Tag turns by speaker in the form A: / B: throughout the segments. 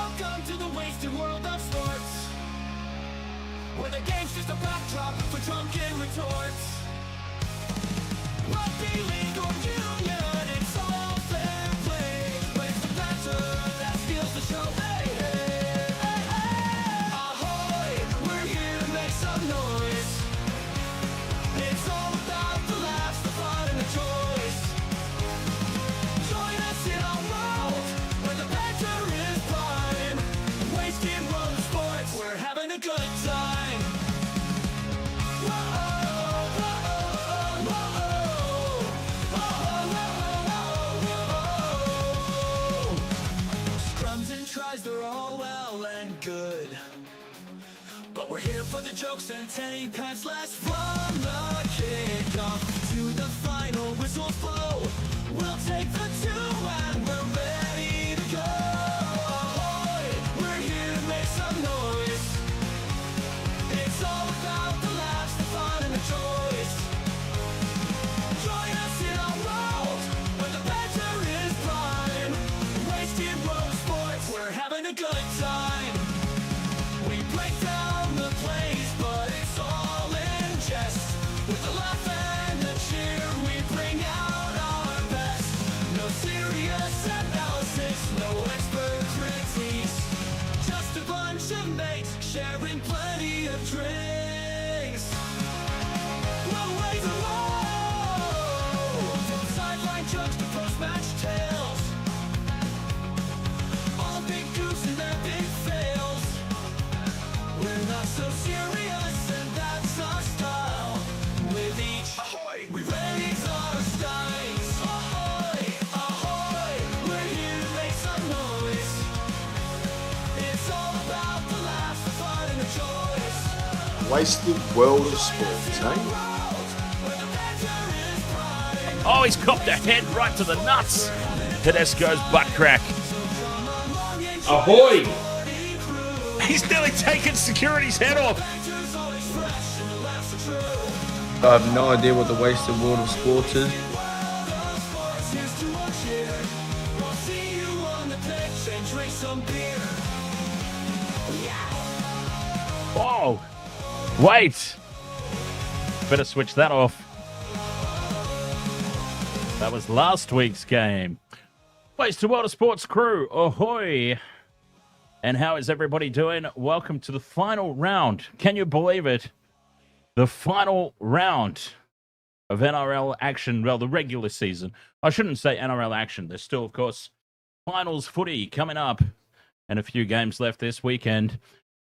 A: Welcome to the wasted world of sports, where the game's just a backdrop for drunken retorts. Rugby league or union, it's all fair play, but it's the banter that steals the show. Hey, hey, hey, hey. Ahoy, we're here to make some noise. It's all about the laughs, the fun, and the joys. Join us in our world where the banter is prime. Wasted world of sports, we're having a good time. Scrums and tries, they're all well and good, but we're here for the jokes and 10 pants less. From the kickoff to the final whistles blow, we'll take the two and we're ready to go. Ahoy, we're here to make some noise. It's all about the laughs, the fun, and the joys. Join us in our world where the banter is prime. Wasted world of sports, we're having a good time. We break down the plays, but it's all in jest. With the laugh and the cheer, we bring out our best. No serious analysis, no expert critiques, just a bunch of mates sharing plenty of drinks. We'll wave the road from sideline jokes to post-match tales. All big goofs and their big fails. We're not so serious, and that's our style. With each ahoy, we raise our steins. Ahoy, ahoy, we're here to make some noise. It's all about the laughs, the fun, and the joys.
B: Wasted world of sports, eh?
C: Oh, he's copped a head right to the nuts. Tedesco's butt crack.
D: Ahoy!
C: He's nearly taken security's head off.
D: I have no idea what the wasted world of sports is.
C: Oh, wait. Better switch that off. That was last week's game. Wasted World of Sports crew, ahoy. And how is everybody doing? Welcome to the final round. Can you believe it? The final round of NRL action. Well, the regular season. I shouldn't say NRL action. There's still, of course, finals footy coming up and a few games left this weekend.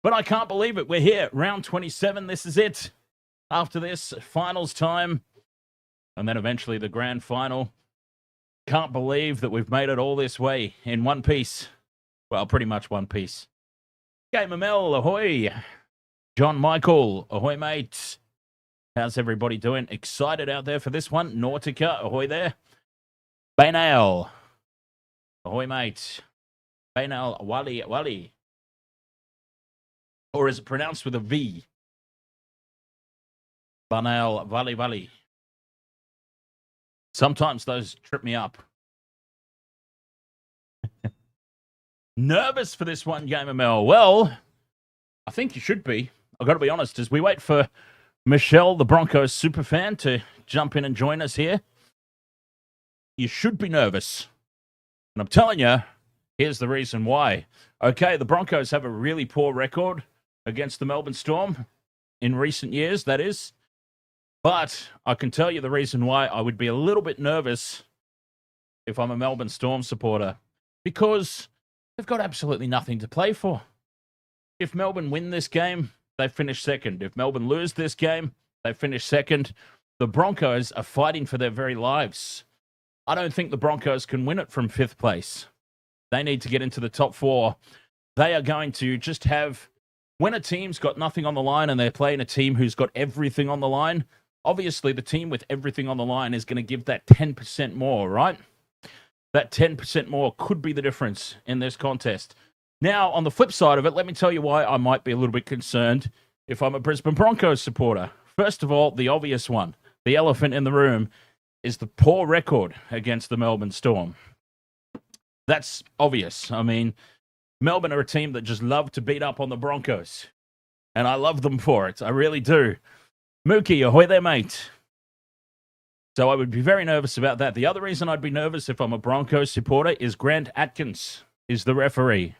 C: But I can't believe it. We're here. Round 27. This is it. After this, finals time. And then eventually the grand final. Can't believe that we've made it all this way in one piece. Well, pretty much one piece. Gamer Mel, ahoy. John Michael, ahoy, mate. How's everybody doing? Excited out there for this one? Nautica, ahoy there. Bainal, ahoy, mate. Bainal, Wally. Or is it pronounced with a V? Banal, Valley. Sometimes those trip me up. Nervous for this one, Gamer Mel. Well, I think you should be. I've got to be honest, as we wait for Michelle, the Broncos superfan, to jump in and join us here. You should be nervous. And I'm telling you, here's the reason why. Okay, the Broncos have a really poor record against the Melbourne Storm in recent years, that is. But I can tell you the reason why I would be a little bit nervous if I'm a Melbourne Storm supporter. Because they've got absolutely nothing to play for. If Melbourne win this game, they finish second. If Melbourne lose this game, they finish second. The Broncos are fighting for their very lives. I don't think the Broncos can win it from fifth place. They need to get into the top four. They are going to just have... When a team's got nothing on the line and they're playing a team who's got everything on the line, obviously the team with everything on the line is going to give that 10% more, right? That 10% more could be the difference in this contest. Now, on the flip side of it, let me tell you why I might be a little bit concerned if I'm a Brisbane Broncos supporter. First of all, the obvious one, the elephant in the room, is the poor record against the Melbourne Storm. That's obvious. I mean, Melbourne are a team that just love to beat up on the Broncos. And I love them for it. I really do. Mookie, ahoy there, mate. So I would be very nervous about that. The other reason I'd be nervous if I'm a Broncos supporter is Grant Atkins is the referee.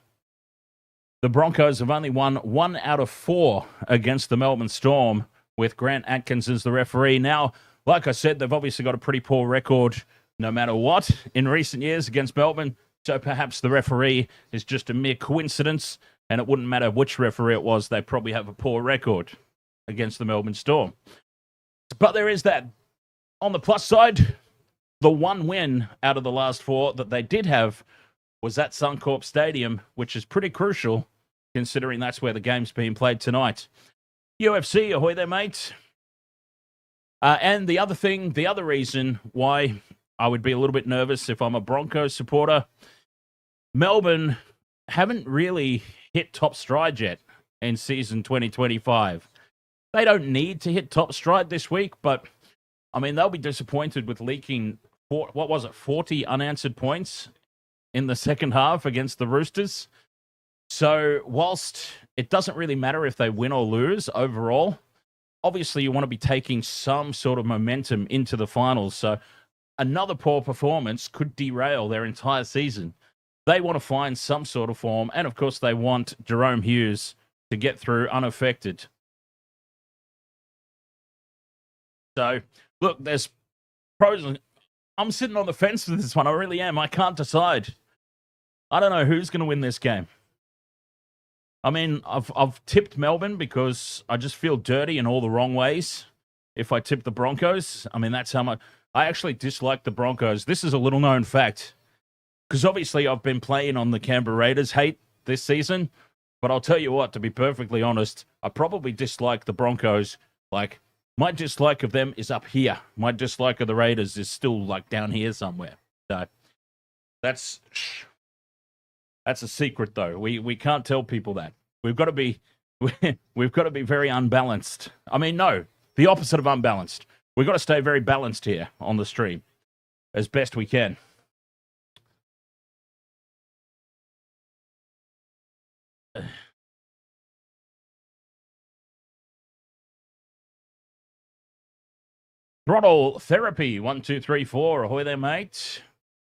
C: The Broncos have only won 1 out of 4 against the Melbourne Storm with Grant Atkins as the referee. Now, like I said, they've obviously got a pretty poor record no matter what in recent years against Melbourne. So perhaps the referee is just a mere coincidence, and it wouldn't matter which referee it was. They probably have a poor record against the Melbourne Storm. But there is that. On the plus side, the one win out of the last 4 that they did have was at Suncorp Stadium, which is pretty crucial considering that's where the game's being played tonight. UFC, ahoy there, mate. And the other reason why I would be a little bit nervous if I'm a Broncos supporter, Melbourne haven't really hit top stride yet in season 2025. They don't need to hit top stride this week, but I mean, they'll be disappointed with leaking, 40 unanswered points in the second half against the Roosters. So whilst it doesn't really matter if they win or lose overall, obviously you want to be taking some sort of momentum into the finals. So another poor performance could derail their entire season. They want to find some sort of form, and of course they want Jahrome Hughes to get through unaffected. So, look, there's pros. I'm sitting on the fence with this one. I really am. I can't decide. I don't know who's going to win this game. I mean, I've tipped Melbourne because I just feel dirty in all the wrong ways. If I tip the Broncos, I mean, that's how much I actually dislike the Broncos. This is a little known fact because obviously I've been playing on the Canberra Raiders hate this season. But I'll tell you what, to be perfectly honest, I probably dislike the Broncos. Like, my dislike of them is up here. My dislike of the Raiders is still like down here somewhere. So that's a secret, though. We can't tell people that. We've got to be very unbalanced. I mean, no, the opposite of unbalanced. We've got to stay very balanced here on the stream as best we can. Throttle Therapy, 1, 2, 3, 4. Ahoy there, mate.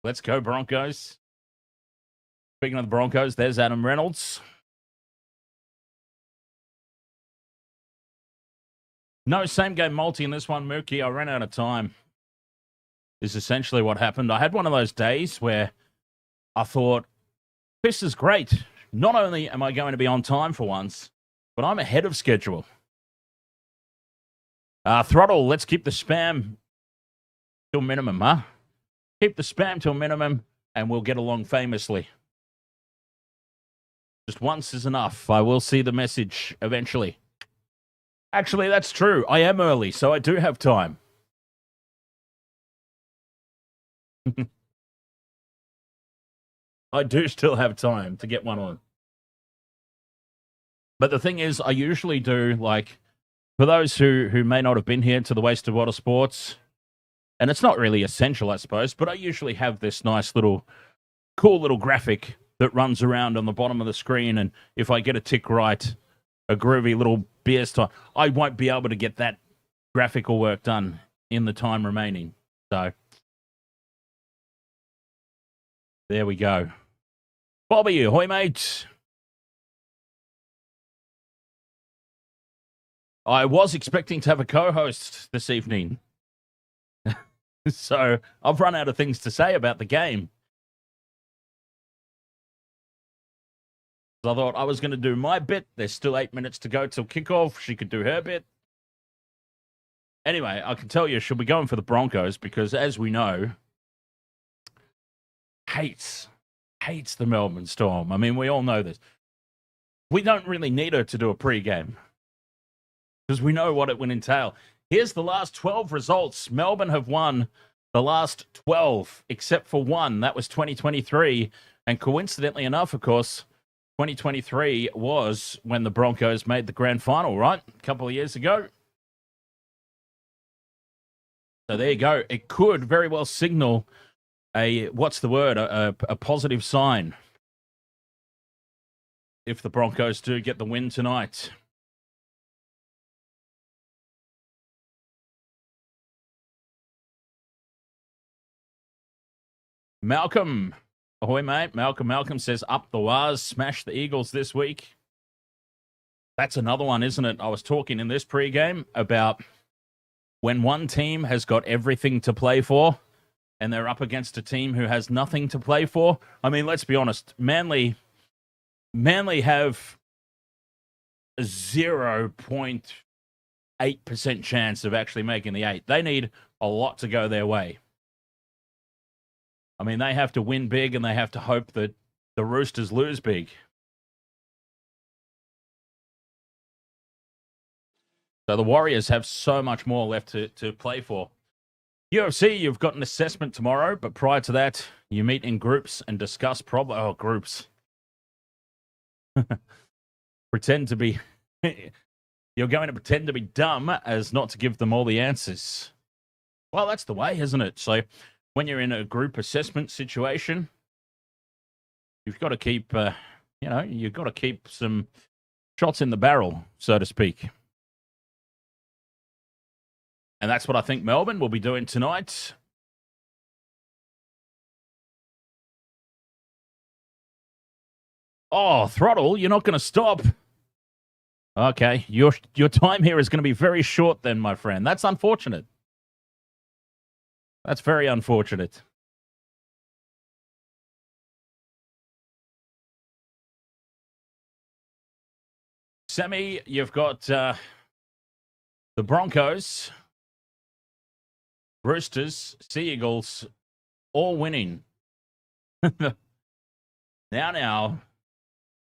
C: Let's go, Broncos. Speaking of the Broncos, there's Adam Reynolds. No same game multi in this one, Mookie. I ran out of time. Is essentially what happened. I had one of those days where I thought, this is great. Not only am I going to be on time for once, but I'm ahead of schedule. Throttle, let's keep the spam to a minimum, huh? Keep the spam to a minimum, and we'll get along famously. Just once is enough. I will see the message eventually. Actually, that's true. I am early, so I do have time. I do still have time to get one on. But the thing is, I usually do, like, for those who may not have been here to the Waste of Water Sports, and it's not really essential, I suppose, but I usually have this nice little, cool little graphic that runs around on the bottom of the screen, and if I get a tick right, a groovy little BS time, I won't be able to get that graphical work done in the time remaining. So, there we go. Bobby, ahoy, mate. I was expecting to have a co-host this evening. So I've run out of things to say about the game. So I thought I was going to do my bit. There's still 8 minutes to go till kickoff. She could do her bit. Anyway, I can tell you she'll be going for the Broncos because, as we know, hates the Melbourne Storm. I mean, we all know this. We don't really need her to do a pre-game because we know what it would entail. Here's the last 12 results. Melbourne have won the last 12, except for one. That was 2023. And coincidentally enough, of course, 2023 was when the Broncos made the grand final, right? A couple of years ago. So there you go. It could very well signal a positive sign if the Broncos do get the win tonight. Malcolm. Ahoy, mate. Malcolm says, up the Waz, smash the Eagles this week. That's another one, isn't it? I was talking in this pregame about when one team has got everything to play for and they're up against a team who has nothing to play for. I mean, let's be honest. Manly have a 0.8% chance of actually making the 8. They need a lot to go their way. I mean, they have to win big and they have to hope that the Roosters lose big. So the Warriors have so much more left to play for. UFC, you've got an assessment tomorrow, but prior to that, you meet in groups and discuss groups. Pretend to be... You're going to pretend to be dumb as not to give them all the answers. Well, that's the way, isn't it? So when you're in a group assessment situation, you've got to keep, you've got to keep some shots in the barrel, so to speak. And that's what I think Melbourne will be doing tonight. Oh, Throttle, you're not going to stop. Okay, your time here is going to be very short then, my friend. That's unfortunate. That's very unfortunate. Semi, you've got the Broncos, Roosters, Sea Eagles, all winning. Now.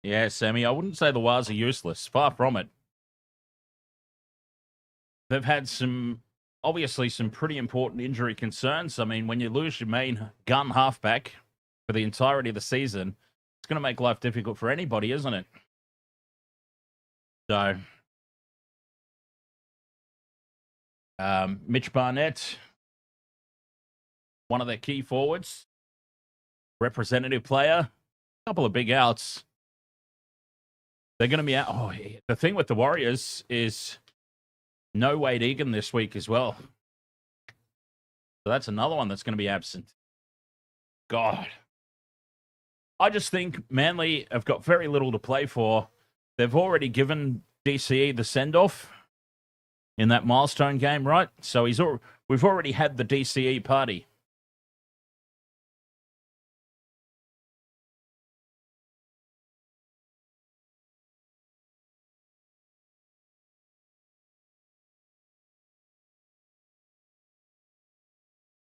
C: Yeah, Sammy, I wouldn't say the Waz are useless. Far from it. They've had obviously some pretty important injury concerns. I mean, when you lose your main gun halfback for the entirety of the season, it's going to make life difficult for anybody, isn't it? So, Mitch Barnett, one of their key forwards, representative player, a couple of big outs. They're going to be out. Oh, the thing with the Warriors is no Wade Egan this week as well. So that's another one that's going to be absent. God. I just think Manly have got very little to play for. They've already given DCE the send-off in that milestone game, right? So we've already had the DCE party.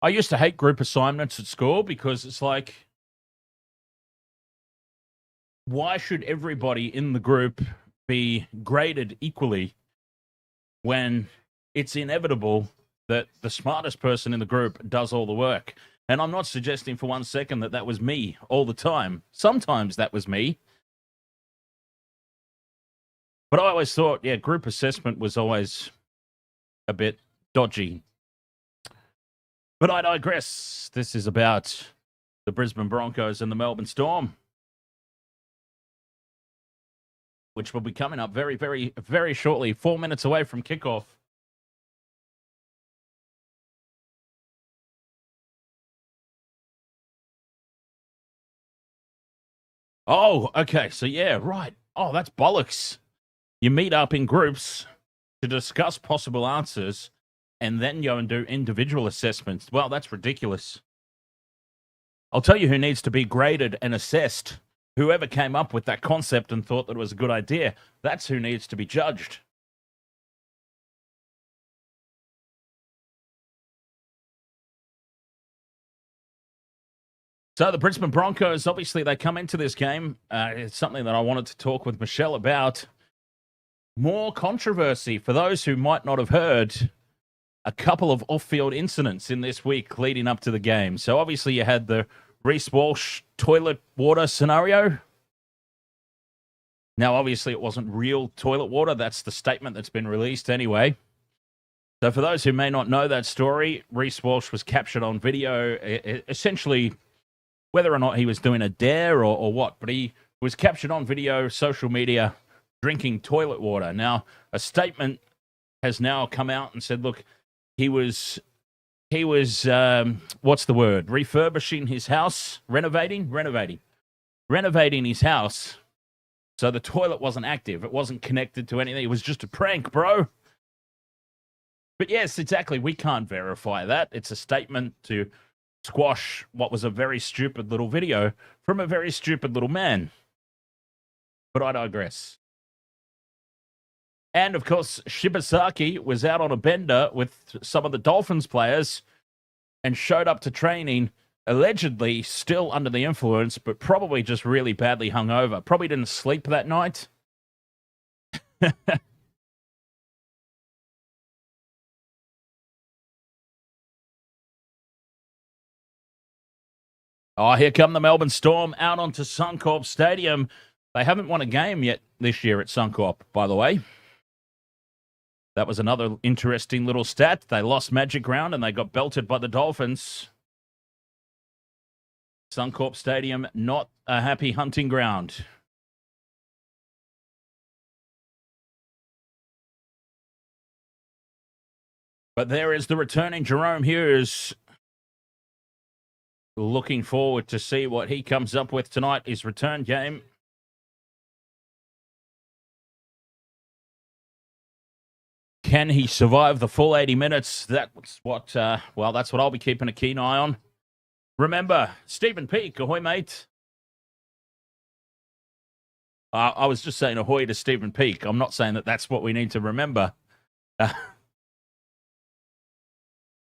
C: I used to hate group assignments at school because it's like, why should everybody in the group be graded equally when it's inevitable that the smartest person in the group does all the work? And I'm not suggesting for 1 second that was me all the time. Sometimes that was me. But I always thought, group assessment was always a bit dodgy. But I digress. This is about the Brisbane Broncos and the Melbourne Storm, which will be coming up very, very, very shortly, 4 minutes away from kickoff. Oh, okay. So, yeah, right. Oh, that's bollocks. You meet up in groups to discuss possible answers and then go and do individual assessments. Well, that's ridiculous. I'll tell you who needs to be graded and assessed. Whoever came up with that concept and thought that it was a good idea, that's who needs to be judged. So the Brisbane Broncos, obviously they come into this game. It's something that I wanted to talk with Michelle about. More controversy for those who might not have heard. A couple of off-field incidents in this week leading up to the game. So obviously you had the Reece Walsh toilet water scenario. Now, obviously it wasn't real toilet water. That's the statement that's been released anyway. So for those who may not know that story, Reece Walsh was captured on video, essentially whether or not he was doing a dare or what, but he was captured on video, social media, drinking toilet water. Now, a statement has now come out and said, look, he was what's the word? Refurbishing his house, renovating his house. So the toilet wasn't active. It wasn't connected to anything. It was just a prank, bro. But yes, exactly. We can't verify that. It's a statement to squash what was a very stupid little video from a very stupid little man. But I digress. And, of course, Shibasaki was out on a bender with some of the Dolphins players and showed up to training, allegedly still under the influence, but probably just really badly hungover. Probably didn't sleep that night. Oh, here come the Melbourne Storm out onto Suncorp Stadium. They haven't won a game yet this year at Suncorp, by the way. That was another interesting little stat. They lost Magic Round and they got belted by the Dolphins. Suncorp Stadium, not a happy hunting ground. But there is the returning Jahrome Hughes. Looking forward to see what he comes up with tonight, his return game. Can he survive the full 80 minutes? That's what, that's what I'll be keeping a keen eye on. Remember, Stephen Peake, ahoy, mate. I was just saying ahoy to Stephen Peake. I'm not saying that that's what we need to remember.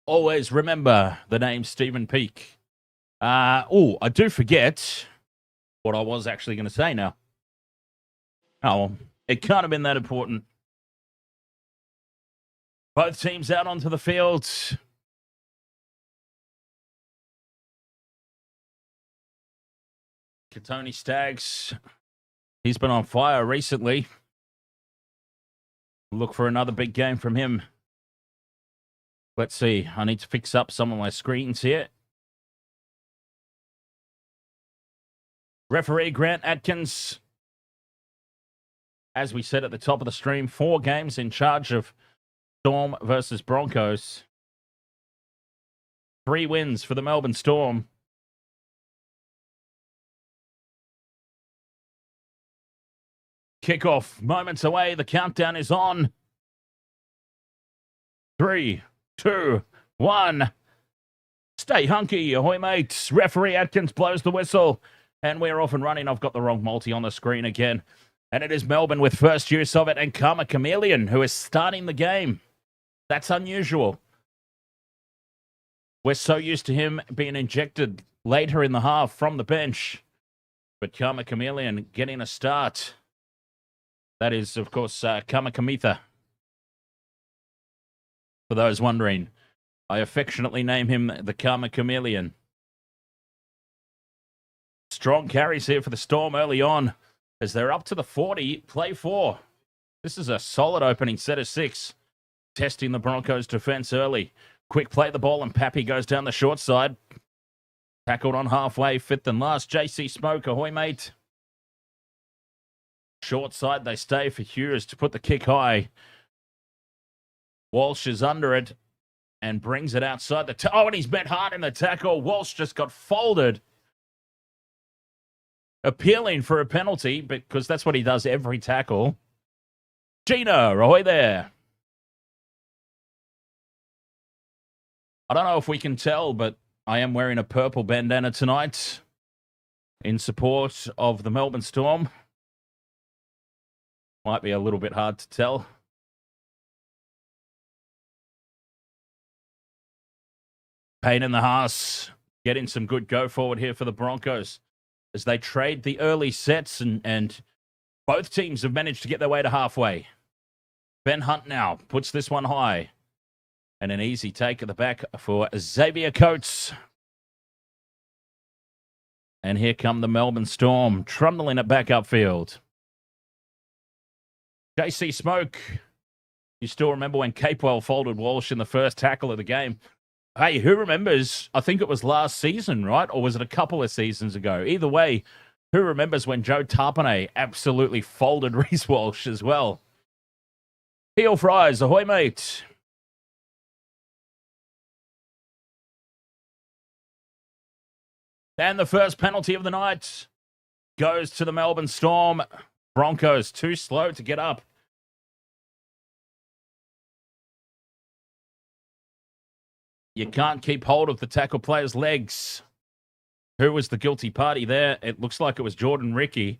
C: Always remember the name Stephen Peake. I do forget what I was actually going to say now. Oh, well, it can't have been that important. Both teams out onto the field. Katoni Staggs, he's been on fire recently. Look for another big game from him. Let's see. I need to fix up some of my screens here. Referee Grant Atkins, as we said at the top of the stream, 4 games in charge of Storm versus Broncos. 3 wins for the Melbourne Storm. Kickoff moments away. The countdown is on. 3, 2, 1. Stay hunky, ahoy mates. Referee Atkins blows the whistle. And we're off and running. I've got the wrong multi on the screen again. And it is Melbourne with first use of it. And Kamikamica, who is starting the game. That's unusual. We're so used to him being injected later in the half from the bench. But Kamikamica getting a start. That is, of course, Kamikamica. For those wondering, I affectionately name him the Kamikamica. Strong carries here for the Storm early on as they're up to the 40, play 4. This is a solid opening set of 6. Testing the Broncos' defense early. Quick play the ball and Pappy goes down the short side. Tackled on halfway, 5th and last. JC Smoke, ahoy mate. Short side they stay for Hughes to put the kick high. Walsh is under it and brings it outside the... and he's met hard in the tackle. Walsh just got folded. Appealing for a penalty because that's what he does every tackle. Gina, ahoy there. I don't know if we can tell, but I am wearing a purple bandana tonight in support of the Melbourne Storm. Might be a little bit hard to tell. Pain in the Haas getting some good go forward here for the Broncos as they trade the early sets and both teams have managed to get their way to halfway. Ben Hunt now puts this one high. And an easy take at the back for Xavier Coates. And here come the Melbourne Storm, trundling it back upfield. JC Smoke. You still remember when Capewell folded Walsh in the first tackle of the game? Hey, who remembers? I think it was last season, right? Or was it a couple of seasons ago? Either way, Who remembers when Joe Tarpanay absolutely folded Reece Walsh as well? Heel fries, ahoy, mate. And the first penalty of the night goes to the Melbourne Storm. Broncos too slow to get up. You can't keep hold of the tackle player's legs. Who was the guilty party there? It looks like it was Jordan Ricky.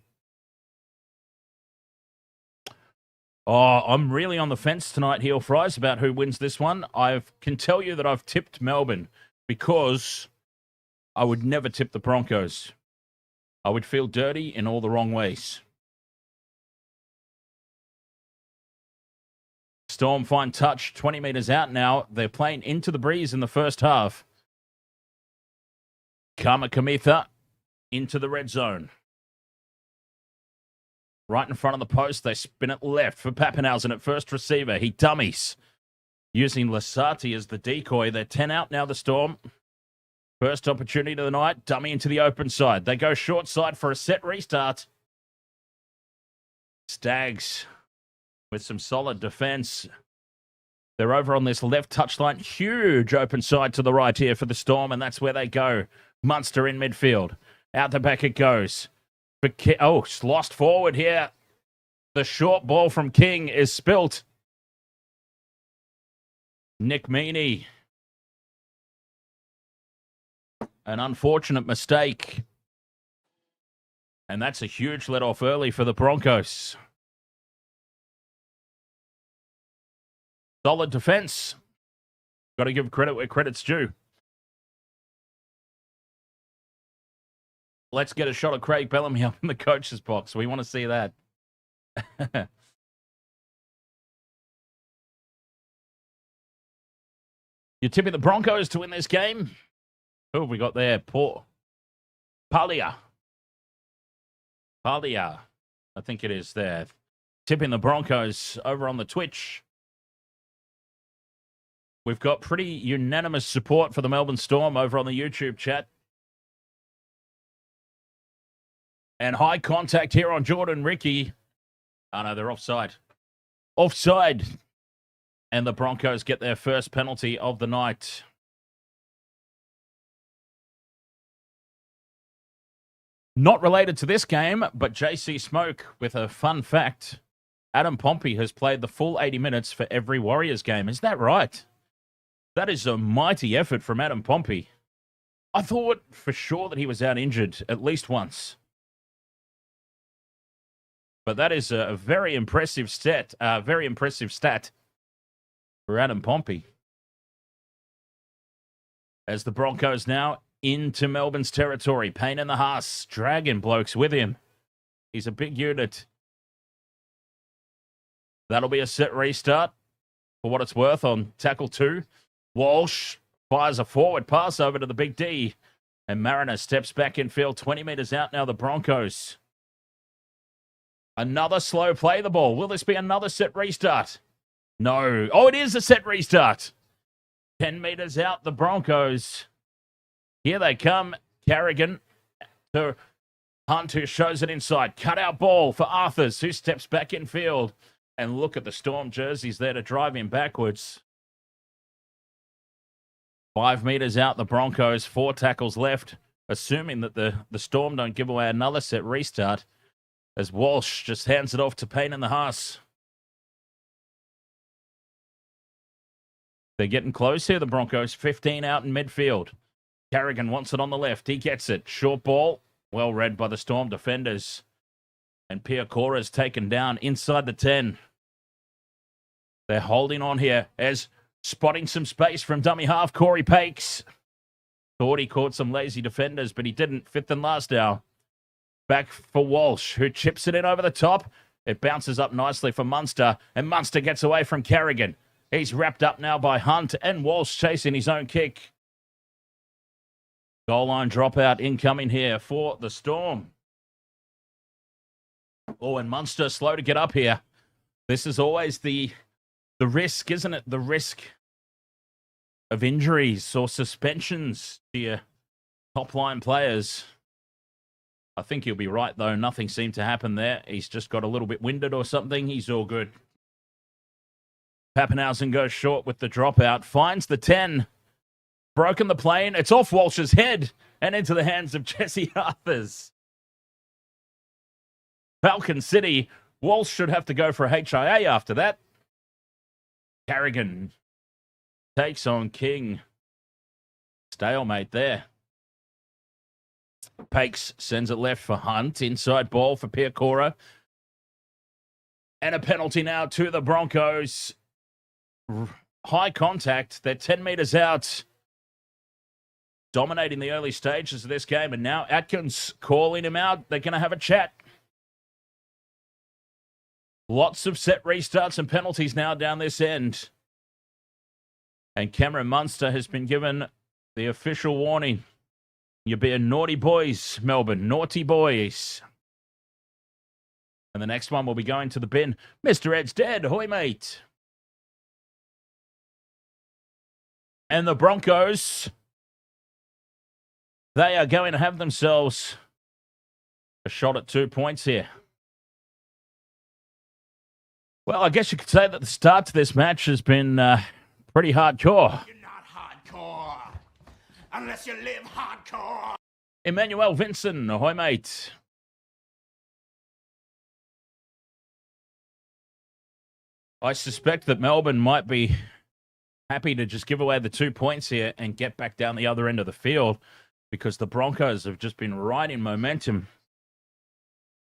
C: Oh, I'm really on the fence tonight, Heel Fries, about who wins this one. I can tell you that I've tipped Melbourne because I would never tip the Broncos. I would feel dirty in all the wrong ways. Storm find touch, 20 metres out now. They're playing into the breeze in the first half. Kamikamica into the red zone. Right in front of the post, they spin it left for Pappenhausen at first receiver. He dummies. Using Lasati as the decoy. They're 10 out now, the Storm. First opportunity of the night, dummy into the open side. They go short side for a set restart. Stags with some solid defense. They're over on this left touchline. Huge open side to the right here for the Storm, and that's where they go. Munster in midfield. Out the back it goes. Oh, lost forward here. The short ball from King is spilt. Nick Meaney. An unfortunate mistake. And that's a huge let-off early for the Broncos. Solid defense. Got to give credit where credit's due. Let's get a shot of Craig Bellamy up in the coach's box. We want to see that. You're tipping the Broncos to win this game? Who have we got there? Palia. I think it is there. Tipping the Broncos over on the Twitch. We've got pretty unanimous support for the Melbourne Storm over on the YouTube chat. And high contact here on Jordan Ricky. Oh, no, they're offside. Offside. And the Broncos get their first penalty of the night. Not related to this game, but JC Smoke with a fun fact. Adam Pompey has played the full 80 minutes for every Warriors game. Is that right? That is a mighty effort from Adam Pompey. I thought for sure that he was out injured at least once. But that is a very impressive stat. For Adam Pompey. As the Broncos now into Melbourne's territory. Payne in the Haas. Dragon blokes with him. He's a big unit. That'll be a set restart for what it's worth on tackle 2. Walsh fires a forward pass over to the big D. And Mariner steps back in field. 20 metres out now, the Broncos. Another slow play the ball. Will this be another set restart? No. Oh, it is a set restart. 10 metres out, the Broncos. Here they come. Carrigan to Hunt, who shows it inside. Cutout ball for Arthars, who steps back in field. And look at the Storm jerseys there to drive him backwards. 5 metres out, the Broncos. 4 tackles left. Assuming that the Storm don't give away another set restart. As Walsh just hands it off to Payne in the Haas. They're getting close here, the Broncos. 15 out in midfield. Carrigan wants it on the left. He gets it. Short ball. Well read by the Storm defenders. And Piacora's taken down inside the 10. They're holding on here as spotting some space from dummy half. Corey Pakes. Thought he caught some lazy defenders, but he didn't. 5th and last now. Back for Walsh, who chips it in over the top. It bounces up nicely for Munster, and Munster gets away from Carrigan. He's wrapped up now by Hunt, and Walsh chasing his own kick. Goal line dropout incoming here for the Storm. Oh, and Munster slow to get up here. This is always the risk, isn't it? The risk of injuries or suspensions to your top-line players. I think he'll be right, though. Nothing seemed to happen there. He's just got a little bit winded or something. He's all good. Pappenhausen goes short with the dropout. Finds the 10. Broken the plane. It's off Walsh's head and into the hands of Jesse Arthars. Falcon City. Walsh should have to go for a HIA after that. Carrigan takes on King. Stalemate there. Pakes sends it left for Hunt. Inside ball for Piacora. And a penalty now to the Broncos. High contact. They're 10 metres out. Dominating the early stages of this game. And now Atkins calling him out. They're going to have a chat. Lots of set restarts and penalties now down this end. And Cameron Munster has been given the official warning. You're being naughty boys, Melbourne. Naughty boys. And the next one will be going to the bin. Mr. Ed's dead. Hoy, mate. And the Broncos, they are going to have themselves a shot at 2 points here. Well, I guess you could say that the start to this match has been pretty hardcore.
E: You're not hardcore unless you live hardcore.
C: Emmanuel Vincent, ahoy, mate. I suspect that Melbourne might be happy to just give away the 2 points here and get back down the other end of the field because the Broncos have just been riding momentum.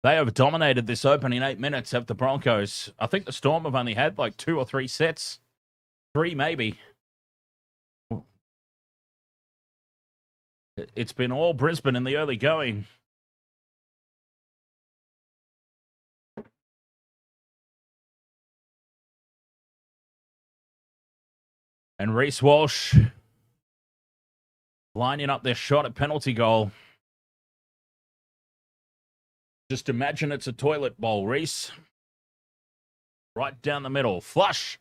C: They have dominated this opening 8 minutes of the Broncos. I think the Storm have only had like 2 or 3 sets. 3 maybe. It's been all Brisbane in the early going. And Reece Walsh lining up their shot at penalty goal. Just imagine it's a toilet bowl, Reece. Right down the middle. Flush.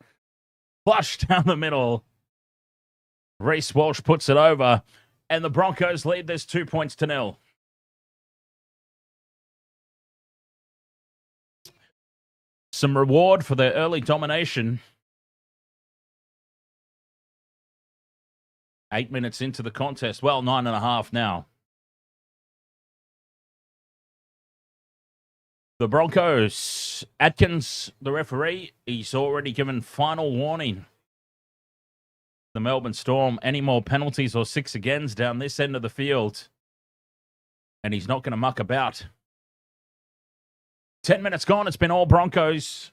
C: Flush down the middle. Reece Walsh puts it over. And the Broncos lead this 2 points to 0. Some reward for their early domination. 8 minutes into the contest. Well, 9.5 now. The Broncos, Atkins, the referee, he's already given final warning. The Melbourne Storm, any more penalties or 6 agains down this end of the field. And he's not going to muck about. 10 minutes gone, it's been all Broncos.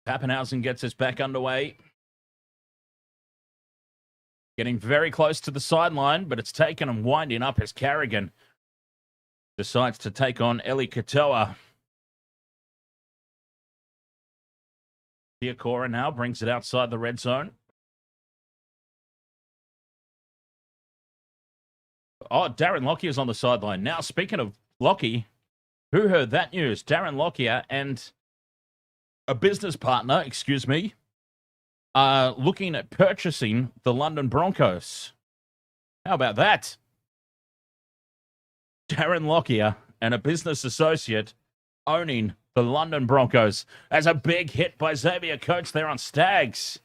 C: Pappenhausen gets us back underway. Getting very close to the sideline, but it's taken and winding up as Carrigan decides to take on Eli Katoa. Piacora now brings it outside the red zone. Oh, Darren Lockyer is on the sideline. Now, speaking of Lockyer, who heard that news? Darren Lockyer and a business partner, are looking at purchasing the London Broncos. How about that? Darren Lockyer and a business associate owning the London Broncos as a big hit by Xavier Coates there on Stags.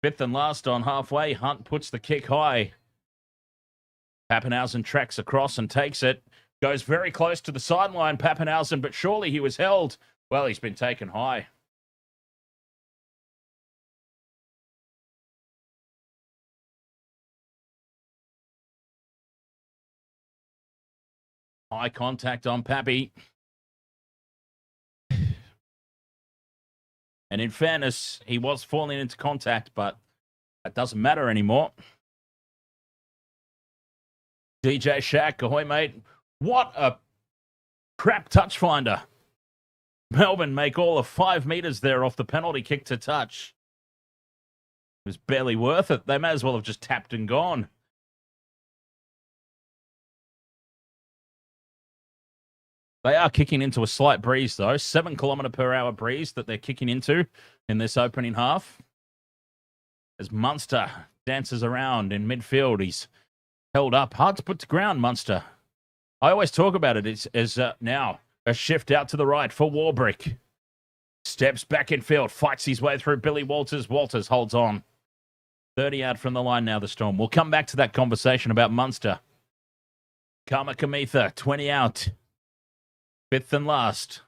C: 5th and last on halfway. Hunt puts the kick high. Pappenhausen tracks across and takes it. Goes very close to the sideline, Pappenhausen, but surely he was held. Well, he's been taken high. High contact on Pappy. And in fairness, he was falling into contact, but that doesn't matter anymore. DJ Shaq, ahoy, mate. What a crap touch finder. Melbourne make all of 5 meters there off the penalty kick to touch. It was barely worth it. They may as well have just tapped and gone. They are kicking into a slight breeze, though. 7 km/h breeze that they're kicking into in this opening half. As Munster dances around in midfield, he's held up. Hard to put to ground, Munster. I always talk about it. It's as now a shift out to the right for Warbrick. Steps back in field, fights his way through Billy Walters. Walters holds on. 30 out from the line now, the Storm. We'll come back to that conversation about Munster. Kamikamica, 20 out. Fifth and last.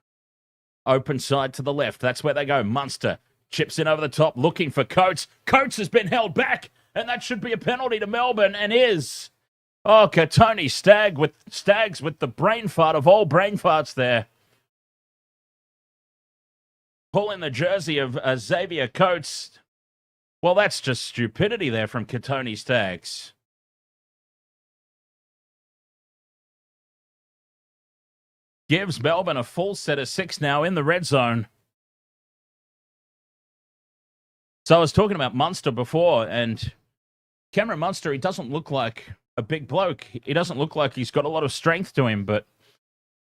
C: Open side to the left. That's where they go. Munster chips in over the top, looking for Coates. Coates has been held back, and that should be a penalty to Melbourne, and is. Oh, Katoni Stags with the brain fart of all brain farts there. Pulling the jersey of Xavier Coates. Well, that's just stupidity there from Katoni Stags. Gives Melbourne a full set of 6 now in the red zone. So I was talking about Munster before, and Cameron Munster, he doesn't look like a big bloke. He doesn't look like he's got a lot of strength to him, but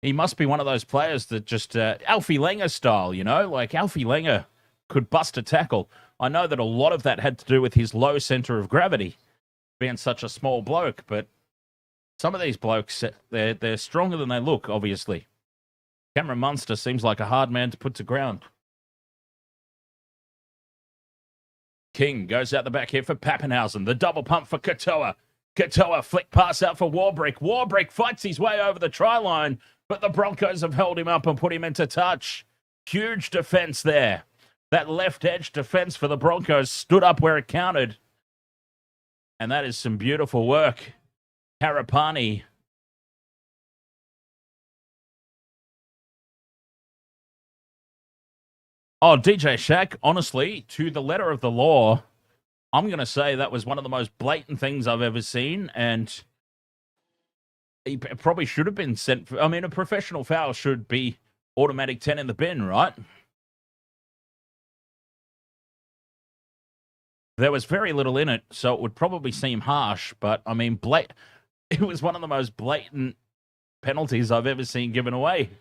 C: he must be one of those players that just Alfie Langer style, you know? Like Alfie Langer could bust a tackle. I know that a lot of that had to do with his low center of gravity, being such a small bloke, but some of these blokes, they're stronger than they look, obviously. Cameron Munster seems like a hard man to put to ground. King goes out the back here for Pappenhausen. The double pump for Katoa. Katoa flick pass out for Warbrick. Warbrick fights his way over the try line, but the Broncos have held him up and put him into touch. Huge defense there. That left edge defense for the Broncos stood up where it counted. And that is some beautiful work. Harapani. Oh, DJ Shaq, honestly, to the letter of the law, I'm going to say that was one of the most blatant things I've ever seen. And he probably should have been sent. I mean, a professional foul should be automatic 10 in the bin, right? There was very little in it, so it would probably seem harsh. But, I mean, it was one of the most blatant penalties I've ever seen given away.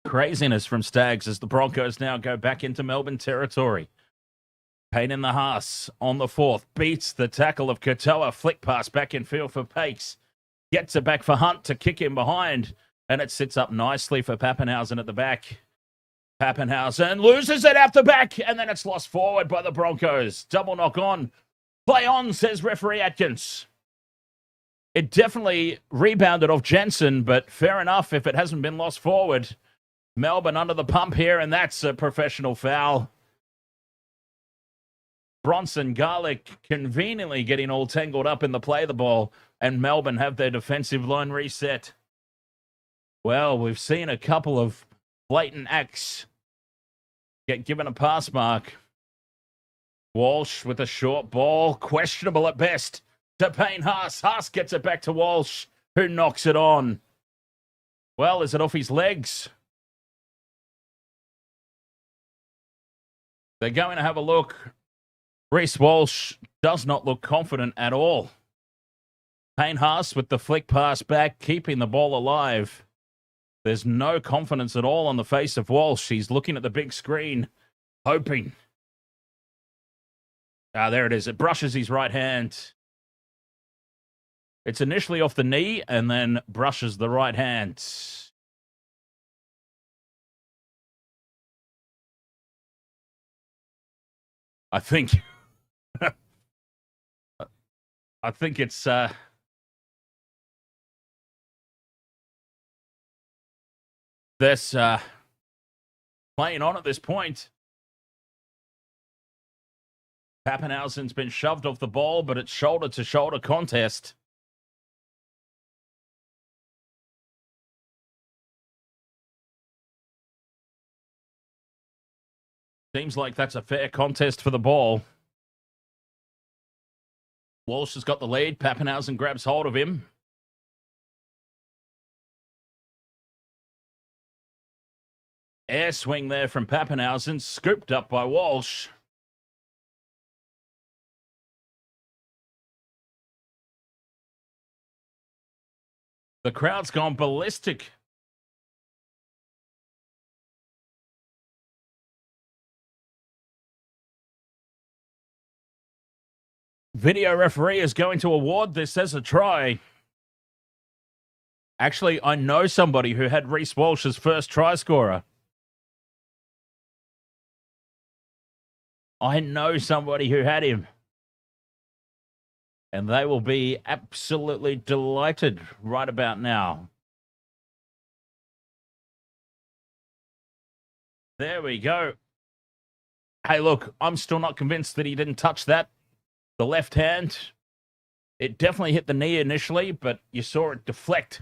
C: Craziness from Stags as the Broncos now go back into Melbourne territory. Payne in the Haas on the fourth. Beats the tackle of Katoa. Flick pass back in field for Pakes. Gets it back for Hunt to kick him behind. And it sits up nicely for Pappenhausen at the back. Pappenhausen loses it out the back. And then it's lost forward by the Broncos. Double knock on. Play on, says referee Atkins. It definitely rebounded off Jensen, but fair enough if it hasn't been lost forward. Melbourne under the pump here, and that's a professional foul. Bronson Garlick conveniently getting all tangled up in the play of the ball, and Melbourne have their defensive line reset. Well, we've seen a couple of blatant acts get given a pass mark. Walsh with a short ball, questionable at best, to Payne Haas. Haas gets it back to Walsh, who knocks it on. Well, is it off his legs? They're going to have a look. Reece Walsh does not look confident at all. Payne Haas with the flick pass back, keeping the ball alive. There's no confidence at all on the face of Walsh. He's looking at the big screen, hoping. There it is. It brushes his right hand. It's initially off the knee and then brushes the right hand. I think it's this playing on at this point. Pappenhausen's been shoved off the ball, but it's shoulder-to-shoulder contest. Seems like that's a fair contest for the ball. Walsh has got the lead. Pappenhausen grabs hold of him. Air swing there from Pappenhausen, scooped up by Walsh. The crowd's gone ballistic. Video referee is going to award this as a try. Actually, I know somebody who had Reece Walsh as first try scorer. I know somebody who had him. And they will be absolutely delighted right about now. There we go. Hey, look, I'm still not convinced that he didn't touch that. The left hand, it definitely hit the knee initially, but you saw it deflect.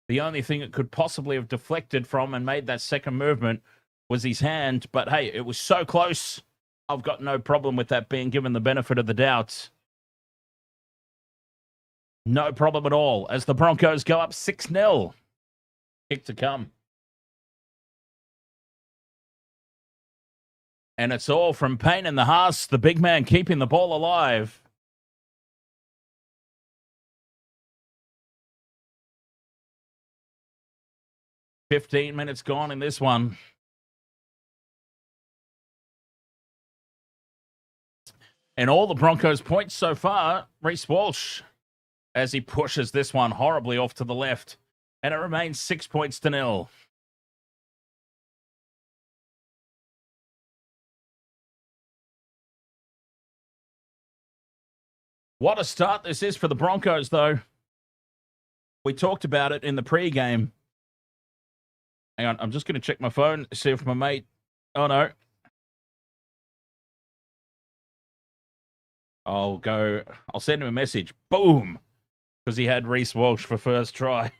C: The only thing it could possibly have deflected from and made that second movement was his hand. But hey, it was so close. I've got no problem with that being given the benefit of the doubt. No problem at all as the Broncos go up 6-0. Kick to come. And it's all from Payne in the Haas, the big man keeping the ball alive. "15 minutes gone in this one. And all the Broncos' points so far, Reece Walsh, as he pushes this one horribly off to the left. And it remains 6-0. What a start this is for the Broncos, though. We talked about it in the pregame. Hang on, I'm just going to check my phone, see if my mate... Oh, no. I'll send him a message. Boom! Because he had Reece Walsh for first try.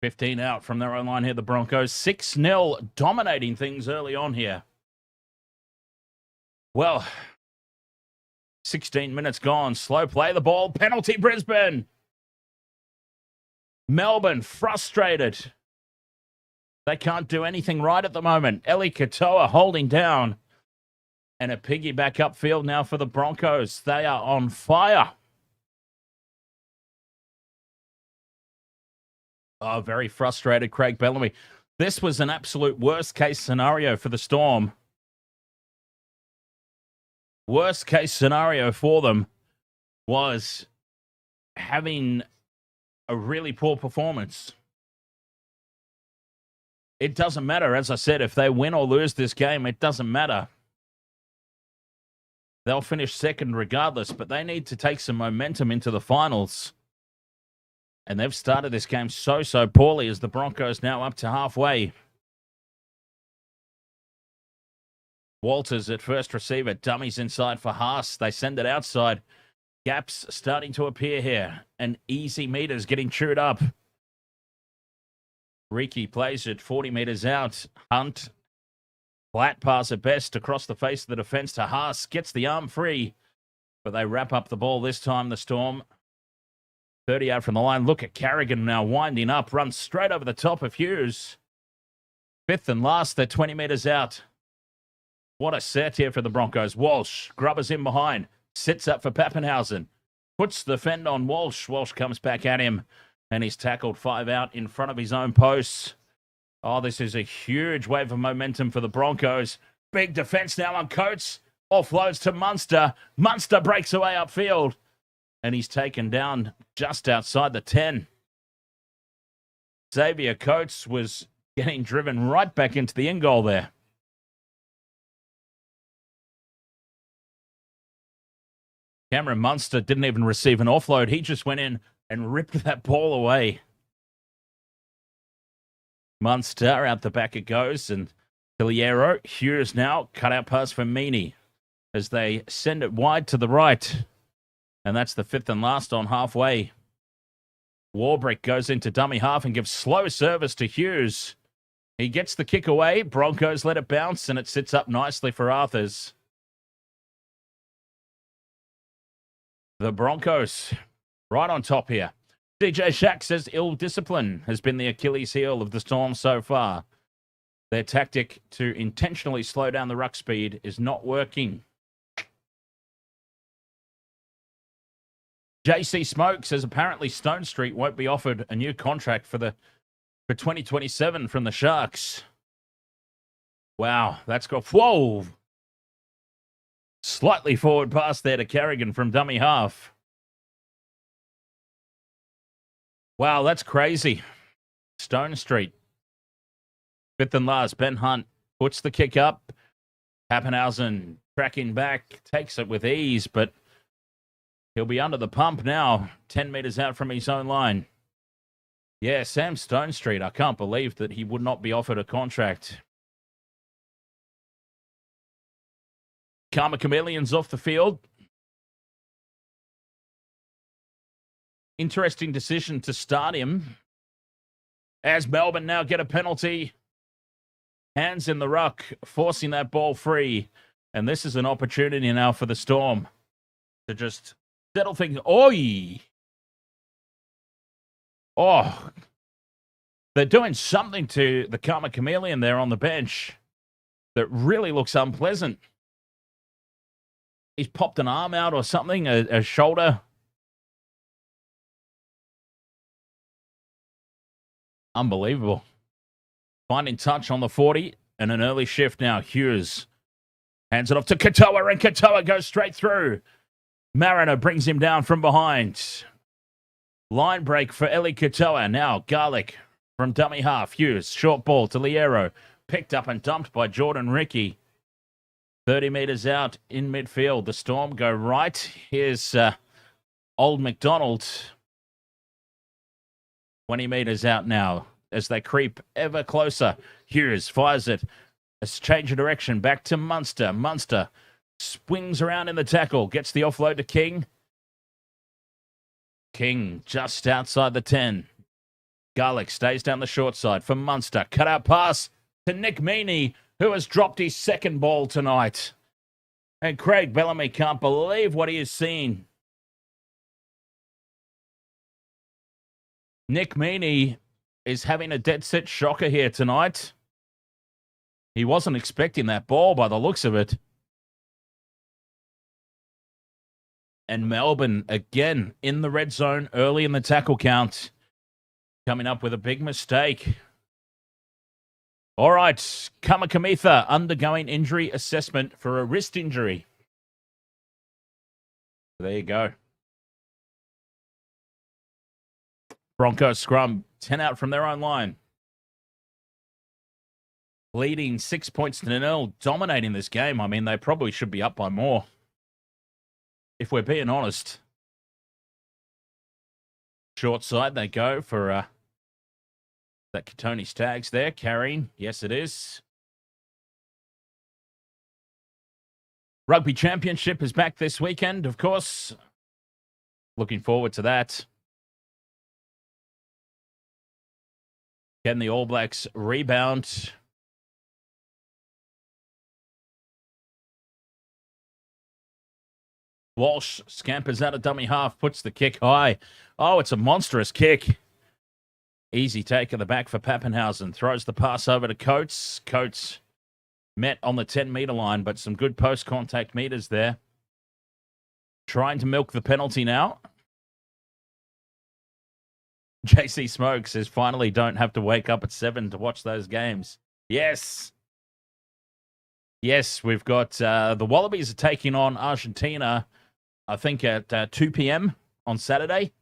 C: $15 out from their own line here, the Broncos. 6-0, dominating things early on here. Well, 16 minutes gone. Slow play the ball. Penalty, Brisbane. Melbourne frustrated. They can't do anything right at the moment. Eli Katoa holding down. And a piggyback upfield now for the Broncos. They are on fire. Oh, very frustrated, Craig Bellamy. This was an absolute worst-case scenario for the Storm. Worst-case scenario for them was having a really poor performance. It doesn't matter, as I said, if they win or lose this game, it doesn't matter. They'll finish second regardless, but they need to take some momentum into the finals. And they've started this game so poorly as the Broncos now up to halfway. Walters at first receiver. Dummies inside for Haas. They send it outside. Gaps starting to appear here. And easy meters getting chewed up. Riki plays it 40 meters out. Hunt. Flat pass at best across the face of the defense to Haas. Gets the arm free. But they wrap up the ball this time, the Storm. 30 out from the line. Look at Carrigan now winding up. Runs straight over the top of Hughes. Fifth and last. They're 20 meters out. What a set here for the Broncos. Walsh. Grubbers in behind. Sits up for Pappenhausen. Puts the fend on Walsh. Walsh comes back at him. And he's tackled 5 out in front of his own posts. Oh, this is a huge wave of momentum for the Broncos. Big defense now on Coates. Offloads to Munster. Munster breaks away upfield. And he's taken down just outside the 10. Xavier Coates was getting driven right back into the end goal there. Cameron Munster didn't even receive an offload. He just went in and ripped that ball away. Munster out the back it goes. And Tiliero, Hughes now, cutout pass for Meaney as they send it wide to the right. And that's the fifth and last on halfway. Warbrick goes into dummy half and gives slow service to Hughes. He gets the kick away. Broncos let it bounce, and it sits up nicely for Arthars. The Broncos right on top here. DJ Shack says ill discipline has been the Achilles heel of the Storm so far. Their tactic to intentionally slow down the ruck speed is not working. JC Smoke says apparently Stone Street won't be offered a new contract for 2027 from the Sharks. Wow, that's got... Whoa! Slightly forward pass there to Carrigan from dummy half. Wow, that's crazy. Stone Street. Fifth and last, Ben Hunt puts the kick up. Pappenhausen tracking back, takes it with ease, but he'll be under the pump now, 10 metres out from his own line. Yeah, Sam Stone Street, I can't believe that he would not be offered a contract. Kamikamica's off the field. Interesting decision to start him. As Melbourne now get a penalty. Hands in the ruck, forcing that ball free. And this is an opportunity now for the Storm to just settle things. Oi! Oh, they're doing something to the Kamikamica there on the bench that really looks unpleasant. He's popped an arm out or something, a shoulder. Unbelievable. Finding touch on the 40 and an early shift now. Hughes hands it off to Katoa, and Katoa goes straight through. Mariner brings him down from behind. Line break for Eli Katoa. Now Garlic from dummy half. Hughes, short ball to Liero. Picked up and dumped by Jordan Ricky. 30 metres out in midfield. The Storm go right. Here's Old McDonald. 20 metres out now as they creep ever closer. Hughes fires it. Let's change of direction. Back to Munster. Munster swings around in the tackle. Gets the offload to King. King just outside the 10. Garlic stays down the short side for Munster. Cut out pass to Nick Meaney, who has dropped his second ball tonight. And Craig Bellamy can't believe what he has seen. Nick Meaney is having a dead set shocker here tonight. He wasn't expecting that ball by the looks of it. And Melbourne again in the red zone early in the tackle count. Coming up with a big mistake. All right, Kamikamica undergoing injury assessment for a wrist injury. There you go. Broncos scrum, 10 out from their own line. Leading 6 points to 0, dominating this game. I mean, they probably should be up by more, if we're being honest. Short side, they go for that Katoni Stags there, carrying. Yes, it is. Rugby Championship is back this weekend, of course. Looking forward to that. Can the All Blacks rebound? Walsh scampers out a dummy half, puts the kick high. Oh, it's a monstrous kick. Easy take at the back for Pappenhausen. Throws the pass over to Coates. Coates met on the 10-metre line, but some good post-contact meters there. Trying to milk the penalty now. JC Smoke says, finally don't have to wake up at 7 to watch those games. Yes. Yes, we've got the Wallabies are taking on Argentina, I think at 2 p.m. on Saturday.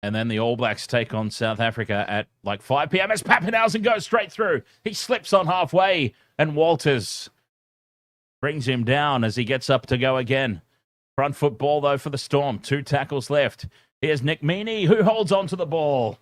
C: And then the All Blacks take on South Africa at like 5 p.m. as Pappenhausen goes straight through. He slips on halfway, and Walters brings him down as he gets up to go again. Front foot ball, though, for the Storm. 2 tackles left. Here's Nick Meaney, who holds on to the ball.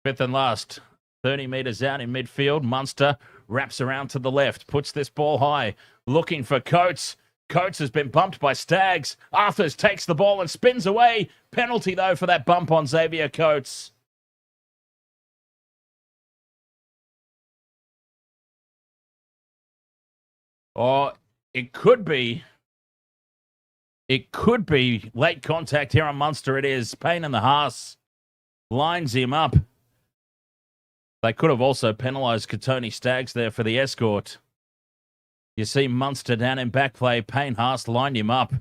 C: Fifth and last. 30 metres out in midfield. Munster wraps around to the left. Puts this ball high. Looking for Coates. Coates has been bumped by Stags. Arthars takes the ball and spins away. Penalty, though, for that bump on Xavier Coates. Or it could be late contact here on Munster. It is. Payne in the Haas lines him up. They could have also penalised Katoni Staggs there for the escort. You see Munster down in back play. Payne Haas lined him up.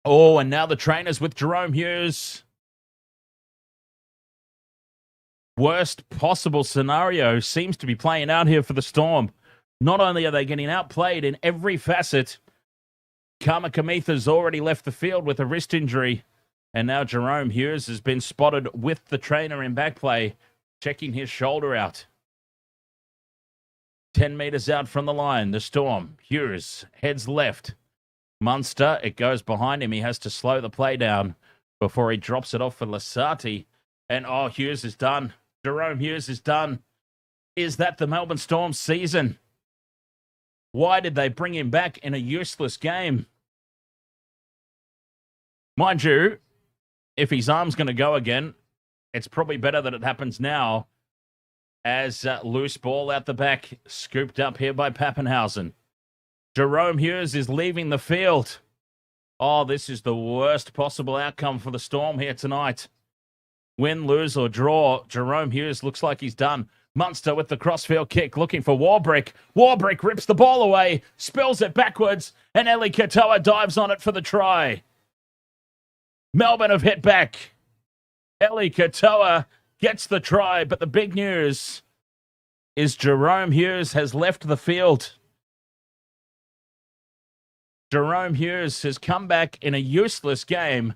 C: Oh, and now the trainers with Jahrome Hughes. Worst possible scenario seems to be playing out here for the Storm. Not only are they getting outplayed in every facet, Kamikamica's already left the field with a wrist injury. And now Jahrome Hughes has been spotted with the trainer in back play, checking his shoulder out. 10 metres out from the line, the Storm. Hughes heads left. Munster, it goes behind him. He has to slow the play down before he drops it off for Lasati. And, oh, Hughes is done. Jahrome Hughes is done. Is that the Melbourne Storm season? Why did they bring him back in a useless game? Mind you, if his arm's going to go again, it's probably better that it happens now as loose ball out the back, scooped up here by Pappenhausen. Jahrome Hughes is leaving the field. Oh, this is the worst possible outcome for the Storm here tonight. Win, lose, or draw, Jahrome Hughes looks like he's done. Munster with the crossfield kick, looking for Warbrick. Warbrick rips the ball away, spills it backwards, and Eli Katoa dives on it for the try. Melbourne have hit back. Eli Katoa gets the try, but the big news is Jahrome Hughes has left the field. Jahrome Hughes has come back in a useless game,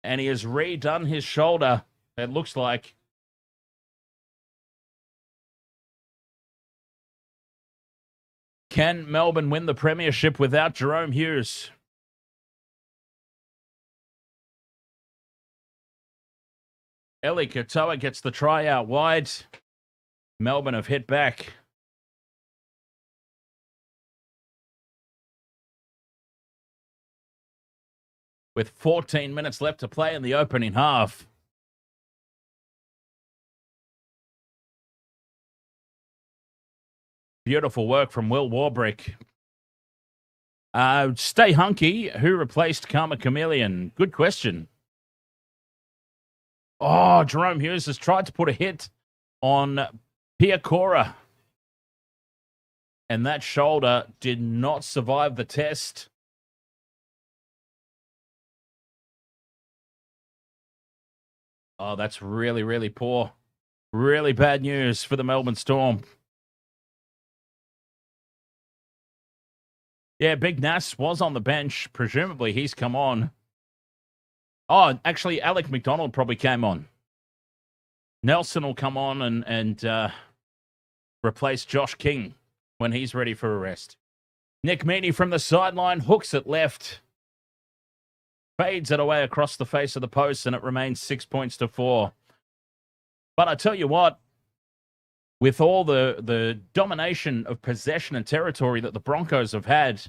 C: and he has redone his shoulder, it looks like. Can Melbourne win the premiership without Jahrome Hughes? Eli Katoa gets the try out wide. Melbourne have hit back. With 14 minutes left to play in the opening half. Beautiful work from Will Warbrick. Stay hunky. Who replaced Kamikamica? Good question. Oh, Jahrome Hughes has tried to put a hit on Piakora. And that shoulder did not survive the test. Oh, that's really, really poor. Really bad news for the Melbourne Storm. Yeah, Big Nass was on the bench. Presumably he's come on. Oh, actually, Alec McDonald probably came on. Nelson will come on and replace Josh King when he's ready for a rest. Nick Meaney from the sideline hooks it left. Fades it away across the face of the post, and it remains 6 points to 4. But I tell you what, with all the domination of possession and territory that the Broncos have had,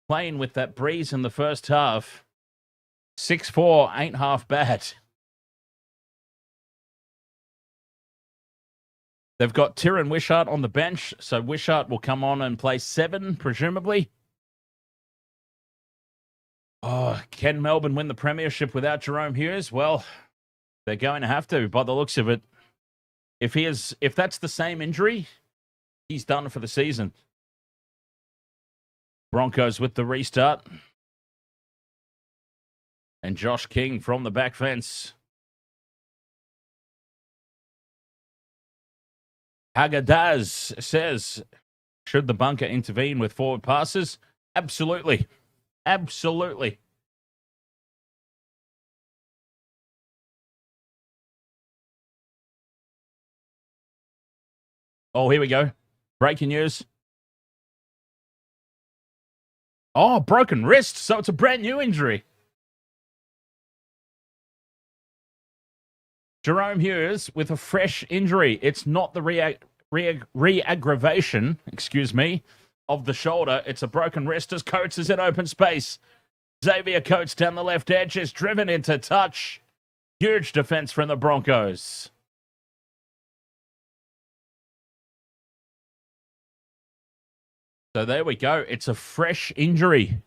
C: playing with that breeze in the first half, 6-4 ain't half bad. They've got Tyron Wishart on the bench, so Wishart will come on and play 7, presumably. Oh, can Melbourne win the premiership without Jahrome Hughes? Well, they're going to have to, by the looks of it. If that's the same injury, he's done for the season. Broncos with the restart. And Josh King from the back fence. Hagadaz says, should the bunker intervene with forward passes? Absolutely. Absolutely. Oh, here we go. Breaking news. Oh, broken wrist. So it's a brand new injury. Jahrome Hughes with a fresh injury. It's not the re-aggravation, of the shoulder. It's a broken wrist as Coates is in open space. Xavier Coates down the left edge is driven into touch. Huge defense from the Broncos. So there we go. It's a fresh injury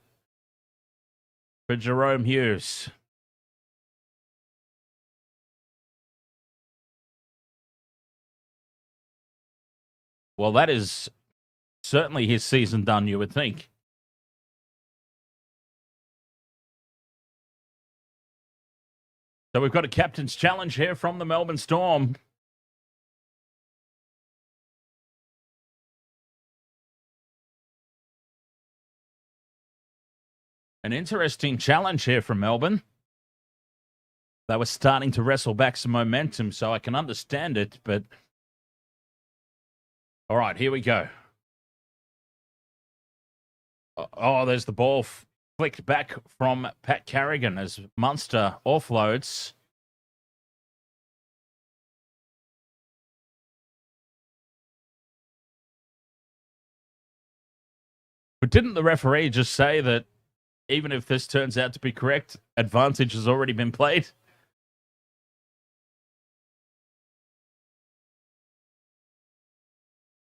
C: for Jahrome Hughes. Well, that is certainly his season done, you would think. So we've got a captain's challenge here from the Melbourne Storm. An interesting challenge here from Melbourne. They were starting to wrestle back some momentum, so I can understand it, but... All right, here we go. Oh, there's the ball flicked back from Pat Carrigan as Munster offloads. But didn't the referee just say that even if this turns out to be correct, advantage has already been played?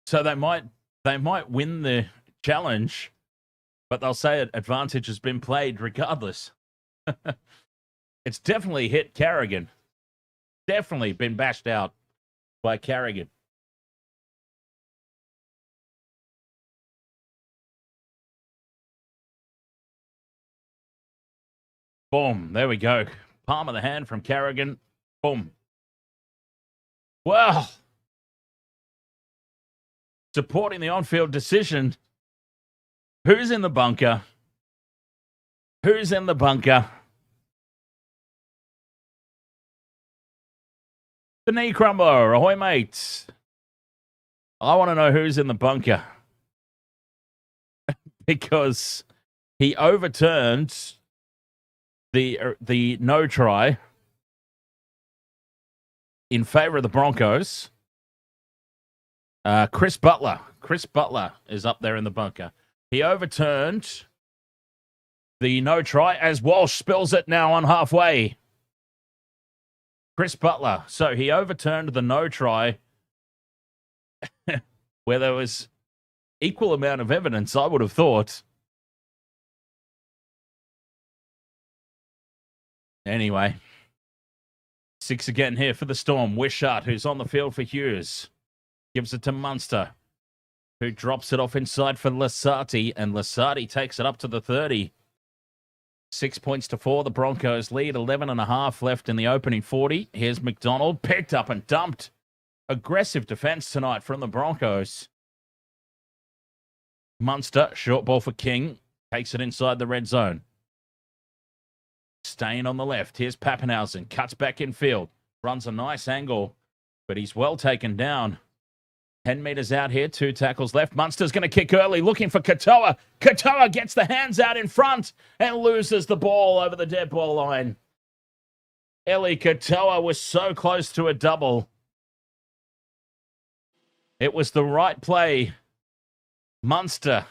C: So they might win the challenge, but they'll say advantage has been played regardless. It's definitely hit Carrigan. Definitely been bashed out by Carrigan. Boom. There we go. Palm of the hand from Carrigan. Boom. Well, supporting the on-field decision. Who's in the bunker? Who's in the bunker? The knee crumbler. Ahoy, mates. I want to know who's in the bunker. Because he overturned the no try in favor of the Broncos. Chris Butler. Chris Butler is up there in the bunker. He overturned the no try as Walsh spills it now on halfway. Chris Butler. So he overturned the no try where there was equal amount of evidence, I would have thought. Anyway, 6 again here for the Storm. Wishart, who's on the field for Hughes, gives it to Munster, who drops it off inside for Lasati, and Lasati takes it up to the 30. 6 points to 4. The Broncos lead. 11.5 left in the opening 40. Here's McDonald, picked up and dumped. Aggressive defense tonight from the Broncos. Munster, short ball for King, takes it inside the red zone. Staying on the left. Here's Pappenhausen. Cuts back in field. Runs a nice angle, but he's well taken down. 10 metres out here. 2 tackles left. Munster's going to kick early, looking for Katoa. Katoa gets the hands out in front and loses the ball over the dead ball line. Eli Katoa was so close to a double. It was the right play. Munster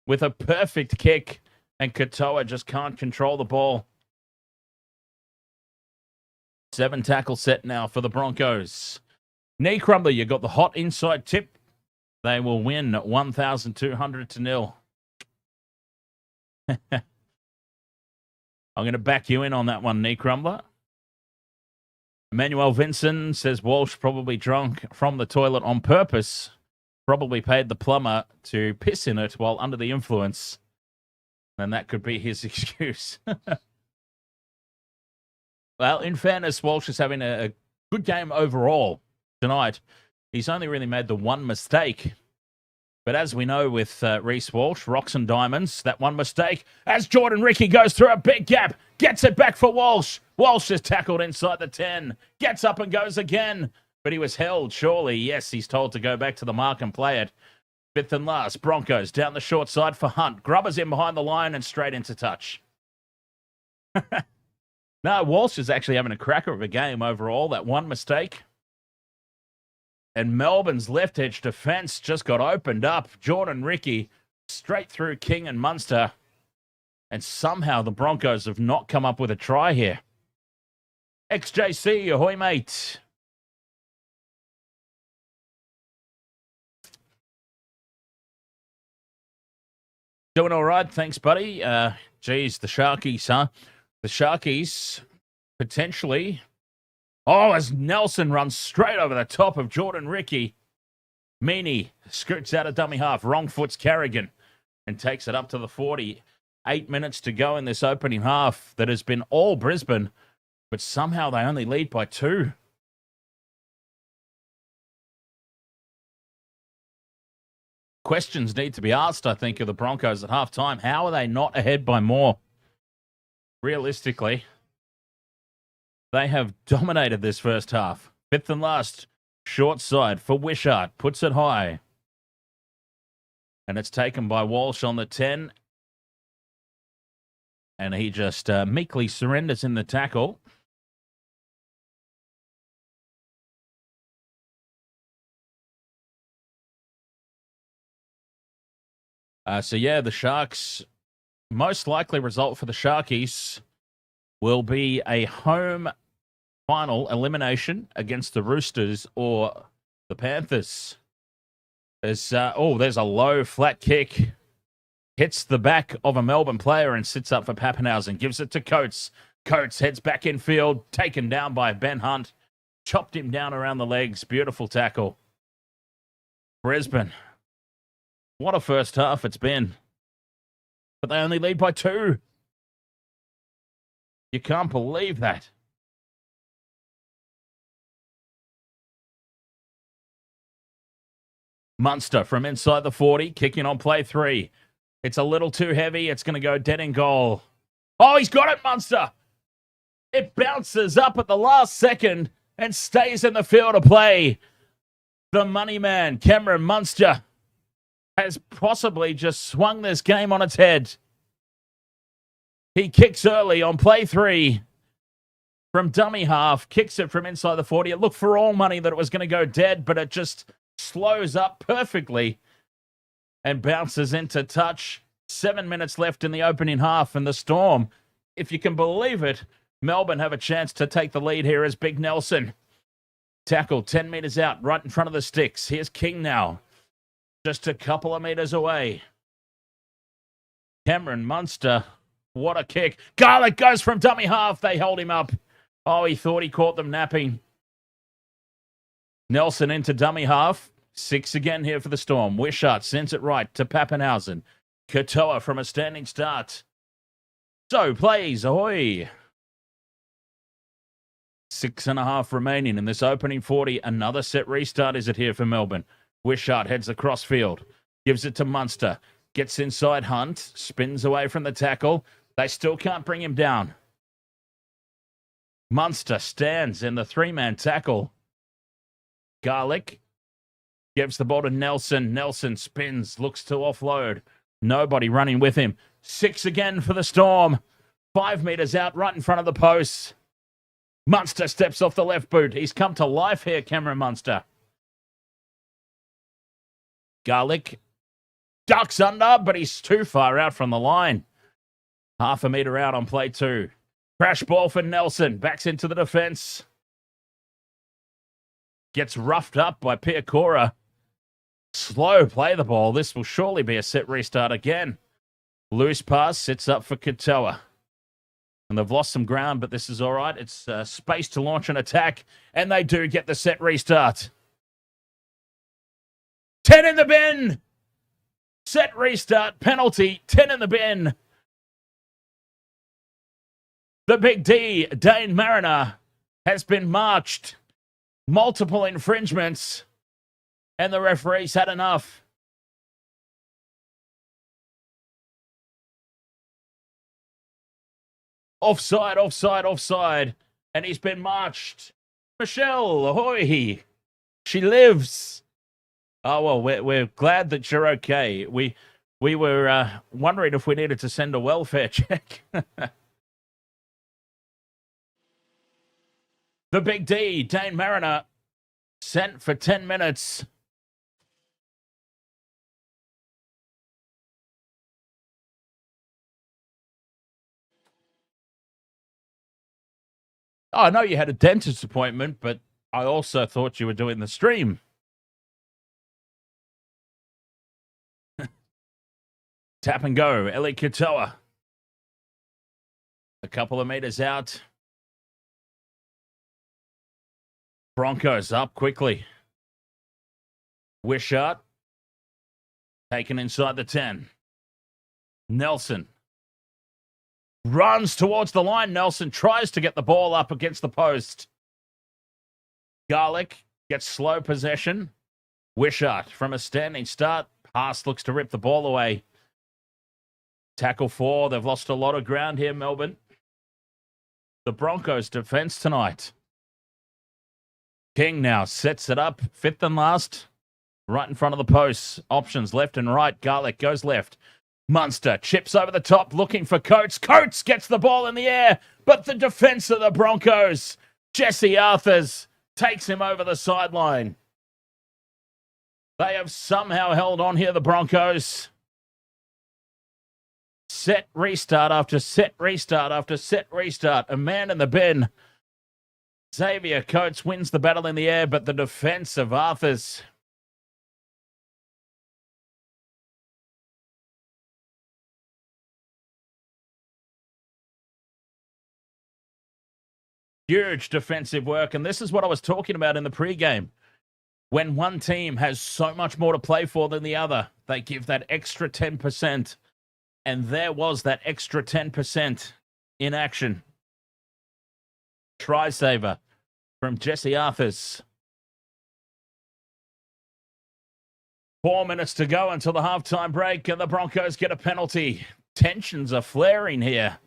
C: with a perfect kick, and Katoa just can't control the ball. 7 tackle set now for the Broncos. Knee crumbler, you got the hot inside tip. They will win 1,200-0. I'm going to back you in on that one, knee crumbler. Emmanuel Vinson says Walsh probably drunk from the toilet on purpose. Probably paid the plumber to piss in it while under the influence. And that could be his excuse. Well, in fairness, Walsh is having a good game overall tonight. He's only really made the one mistake. But as we know with Reece Walsh, rocks and diamonds, that one mistake, as Jordan Ricky goes through a big gap, gets it back for Walsh. Walsh is tackled inside the 10, gets up and goes again. But he was held, surely. Yes, he's told to go back to the mark and play it. 5th and last, Broncos down the short side for Hunt. Grubber's in behind the line and straight into touch. No, Walsh is actually having a cracker of a game overall. That one mistake. And Melbourne's left edge defense just got opened up. Jordan Ricky straight through King and Munster. And somehow the Broncos have not come up with a try here. XJC, ahoy, mate. Doing all right. Thanks, buddy. Geez, the Sharkies, huh? The Sharkies potentially. Oh, as Nelson runs straight over the top of Jordan Ricky. Meaney scoots out of dummy half. Wrong foot's Carrigan and takes it up to the 40. 8 minutes to go in this opening half that has been all Brisbane, but somehow they only lead by 2. Questions need to be asked, I think, of the Broncos at halftime. How are they not ahead by more? Realistically, they have dominated this first half. 5th and last, short side for Wishart. Puts it high. And it's taken by Walsh on the 10. And he just meekly surrenders in the tackle. The Sharks, most likely result for the Sharkies will be a home final elimination against the Roosters or the Panthers. There's a low flat kick. Hits the back of a Melbourne player and sits up for Pappenhausen. Gives it to Coates. Coates heads back in field. Taken down by Ben Hunt. Chopped him down around the legs. Beautiful tackle. Brisbane. What a first half it's been. But they only lead by 2. You can't believe that. Munster from inside the 40. Kicking on play 3. It's a little too heavy. It's going to go dead in goal. Oh, he's got it, Munster. It bounces up at the last second and stays in the field of play. The money man, Cameron Munster, has possibly just swung this game on its head. He kicks early on play 3 from dummy half. Kicks it from inside the 40. It looked for all money that it was going to go dead, but it just slows up perfectly and bounces into touch. 7 minutes left in the opening half, and the Storm, if you can believe it, Melbourne have a chance to take the lead here as Big Nelson. Tackle 10 metres out, right in front of the sticks. Here's King now, just a couple of metres away. Cameron Munster, what a kick. Garlic goes from dummy half. They hold him up. Oh, he thought he caught them napping. Nelson into dummy half. 6 again here for the Storm. Wishart sends it right to Pappenhausen. Katoa from a standing start. So plays, ahoy. 6.5 remaining in this opening 40. Another set restart is it here for Melbourne. Wishart heads across field. Gives it to Munster. Gets inside Hunt. Spins away from the tackle. They still can't bring him down. Munster stands in the 3-man tackle. Garlic gives the ball to Nelson. Nelson spins, looks to offload. Nobody running with him. 6 again for the Storm. 5 metres out, right in front of the posts. Munster steps off the left boot. He's come to life here, Cameron Munster. Garlic ducks under, but he's too far out from the line. 0.5 metre out on play 2. Crash ball for Nelson. Backs into the defence. Gets roughed up by Piakora. Slow play the ball. This will surely be a set restart again. Loose pass sits up for Katoa. And they've lost some ground, but this is all right. It's space to launch an attack, and they do get the set restart. 10 in the bin. Set restart, penalty, 10 in the bin. The Big D, Deine Mariner, has been marched. Multiple infringements, and the referees had enough. Offside, offside, offside, and he's been marched. Michelle, ahoy! She lives. Oh, well, we're glad that you're okay. We were wondering if we needed to send a welfare check. The Big D, Deine Mariner, sent for 10 minutes. Oh, I know you had a dentist appointment, but I also thought you were doing the stream. Tap and go, Eli Katoa. A couple of meters out. Broncos up quickly. Wishart taken inside the 10. Nelson runs towards the line. Nelson tries to get the ball up against the post. Garlic gets slow possession. Wishart from a standing start. Pass looks to rip the ball away. Tackle 4. They've lost a lot of ground here, Melbourne. The Broncos defense tonight. King now sets it up. 5th and last. Right in front of the posts. Options left and right. Garlic goes left. Munster chips over the top looking for Coates. Coates gets the ball in the air, but the defense of the Broncos, Jesse Arthars, takes him over the sideline. They have somehow held on here, the Broncos. Set restart after set restart after set restart. A man in the bin. Xavier Coates wins the battle in the air, but the defense of Arthars. Huge defensive work, and this is what I was talking about in the pregame. When one team has so much more to play for than the other, they give that extra 10%. And there was that extra 10% in action. Try saver from Jesse Arthars. 4 minutes to go until the halftime break, and the Broncos get a penalty. Tensions are flaring here.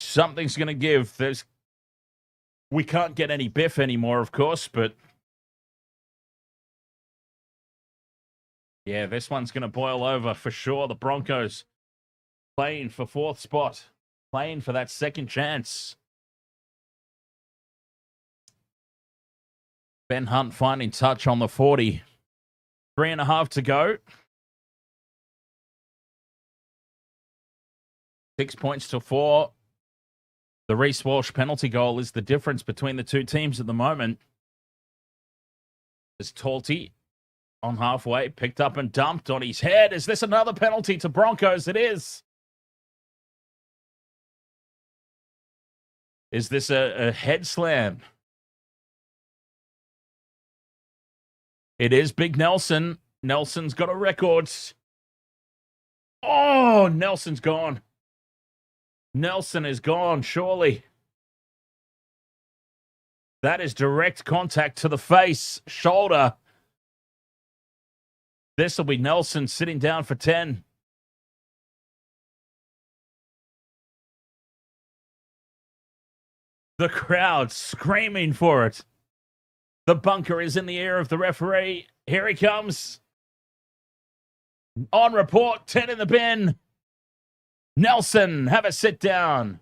C: Something's going to give. We can't get any biff anymore, of course, but yeah, this one's going to boil over for sure. The Broncos playing for 4th spot, playing for that second chance. Ben Hunt finding touch on the 40. 3.5 to go. 6 points to 4. The Reece Walsh penalty goal is the difference between the two teams at the moment. There's Talty on halfway, picked up and dumped on his head. Is this another penalty to Broncos? It is. Is this a head slam? It is Big Nelson. Nelson's got a record. Oh, Nelson's gone. Nelson is gone, surely. That is direct contact to the face, shoulder. This will be Nelson sitting down for 10. The crowd screaming for it. The bunker is in the ear of the referee. Here he comes. On report, 10 in the bin. Nelson, have a sit down.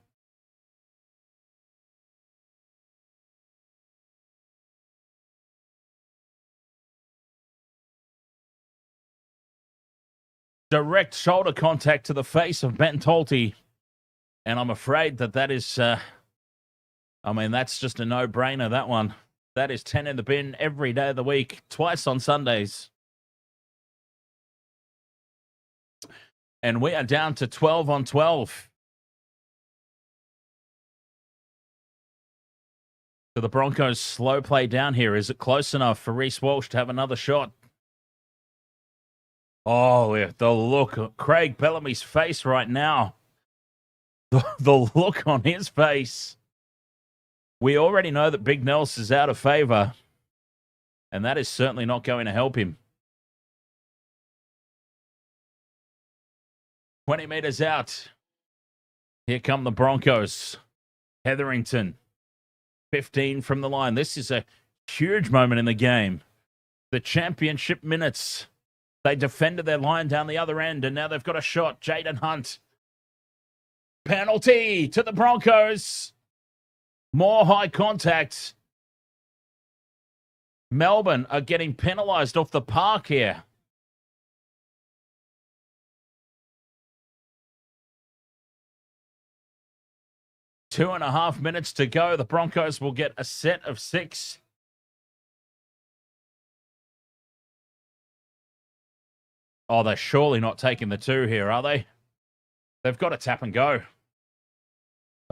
C: Direct shoulder contact to the face of Ben Talty. And I'm afraid that is, that's just a no-brainer, that one. That is 10 in the bin every day of the week, twice on Sundays. And we are down to 12 on 12. So the Broncos slow play down here. Is it close enough for Reece Walsh to have another shot? Oh, yeah, the look at Craig Bellamy's face right now. The look on his face. We already know that Big Nels is out of favor, and that is certainly not going to help him. 20 meters out. Here come the Broncos. Hetherington, 15 from the line. This is a huge moment in the game. The championship minutes. They defended their line down the other end, and now they've got a shot. Jaden Hunt. Penalty to the Broncos. More high contact. Melbourne are getting penalised off the park here. Two and a half minutes to go. The Broncos will get a set of 6. Oh, they're surely not taking the 2 here, are they? They've got to tap and go.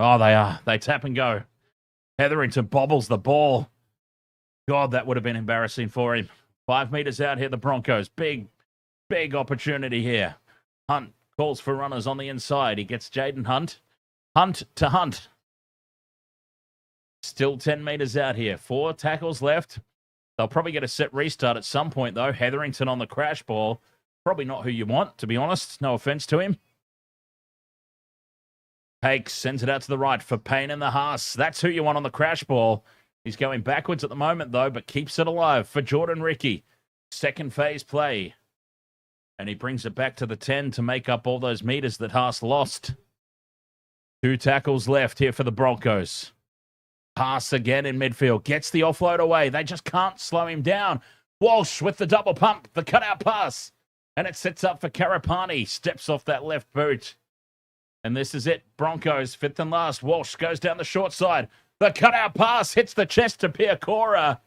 C: Oh, they are. They tap and go. Hetherington bobbles the ball. God, that would have been embarrassing for him. 5 meters out here, the Broncos. Big opportunity here. Hunt calls for runners on the inside. He gets Jaden Hunt. Hunt to Hunt. Still 10 meters out here. 4 tackles left. They'll probably get a set restart at some point, though. Hetherington on the crash ball. Probably not who you want, to be honest. No offense to him. Hakes sends it out to the right for Payne and the Haas. That's who you want on the crash ball. He's going backwards at the moment, though, but keeps it alive for Jordan Ricky. Second phase play. And he brings it back to the 10 to make up all those meters that Haas lost. 2 tackles left here for the Broncos. Haas again in midfield. Gets the offload away. They just can't slow him down. Walsh with the double pump. The cutout pass. And it sets up for Karapani. Steps off that left boot. And this is it. Broncos, 5th and last. Walsh goes down the short side. The cutout pass hits the chest to Piakora.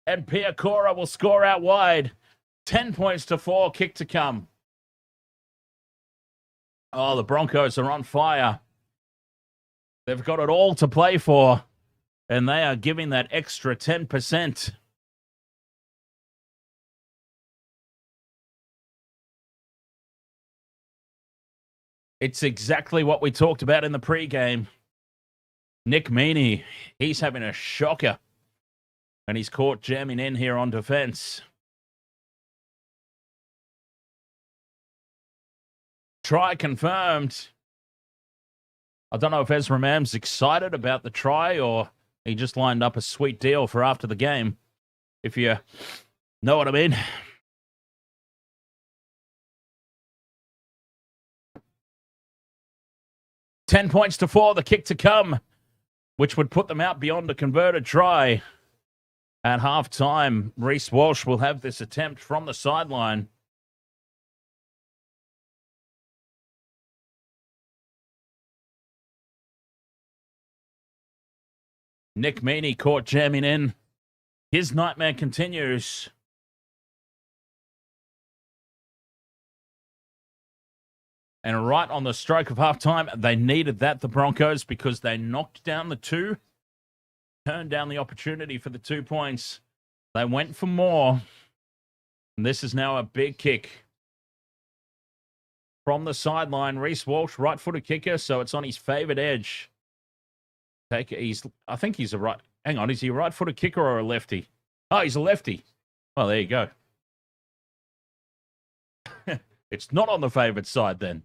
C: And Piakora will score out wide. 10 points to 4. Kick to come. Oh, the Broncos are on fire. They've got it all to play for. And they are giving that extra 10%. It's exactly what we talked about in the pregame. Nick Meaney, he's having a shocker. And he's caught jamming in here on defense. Try confirmed. I don't know if Ezra Mam's excited about the try or he just lined up a sweet deal for after the game. If you know what I mean. $10 points to 4, the kick to come, which would put them out beyond a converted try. At halftime, Reece Walsh will have this attempt from the sideline. Nick Meaney caught jamming in. His nightmare continues. And right on the stroke of halftime, they needed that, the Broncos, because they knocked down the 2, turned down the opportunity for the 2 points. They went for more. And this is now a big kick. From the sideline, Reece Walsh, right-footed kicker, so it's on his favored edge. I think he's a right... Hang on, is he a right-footed kicker or a lefty? Oh, he's a lefty. Well, there you go. It's not on the favored side then.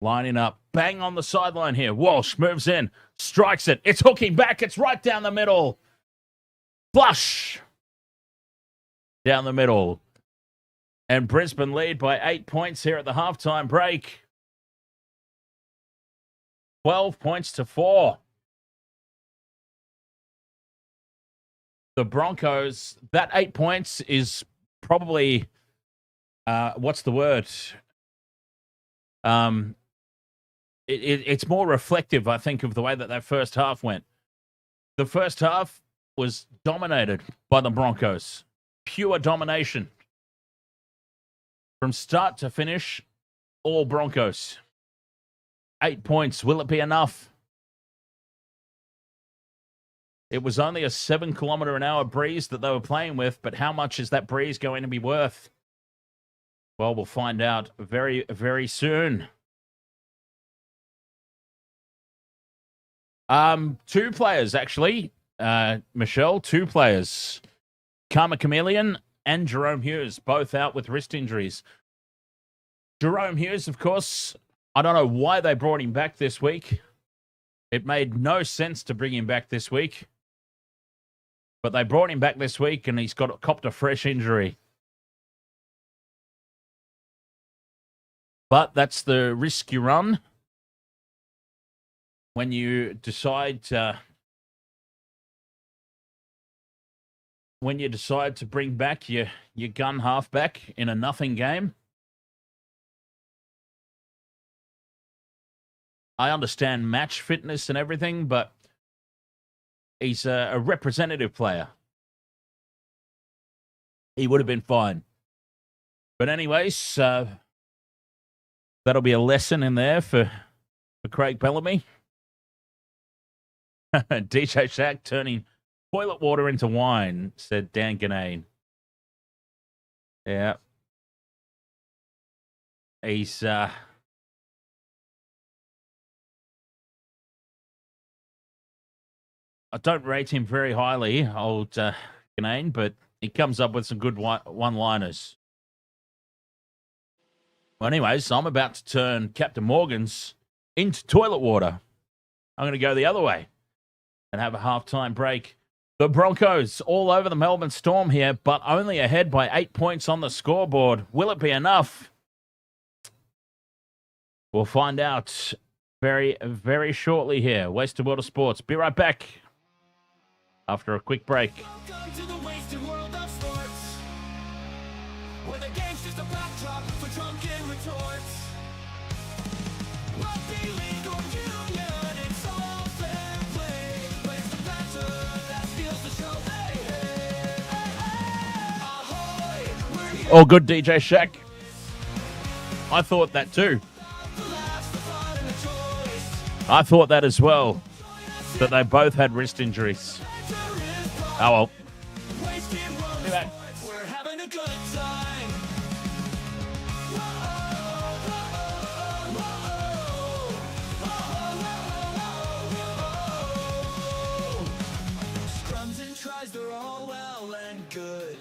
C: Lining up. Bang on the sideline here. Walsh moves in. Strikes it. It's hooking back. It's right down the middle. Flush. Down the middle. And Brisbane lead by 8 points here at the halftime break. 12 points to 4. The Broncos, that 8 points is probably, what's the word? It's more reflective, I think, of the way that first half went. The first half was dominated by the Broncos. Pure domination. From start to finish, all Broncos. 8 points. Will it be enough? It was only a 7-kilometre-an-hour breeze that they were playing with, but how much is that breeze going to be worth? Well, we'll find out very, very soon. 2 players, actually. Michelle, 2 players. Kamikamica and Jahrome Hughes, both out with wrist injuries. Jahrome Hughes, of course, I don't know why they brought him back this week. It made no sense to bring him back this week. But they brought him back this week and he's copped a fresh injury. But that's the risk you run when you decide to bring back your gun halfback in a nothing game. I understand match fitness and everything, but he's a representative player. He would have been fine. But anyways, that'll be a lesson in there for Craig Bellamy. DJ Shack turning toilet water into wine, said Dan Ganane. Yeah. He's I don't rate him very highly, old Ganane, but he comes up with some good one-liners. Well, anyways, I'm about to turn Captain Morgan's into toilet water. I'm going to go the other way and have a halftime break. The Broncos all over the Melbourne Storm here, but only ahead by 8 points on the scoreboard. Will it be enough? We'll find out very, very shortly here. Wasted World of Sports. Be right back after a quick break.
A: Welcome to the wasted world of sports, where the game's just a backdrop for drunken retorts. Rugby league or union, it's all fair play. But it's the banter that steals the show. Hey, hey, hey, hey. Ahoy, we're here.
C: Oh, good, DJ Shack. I thought that too.
A: The laughs, the fun, and the joys.
C: I thought that as well, that they both had wrist injuries.
A: Banter is fun.
C: Oh, well.
A: Wasted world of
C: Be back.
A: sports, we're having a good time. Scrums and tries, they're all well and good,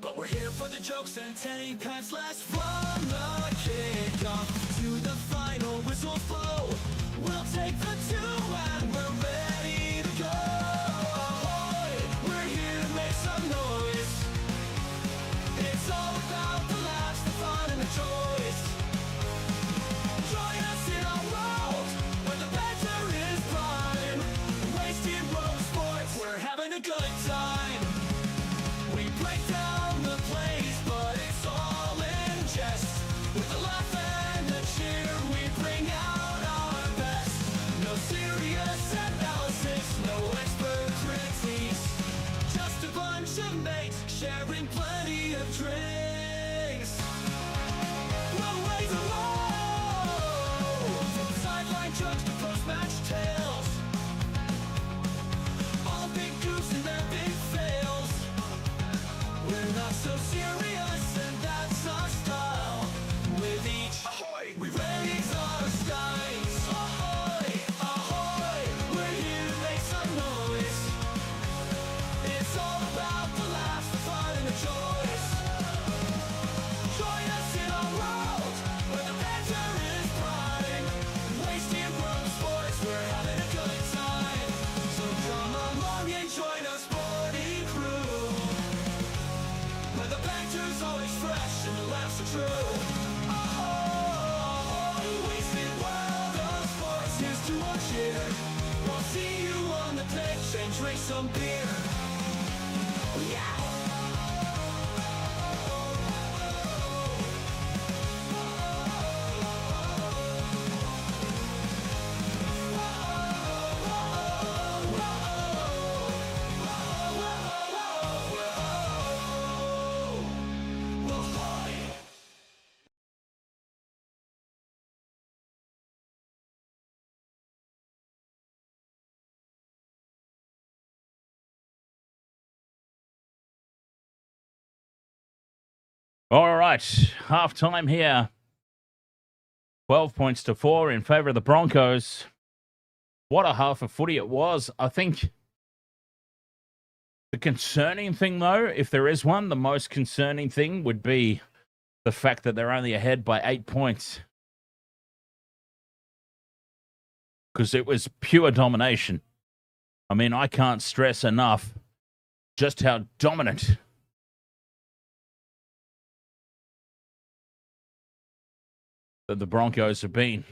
A: but we're here for the jokes and 10 pants last from the kickoff to the final whistle blow. We'll take the two and we're ready to go. Ahoy, we're here to make some noise. It's all about the laughs, the fun, and the joys. Join us in our world where the banter is prime. Wasted world of sports, we're having a good time. We break down the plays, but it's all in jest. With the laugh and the cheer, we bring out our best. No serious analysis, no expert critiques. Just a bunch of mates sharing plenty of drinks. We'll raise the load, from sideline jokes to post-match tales. All big goofs and their big fails. We're not so serious, and that's our style. With each ahoy, we raise our skies. Ahoy, ahoy, we're here to make some noise. It's all about the laughs, the fun, and the joys. Join us in our world where the banter is prime. Wasted world of sports, we're having a good time. So come along and join our sporty crew, where the banter's always fresh and the laughs are true. Oh, wasted world of sports, here's to our cheer. We'll see you on the pitch and drink some beer. Yeah.
C: All right, halftime here. 12 points to 4 in favor of the Broncos. What a half of footy it was. I think the concerning thing, though, if there is one, the most concerning thing would be the fact that they're only ahead by 8 points. Because it was pure domination. I mean, I can't stress enough just how dominant that the Broncos have been.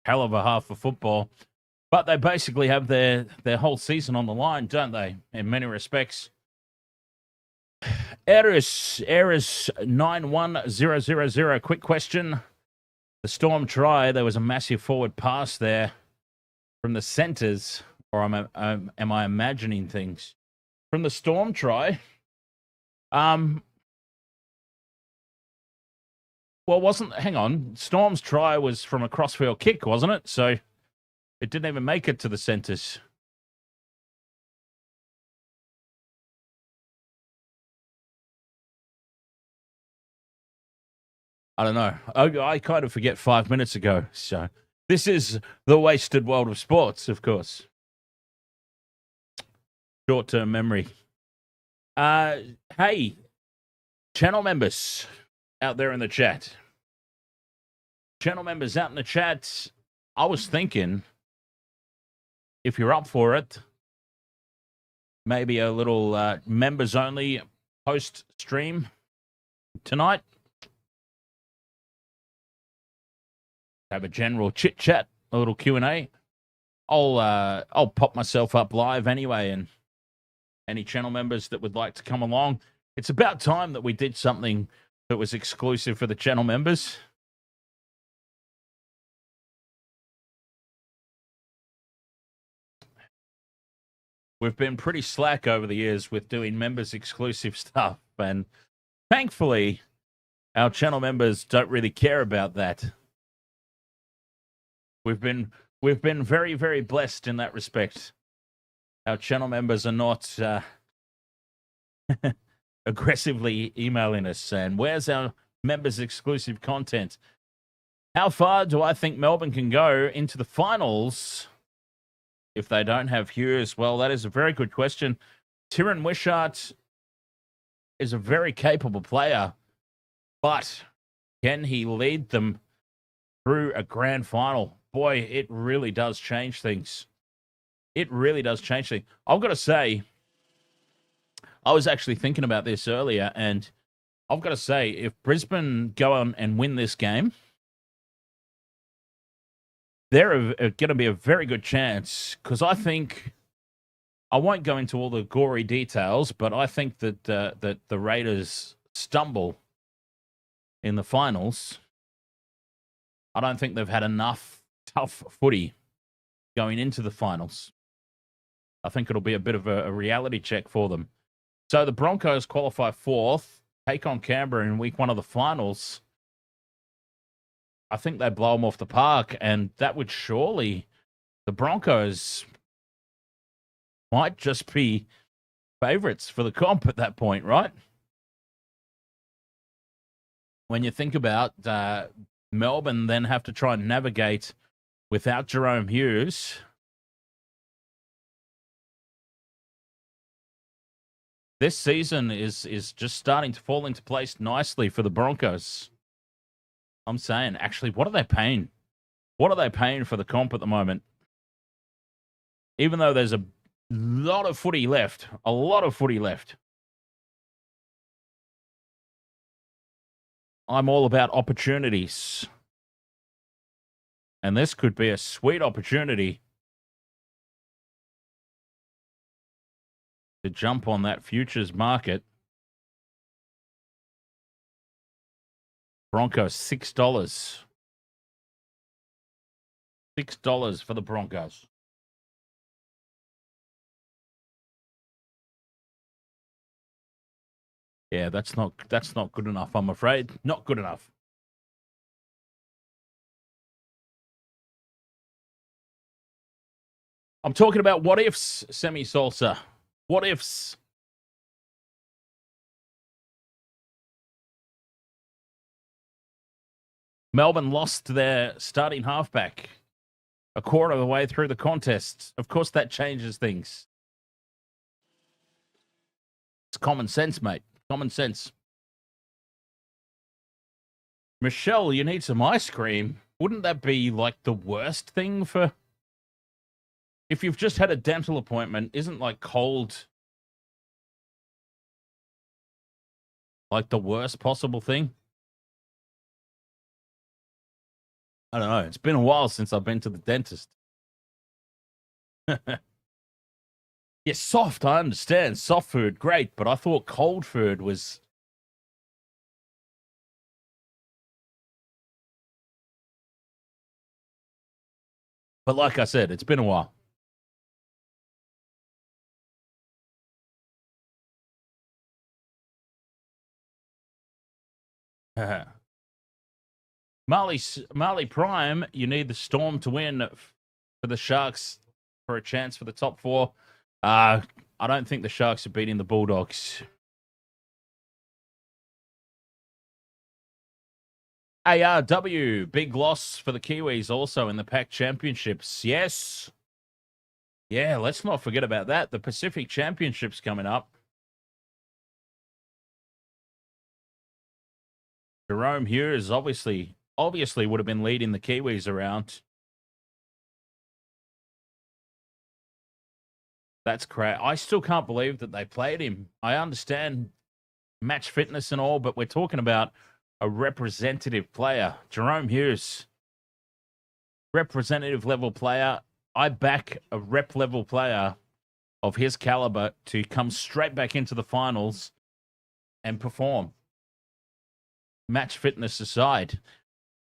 C: Hell of a half of football. But they basically have their whole season on the line, don't they? In many respects. Eris 91000. Quick question. The Storm try, there was a massive forward pass there from the centres. Or am I imagining things? From the Storm try, Well, hang on. Storm's try was from a crossfield kick, wasn't it? So it didn't even make it to the centres. I don't know. I kind of forget 5 minutes ago. So this is the wasted world of sports, of course. Short-term memory. Hey, channel members out there in the chat. Channel members out in the chat, I was thinking, if you're up for it, maybe a little members-only post-stream tonight. Have a general chit-chat, a little Q&A. I'll pop myself up live anyway, and any channel members that would like to come along. It's about time that we did something that was exclusive for the channel members. We've been pretty slack over the years with doing members exclusive stuff, and thankfully, our channel members don't really care about that. We've been very, very blessed in that respect. Our channel members are not aggressively emailing us and where's our members exclusive content? How far do I think Melbourne can go into the finals if they don't have Hughes? Well, that is a very good question. Tyron Wishart is a very capable player, but can he lead them through a grand final? Boy, it really does change things. It really does change things. I've got to say, I was actually thinking about this earlier, and I've got to say, if Brisbane go on and win this game, they're going to be a very good chance, because I think, I won't go into all the gory details, but I think that that the Raiders stumble in the finals. I don't think they've had enough tough footy going into the finals. I think it'll be a bit of a reality check for them. So the Broncos qualify fourth, take on Canberra in week 1 of the finals. I think they blow them off the park, and that would surely, the Broncos might just be favourites for the comp at that point, right? When you think about Melbourne then have to try and navigate without Jahrome Hughes. This season is just starting to fall into place nicely for the Broncos. I'm saying, actually, what are they paying? What are they paying for the comp at the moment? Even though there's a lot of footy left, I'm all about opportunities. And this could be a sweet opportunity to jump on that futures market. Broncos, $6. $6 for the Broncos. Yeah, that's not good enough, I'm afraid. Not good enough. I'm talking about what ifs, Semi Salsa. What ifs? Melbourne lost their starting halfback a quarter of the way through the contest. Of course, that changes things. It's common sense, mate. Common sense. Michelle, you need some ice cream. Wouldn't that be like the worst thing for... If you've just had a dental appointment, isn't like cold like the worst possible thing? I don't know. It's been a while since I've been to the dentist. Yeah, soft, I understand. Soft food, great. But I thought cold food was... But like I said, it's been a while. Marley Prime, you need the Storm to win for the Sharks for a chance for the top 4. I don't think the Sharks are beating the Bulldogs. ARW, big loss for the Kiwis also in the Pac Championships. Yes. Yeah, let's not forget about that. The Pacific Championships coming up. Jahrome Hughes obviously would have been leading the Kiwis around. That's correct. I still can't believe that they played him. I understand match fitness and all, but we're talking about a representative player. Jahrome Hughes, representative level player. I back a rep level player of his caliber to come straight back into the finals and perform. Match fitness aside,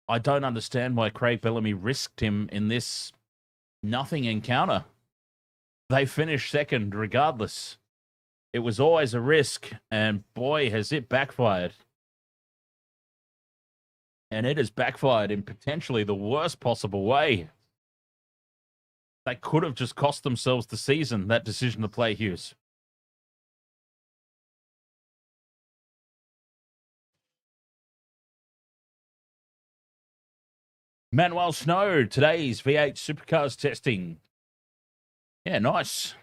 C: I don't understand why Craig Bellamy risked him in this nothing encounter. They finished second regardless. It was always a risk, and boy, has it backfired. And it has backfired in potentially the worst possible way. They could have just cost themselves the season, that decision to play Hughes. Manuel Snow, today's V8 Supercars testing. Yeah, nice.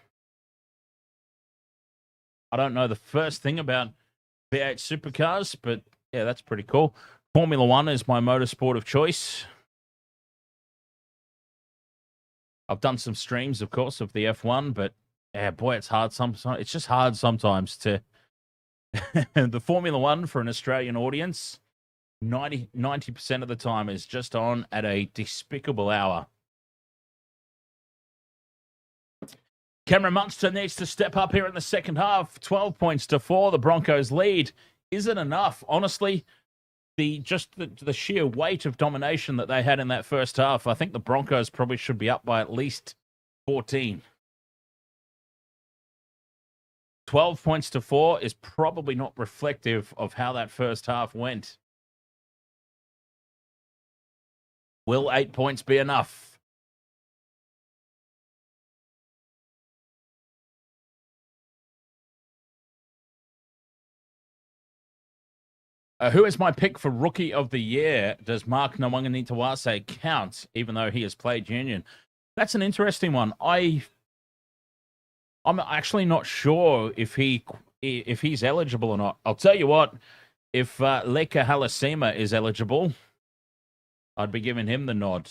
C: I don't know the first thing about V8 Supercars, but yeah, that's pretty cool. Formula One is my motorsport of choice. I've done some streams, of course, of the F1, but yeah, boy, it's hard sometimes. It's just hard sometimes to the Formula One for an Australian audience. 90% of the time is just on at a despicable hour. Cameron Munster needs to step up here in the second half. 12 points to 4. The Broncos lead. Is it enough? Honestly, the sheer weight of domination that they had in that first half, I think the Broncos probably should be up by at least 14. 12 points to 4 is probably not reflective of how that first half went. Will 8 points be enough? Who is my pick for Rookie of the Year? Does Mark Nawangani count, even though he has played Union? That's an interesting one. I'm actually not sure if he's eligible or not. I'll tell you what, if Leka Halasima is eligible, I'd be giving him the nod.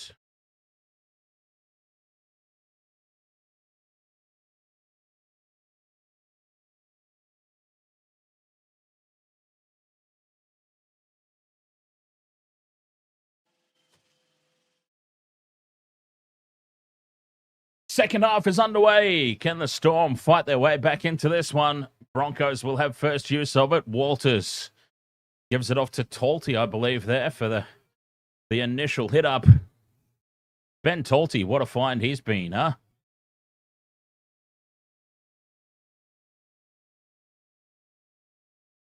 C: Second half is underway. Can the Storm fight their way back into this one? Broncos will have first use of it. Walters gives it off to Talty, I believe, there for the initial hit up. Ben Talty, what a find he's been, huh?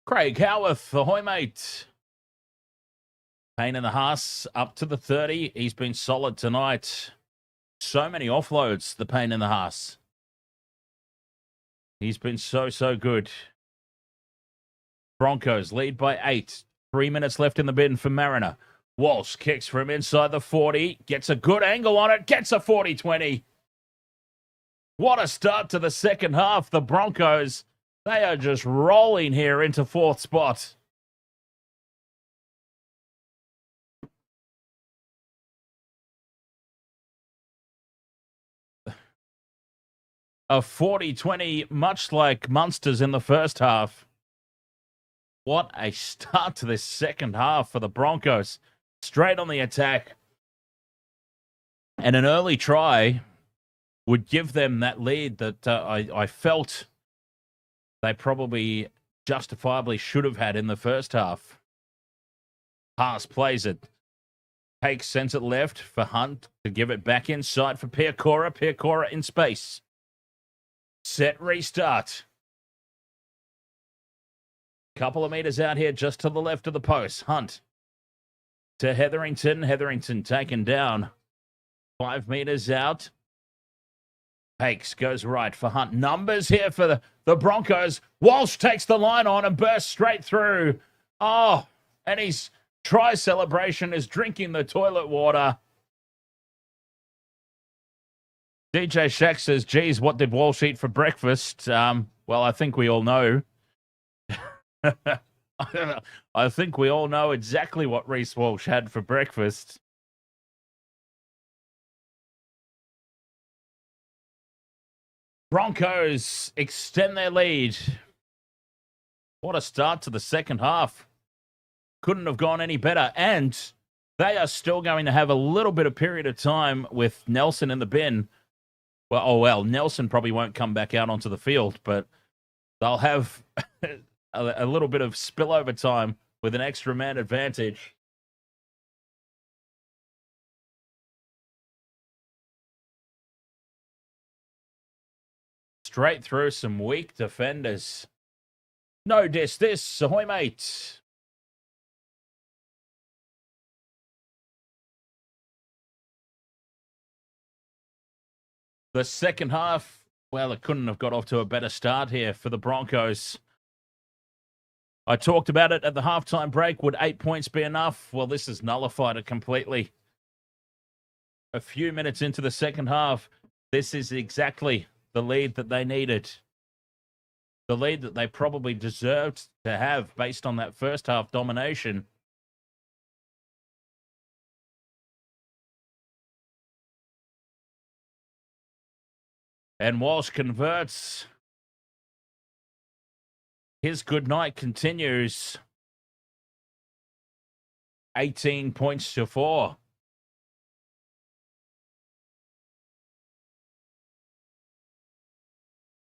C: Craig Howarth, ahoy, mate. Pain in the Haas up to the 30. He's been solid tonight. So many offloads, the Pain in the Haas. He's been so good. Broncos lead by 8. 3 minutes left in the bin for Mariner. Walsh kicks from inside the 40. Gets a good angle on it. Gets a 40-20. What a start to the second half. The Broncos, they are just rolling here into fourth spot. A 40-20, much like Munster's in the first half. What a start to this second half for the Broncos. Straight on the attack. And an early try would give them that lead that I felt they probably justifiably should have had in the first half. Haas plays it. Takes, sends it left for Hunt to give it back inside for Piakora. Piakora in space. Set, restart. Couple of meters out here just to the left of the post. Hunt to Hetherington. Hetherington taken down. 5 meters out. Hakes goes right for Hunt. Numbers here for the Broncos. Walsh takes the line on and bursts straight through. Oh, and his try celebration is drinking the toilet water. DJ Shack says, geez, what did Walsh eat for breakfast? Well, I think we all know. I think we all know exactly what Reece Walsh had for breakfast. Broncos extend their lead. What a start to the second half. Couldn't have gone any better. And they are still going to have a little bit of period of time with Nelson in the bin. Well, Nelson probably won't come back out onto the field, but they'll have a little bit of spillover time with an extra man advantage. Straight through some weak defenders. No dis this. Ahoy, mate. The second half, well, it couldn't have got off to a better start here for the Broncos. I talked about it at the halftime break. Would 8 points be enough? Well, this has nullified it completely. A few minutes into the second half, this is exactly the lead that they needed. The lead that they probably deserved to have based on that first half domination. And Walsh converts. His good night continues. 18 points to 4.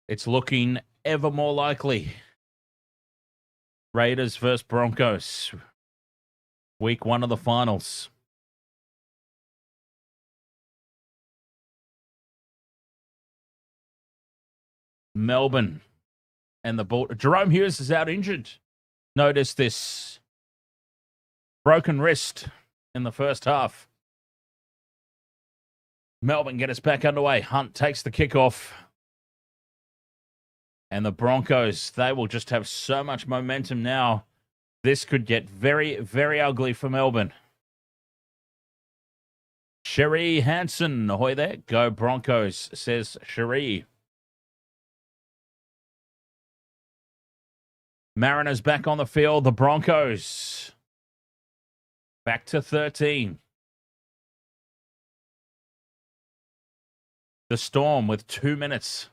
C: It's looking ever more likely. Raiders versus Broncos. Week 1 of the finals. Melbourne and the ball. Jahrome Hughes is out injured. Notice this broken wrist in the first half. Melbourne get us back underway. Hunt takes the kickoff. And the Broncos, they will just have so much momentum now. This could get very, very ugly for Melbourne. Sherry Hansen, ahoy there. Go Broncos, says Sherry. Mariners back on the field. The Broncos back to 13. The Storm with 2 minutes.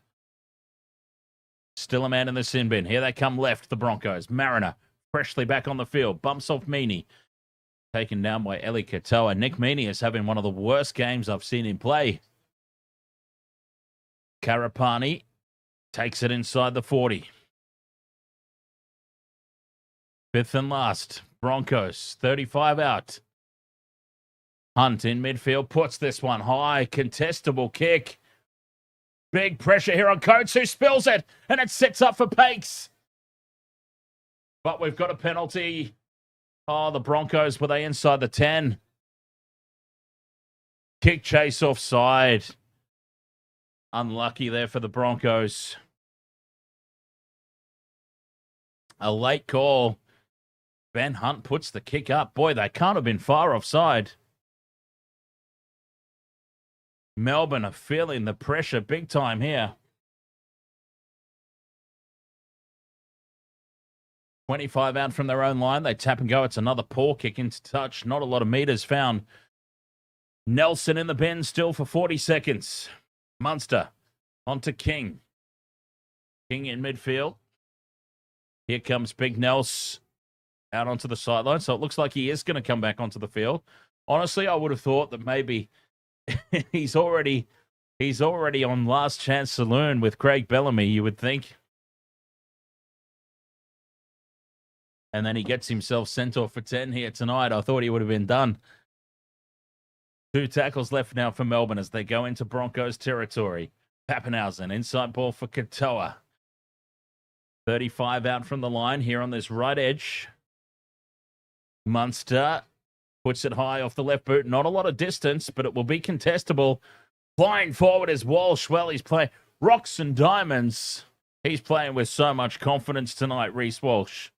C: Still a man in the sin bin. Here they come left, the Broncos. Mariner freshly back on the field. Bumps off Meaney. Taken down by Eli Katoa. Nick Meaney is having one of the worst games I've seen him play. Karapani takes it inside the 40. Fifth and last. Broncos, 35 out. Hunt in midfield puts this one high. Contestable kick. Big pressure here on Coates, who spills it, and it sets up for Pakes. But we've got a penalty. Oh, the Broncos, were they inside the 10? Kick chase offside. Unlucky there for the Broncos. A late call. Ben Hunt puts the kick up. Boy, they can't have been far offside. Melbourne are feeling the pressure big time here. 25 out from their own line. They tap and go. It's another poor kick into touch. Not a lot of meters found. Nelson in the bin still for 40 seconds. Munster onto King. King in midfield. Here comes Big Nels out onto the sideline. So it looks like he is going to come back onto the field. Honestly, I would have thought that maybe he's already on last chance saloon with Craig Bellamy, you would think. And then he gets himself sent off for 10 here tonight. I thought he would have been done. 2 tackles left now for Melbourne as they go into Broncos territory. Pappenhausen, inside ball for Katoa. 35 out from the line here on this right edge. Munster puts it high off the left boot. Not a lot of distance, but it will be contestable. Flying forward is Walsh. Well, he's playing rocks and diamonds. He's playing with so much confidence tonight, Reece Walsh.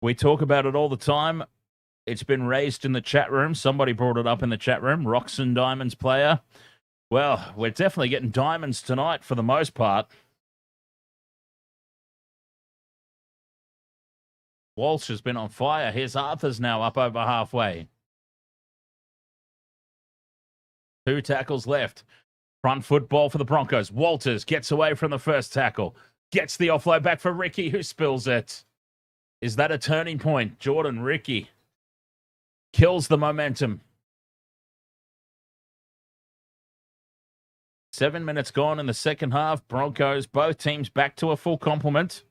C: We talk about it all the time. It's been raised in the chat room. Somebody brought it up in the chat room. Rocks and diamonds player. Well, we're definitely getting diamonds tonight for the most part. Walsh has been on fire. Here's Arthars now up over halfway. 2 tackles left. Front football for the Broncos. Walters gets away from the first tackle. Gets the offload back for Ricky, who spills it. Is that a turning point? Jordan Ricky kills the momentum. 7 minutes gone in the second half. Broncos, both teams back to a full complement.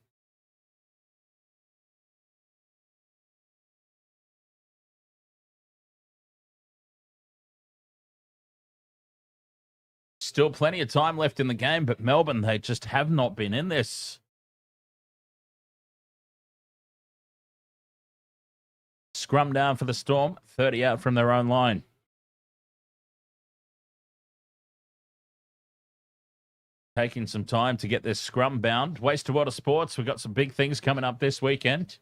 C: Still plenty of time left in the game, but Melbourne, they just have not been in this. Scrum down for the Storm, 30 out from their own line. Taking some time to get this scrum bound. Waste of Water Sports, we've got some big things coming up this weekend.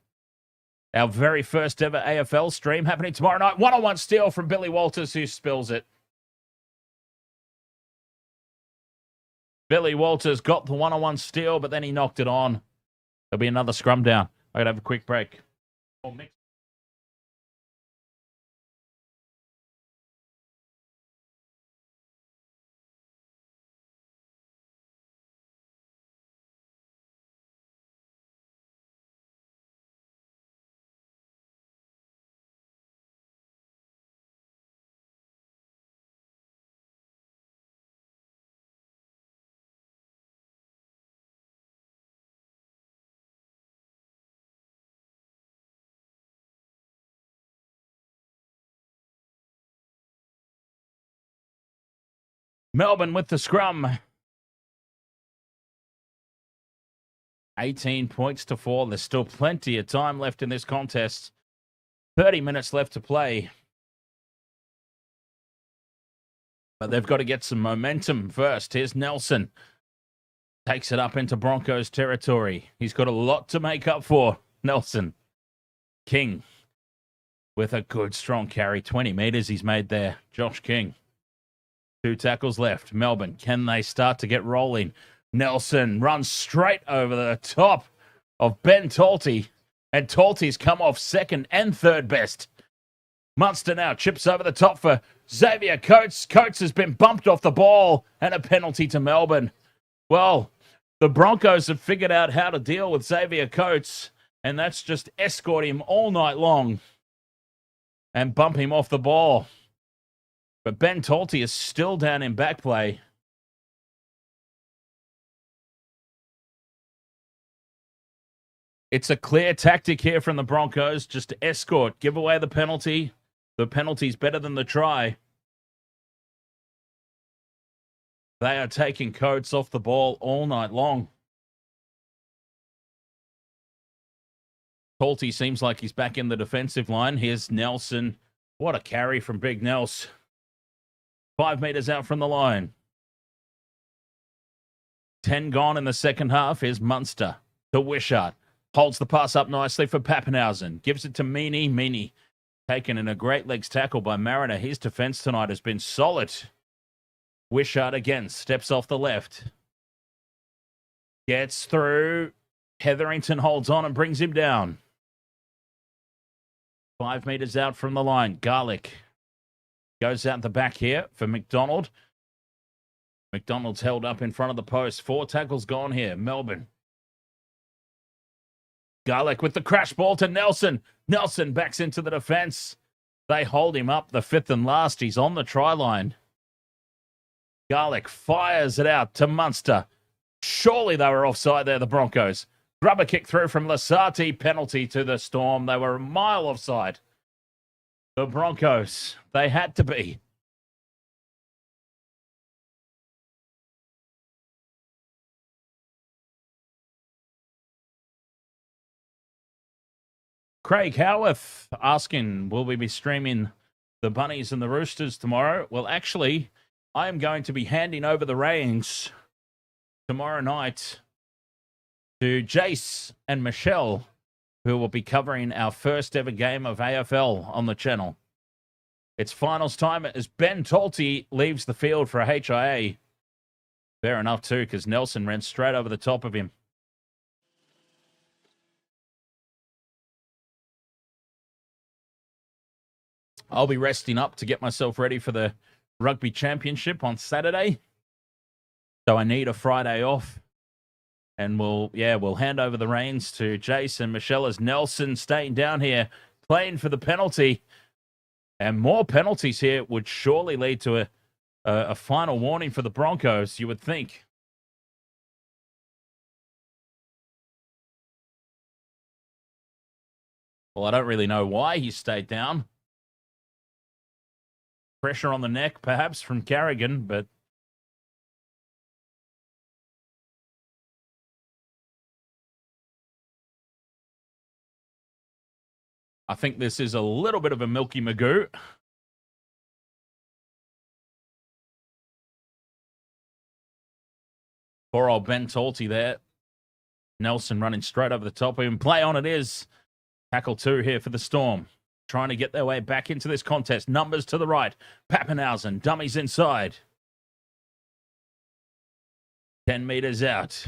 C: Our very first ever AFL stream happening tomorrow night. One-on-one steal from Billy Walters, who spills it. Billy Walters got the one-on-one steal, but then he knocked it on. There'll be another scrum down. I'm going to have a quick break. Melbourne with the scrum. 18 points to 4. There's still plenty of time left in this contest. 30 minutes left to play. But they've got to get some momentum first. Here's Nelson. Takes it up into Broncos territory. He's got a lot to make up for. Nelson. King. With a good, strong carry. 20 meters he's made there. Josh King. 2 tackles left. Melbourne, can they start to get rolling? Nelson runs straight over the top of Ben Talty. And Talty's come off second and third best. Munster now chips over the top for Xavier Coates. Coates has been bumped off the ball and a penalty to Melbourne. Well, the Broncos have figured out how to deal with Xavier Coates, and that's just escort him all night long and bump him off the ball. But Ben Talty is still down in back play. It's a clear tactic here from the Broncos, just to escort, give away the penalty. The penalty's better than the try. They are taking Coates off the ball all night long. Talty seems like he's back in the defensive line. Here's Nelson. What a carry from Big Nels. 5 meters out from the line. 10 gone in the second half. Here's Munster to Wishart. Holds the pass up nicely for Pappenhausen. Gives it to Meaney. Meaney taken in a great legs tackle by Mariner. His defense tonight has been solid. Wishart again steps off the left. Gets through. Hetherington holds on and brings him down. 5 meters out from the line. Garlic goes out the back here for McDonald. McDonald's held up in front of the post. 4 tackles gone here. Melbourne. Garlic with the crash ball to Nelson. Nelson backs into the defense. They hold him up. The 5th and last. He's on the try line. Garlic fires it out to Munster. Surely they were offside there, the Broncos. Grubber kick through from Lasati. Penalty to the Storm. They were a mile offside. The Broncos, they had to be. Craig Howarth asking, will we be streaming the Bunnies and the Roosters tomorrow? Well, actually, I am going to be handing over the reins tomorrow night to Jace and Michelle, who will be covering our first ever game of AFL on the channel. It's finals time as Ben Talty leaves the field for a HIA. Fair enough, too, because Nelson ran straight over the top of him. I'll be resting up to get myself ready for the Rugby Championship on Saturday. So I need a Friday off. And we'll hand over the reins to Jason Michelle as Nelson staying down here, playing for the penalty. And more penalties here would surely lead to a final warning for the Broncos, you would think. Well, I don't really know why he stayed down. Pressure on the neck, perhaps, from Carrigan, but I think this is a little bit of a Milky Magoo. Poor old Ben Talty there. Nelson running straight over the top of him. Play on it is. Tackle 2 here for the Storm. Trying to get their way back into this contest. Numbers to the right. Pappenhausen, dummies inside. 10 meters out.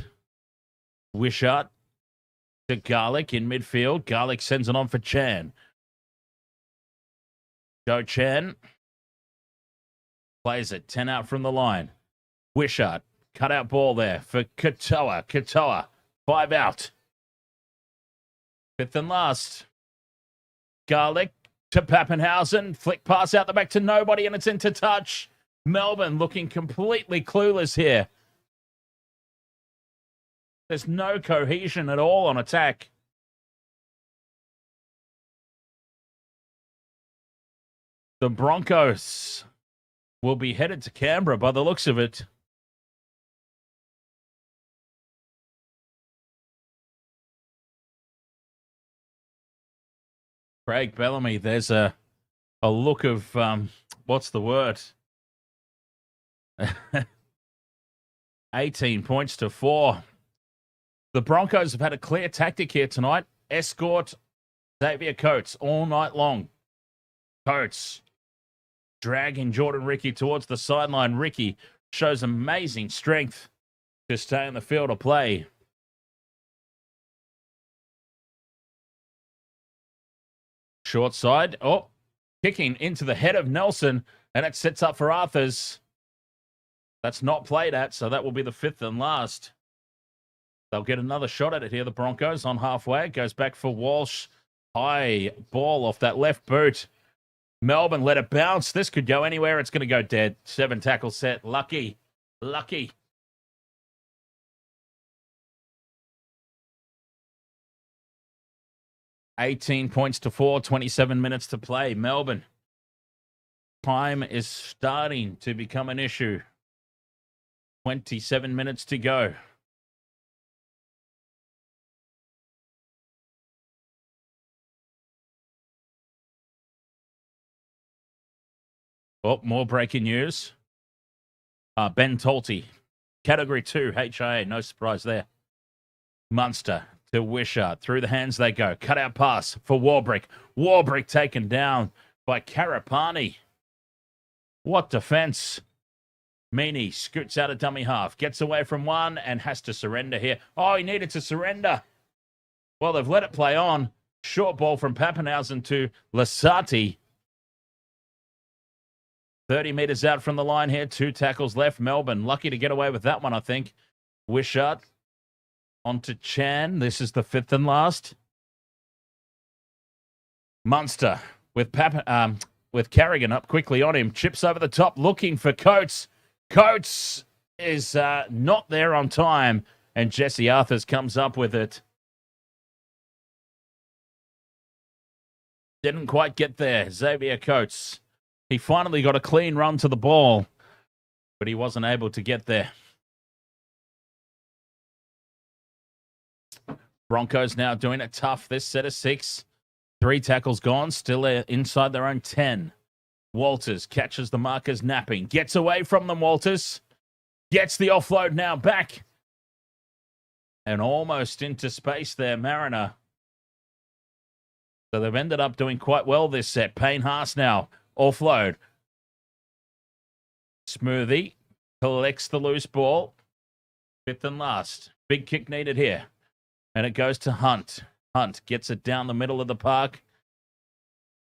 C: Wishart to Garlick in midfield. Garlick sends it on for Chan. Joe Chan plays it. 10 out from the line. Wishart, cut out ball there for Katoa. Katoa, 5 out. 5th and last. Garlick to Pappenhausen. Flick pass out the back to nobody, and it's into touch. Melbourne looking completely clueless here. There's no cohesion at all on attack. The Broncos will be headed to Canberra by the looks of it. Craig Bellamy, there's a look of, what's the word? 18 points to 4. The Broncos have had a clear tactic here tonight. Escort Xavier Coates all night long. Coates dragging Jordan Ricky towards the sideline. Ricky shows amazing strength to stay in the field of play. Short side. Oh, kicking into the head of Nelson, and it sets up for Arthars. That's not played at, so that will be the 5th and last. They'll get another shot at it here, the Broncos, on halfway. It goes back for Walsh. High ball off that left boot. Melbourne let it bounce. This could go anywhere. It's going to go dead. 7 tackle set. Lucky. Lucky. $18 points to 4. 27 minutes to play. Melbourne. Time is starting to become an issue. 27 minutes to go. Oh, more breaking news. Ben Talty, Category 2, HIA, no surprise there. Munster to Wishart. Through the hands they go. Cut out pass for Warbrick. Warbrick taken down by Karapani. What defense. Meaney scoots out a dummy half. Gets away from one and has to surrender here. Oh, he needed to surrender. Well, they've let it play on. Short ball from Pappenhausen to Lasati. 30 meters out from the line here. 2 tackles left. Melbourne lucky to get away with that one, I think. Wishart onto Chan. This is the 5th and last. Munster with Carrigan up quickly on him. Chips over the top looking for Coates. Coates is not there on time. And Jesse Arthars comes up with it. Didn't quite get there. Xavier Coates. He finally got a clean run to the ball, but he wasn't able to get there. Broncos now doing it tough. This set of 6. 3 tackles gone, still inside their own 10. Walters catches the markers napping. Gets away from them, Walters. Gets the offload now back. And almost into space there, Mariner. So they've ended up doing quite well this set. Payne Haas now. Offload. Smoothie collects the loose ball. 5th and last. Big kick needed here. And it goes to Hunt. Hunt gets it down the middle of the park.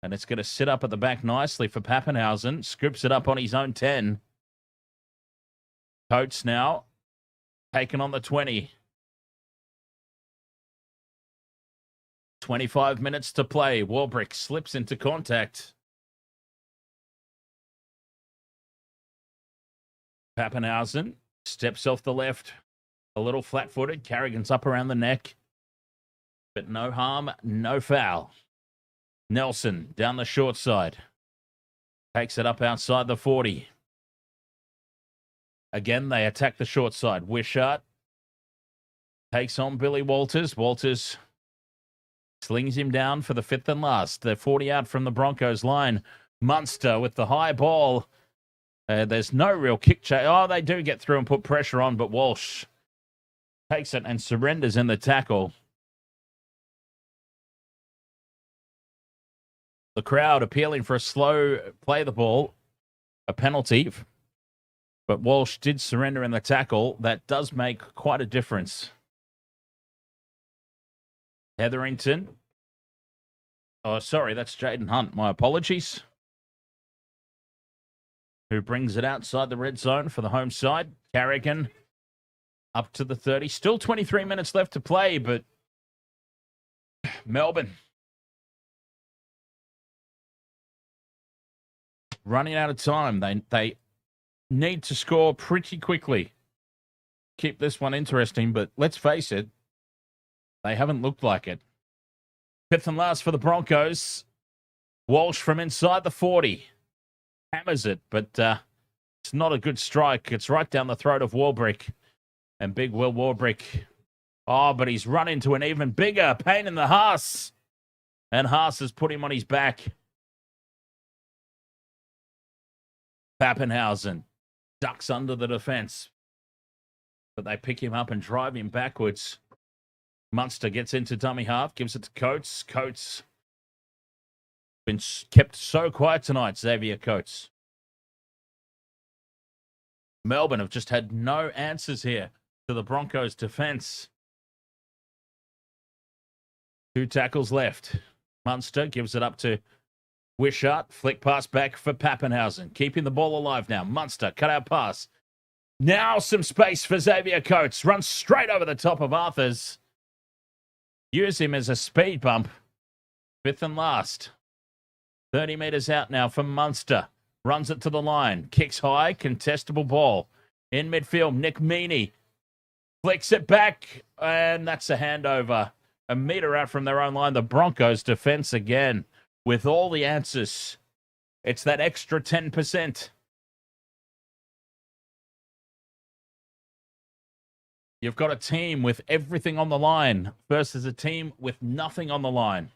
C: And it's going to sit up at the back nicely for Pappenhausen. Scoops it up on his own 10. Coates now. Taken on the 20. 25 minutes to play. Warbrick slips into contact. Pappenhausen steps off the left. A little flat-footed. Carrigan's up around the neck. But no harm, no foul. Nelson down the short side. Takes it up outside the 40. Again, they attack the short side. Wishart takes on Billy Walters. Walters slings him down for the 5th and last. They're 40 out from the Broncos line. Munster with the high ball. There's no real kick change. Oh, they do get through and put pressure on, but Walsh takes it and surrenders in the tackle. The crowd appealing for a slow play the ball, a penalty. But Walsh did surrender in the tackle. That does make quite a difference. Hetherington. Oh, sorry, that's Jaden Hunt. My apologies. Who brings it outside the red zone for the home side. Carrigan up to the 30. Still 23 minutes left to play, but Melbourne running out of time. They need to score pretty quickly. Keep this one interesting, but let's face it, they haven't looked like it. 5th and last for the Broncos. Walsh from inside the 40. Hammers it, but it's not a good strike. It's right down the throat of Warbrick. And big Will Warbrick. Oh, but he's run into an even bigger pain in the Haas. And Haas has put him on his back. Pappenhausen ducks under the defense. But they pick him up and drive him backwards. Munster gets into dummy half, gives it to Coates. Coates been kept so quiet tonight, Xavier Coates. Melbourne have just had no answers here to the Broncos' defense. 2 tackles left. Munster gives it up to Wishart. Flick pass back for Pappenhausen. Keeping the ball alive now. Munster, cut out pass. Now some space for Xavier Coates. Runs straight over the top of Arthars. Use him as a speed bump. 5th and last. 30 metres out now for Munster. Runs it to the line. Kicks high. Contestable ball. In midfield, Nick Meaney flicks it back. And that's a handover. A metre out from their own line. The Broncos defence again with all the answers. It's that extra 10%. You've got a team with everything on the line versus a team with nothing on the line.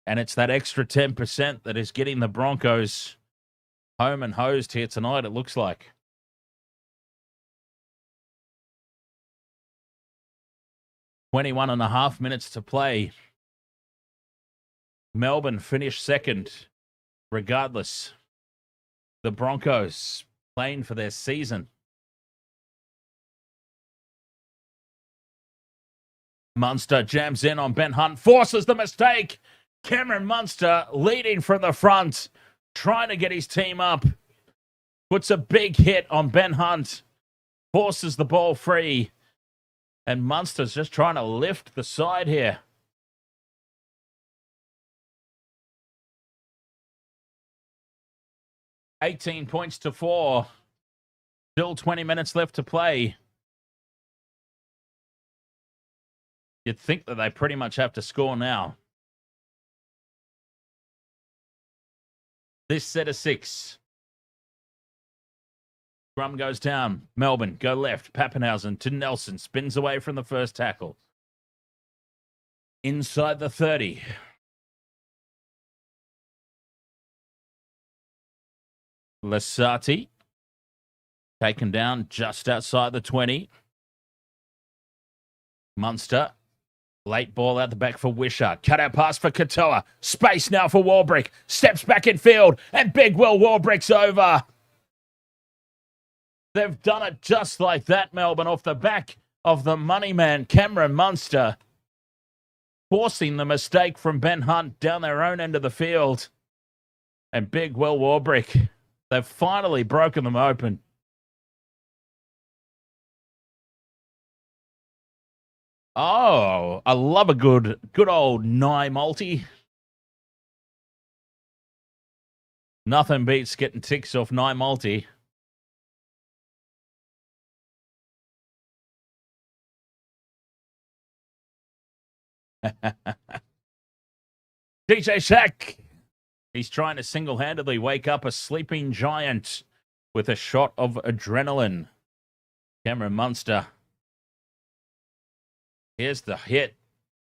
C: And it's that extra 10% that is getting the Broncos home and hosed here tonight, it looks like. "21.5 minutes to play. Melbourne finished second. Regardless, the Broncos playing for their season. Munster jams in on Ben Hunt, forces the mistake. Cameron Munster leading from the front, trying to get his team up. Puts a big hit on Ben Hunt, forces the ball free. And Munster's just trying to lift the side here. $18 points to 4. Still 20 minutes left to play. You'd think that they pretty much have to score now. This set of 6. Scrum goes down. Melbourne go left. Pappenhausen to Nelson. Spins away from the first tackle. inside the 30. Lasati taken down just outside the 20. Munster. Late ball out the back for Wishart. Cut out pass for Katoa. Space now for Warbrick. Steps back in field. And Big Will Warbrick's over. They've done it just like that, Melbourne, off the back of the money man, Cameron Munster, forcing the mistake from Ben Hunt down their own end of the field. And Big Will Warbrick, they've finally broken them open. Oh, I love a good old Nye multi. Nothing beats getting ticks off Nye multi. DJ Shaq. He's trying to single-handedly wake up a sleeping giant with a shot of adrenaline. Cameron Munster. Here's the hit.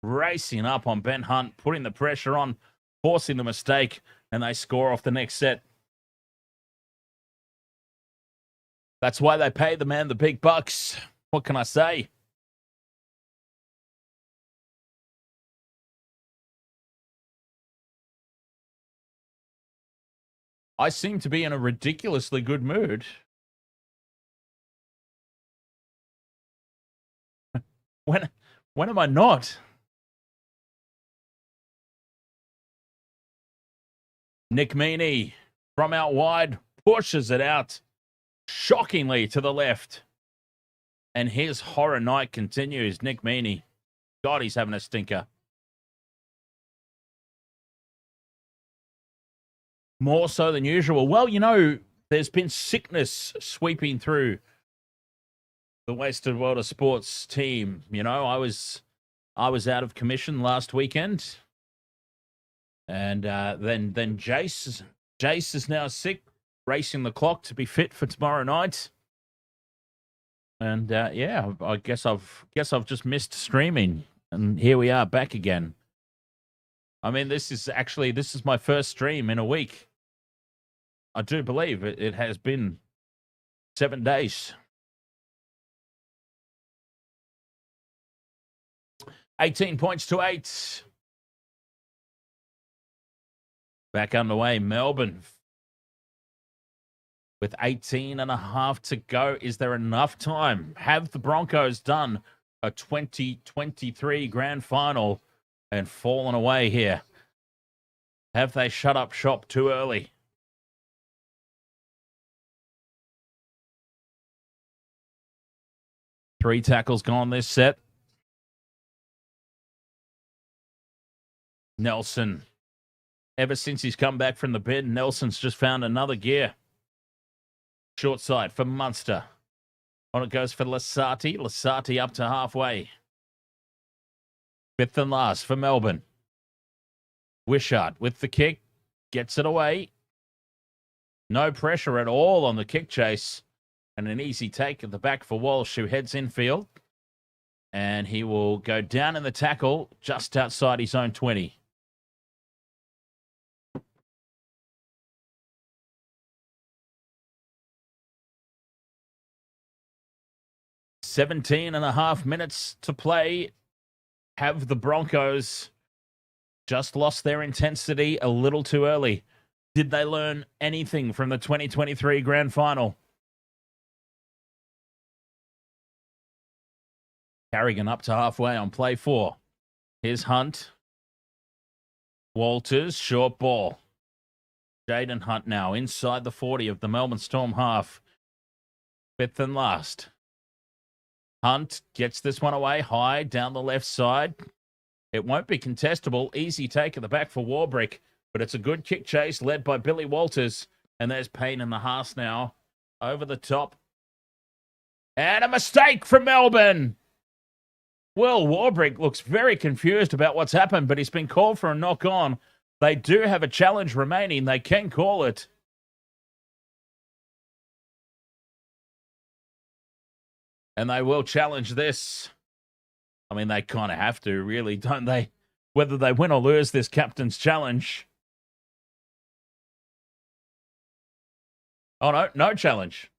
C: Racing up on Ben Hunt, putting the pressure on, forcing the mistake, and they score off the next set. That's why they pay the man the big bucks. What can I say? I seem to be in a ridiculously good mood. When am I not? Nick Meaney from out wide pushes it out shockingly to the left. And his horror night continues. Nick Meaney. God, he's having a stinker. More so than usual. Well, you know, there's been sickness sweeping through the Wasted World of Sports team. You know, I was out of commission last weekend. And then Jace is now sick, racing the clock to be fit for tomorrow night. And yeah, I guess I've just missed streaming, and here we are back again. I mean, this is my first stream in a week. I do believe it has been 7 days. 18 points to 8. Back underway, Melbourne with 18 and a half to go. Is there enough time? Have the Broncos done a 2023 grand final and fallen away here? Have they shut up shop too early? Three tackles gone this set. Nelson. Ever since he's come back from the bed, Nelson's just found another gear. Short side for Munster. On it goes for Lasati. Lasati up to halfway. Fifth and last for Melbourne. Wishart with the kick. Gets it away. No pressure at all on the kick chase. And an easy take at the back for Walsh, who heads infield. And he will go down in the tackle just outside his own 20. "17 and a half minutes to play." Have the Broncos just lost their intensity a little too early? Did they learn anything from the 2023 grand final? Carrigan up to halfway on play 4. Here's Hunt. Walters, short ball. Jaden Hunt now inside the 40 of the Melbourne Storm half. Fifth and last. Hunt gets this one away high down the left side. It won't be contestable. Easy take at the back for Warbrick, but it's a good kick chase led by Billy Walters. And there's Payne in the Haas now. Over the top. And a mistake from Melbourne. Will Warbrick looks very confused about what's happened, but he's been called for a knock on. They do have a challenge remaining. They can call it. And they will challenge this. I mean, they kind of have to, really, don't they? whether they win or lose this captain's challenge. Oh, no, no challenge.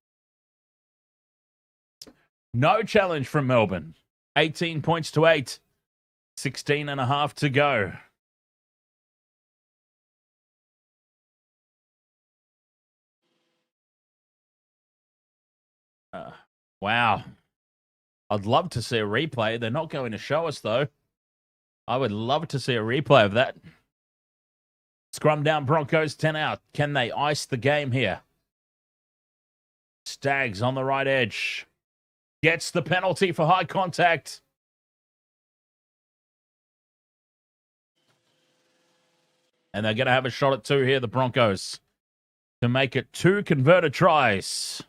C: No challenge from Melbourne. 18 points to 8. 16 and a half to go. Wow. I'd love to see a replay. They're not going to show us, though. I would love to see a replay of that. Scrum down Broncos, 10 out. Can they ice the game here? Staggs on the right edge. Gets the penalty for high contact. And they're going to have a shot at 2 here, the Broncos, to make it 2 converted tries.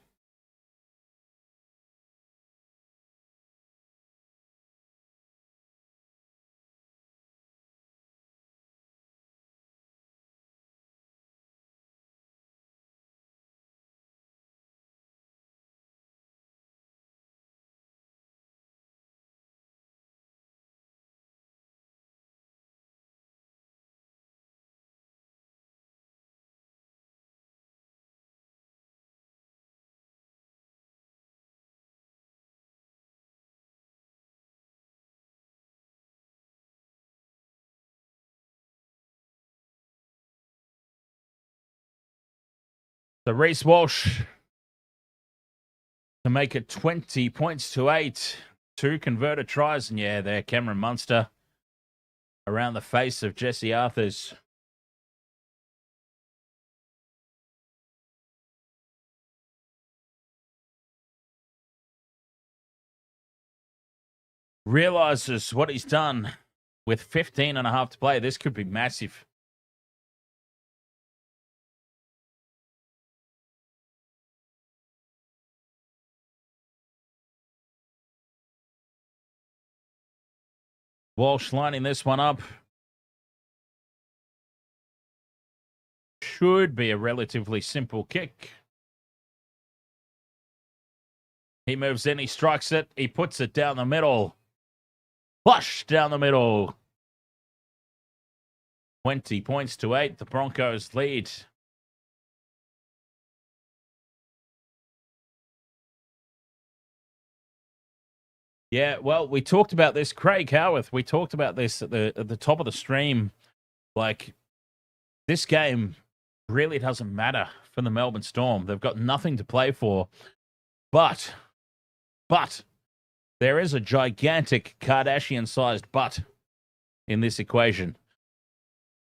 C: So Reece Walsh to make it 20 points to 8. 2 converted tries. And yeah, there, Cameron Munster around the face of Jesse Arthars. Realizes what he's done with 15 and a half to play. This could be massive. Walsh lining this one up. Should be a relatively simple kick. He moves in, he strikes it, he puts it down the middle. Flush down the middle. 20 points to 8. The Broncos lead. Yeah, well, we talked about this, Craig Howarth. We talked about this at the top of the stream. Like, this game really doesn't matter for the Melbourne Storm. They've got nothing to play for. But there is a gigantic Kardashian-sized but in this equation.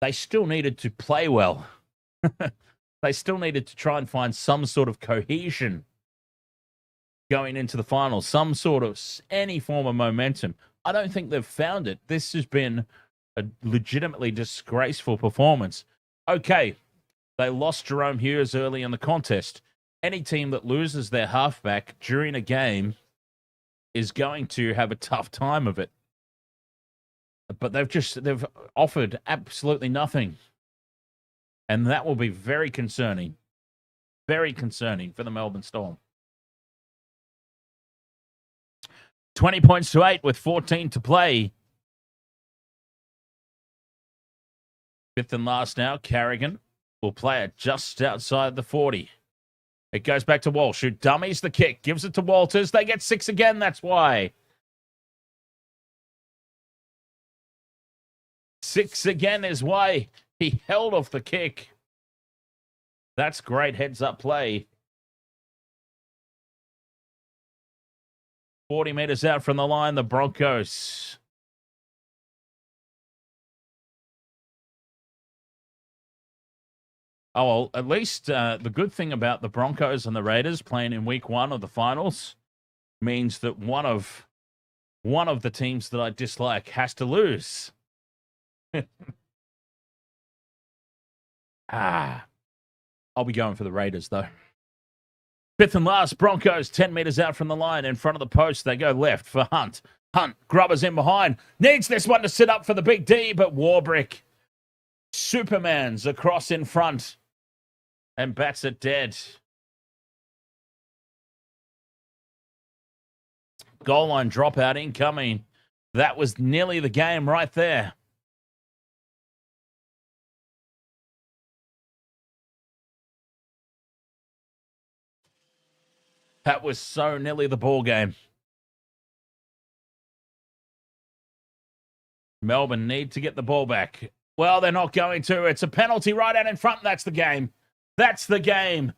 C: They still needed to play well. They still needed to try and find some sort of cohesion going into the finals, some sort of, any form of momentum. I don't think they've found it. This has been a legitimately disgraceful performance. Okay, they lost Jahrome Hughes early in the contest. Any team that loses their halfback during a game is going to have a tough time of it. But they've offered absolutely nothing. And that will be very concerning. Very concerning for the Melbourne Storm. 20 points to 8 with 14 to play. Fifth and last now. Carrigan will play it just outside the 40. It goes back to Walsh, who dummies the kick, gives it to Walters. They get 6 again, that's why. 6 again is why he held off the kick. That's great heads-up play. 40 meters out from the line, the Broncos. Oh, well, at least the good thing about the Broncos and the Raiders playing in week 1 of the finals means that one of the teams that I dislike has to lose. I'll be going for the Raiders, though. Fifth and last, Broncos 10 meters out from the line. In front of the post, they go left for Hunt. Hunt, Grubber's in behind. Needs this one to sit up for the big D, but Warbrick Superman's across in front and bats it dead. Goal line dropout incoming. That was nearly the game right there. That was so nearly the ball game. Melbourne need to get the ball back. Well, they're not going to. It's a penalty right out in front. That's the game. That's the game.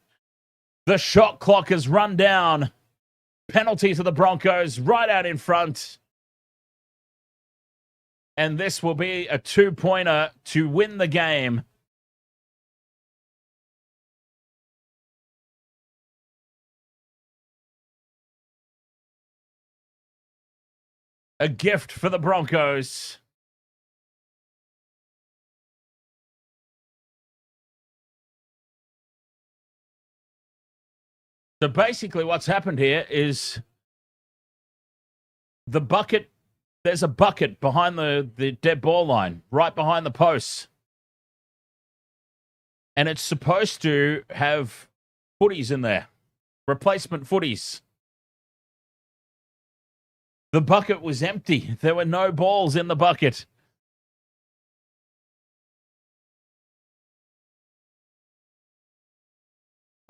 C: The shot clock has run down. Penalty to the Broncos right out in front. And this will be a 2-pointer to win the game. A gift for the Broncos. So basically what's happened here is the bucket, there's a bucket behind the dead ball line, right behind the posts. And it's supposed to have footies in there, replacement footies. The bucket was empty. There were no balls in the bucket.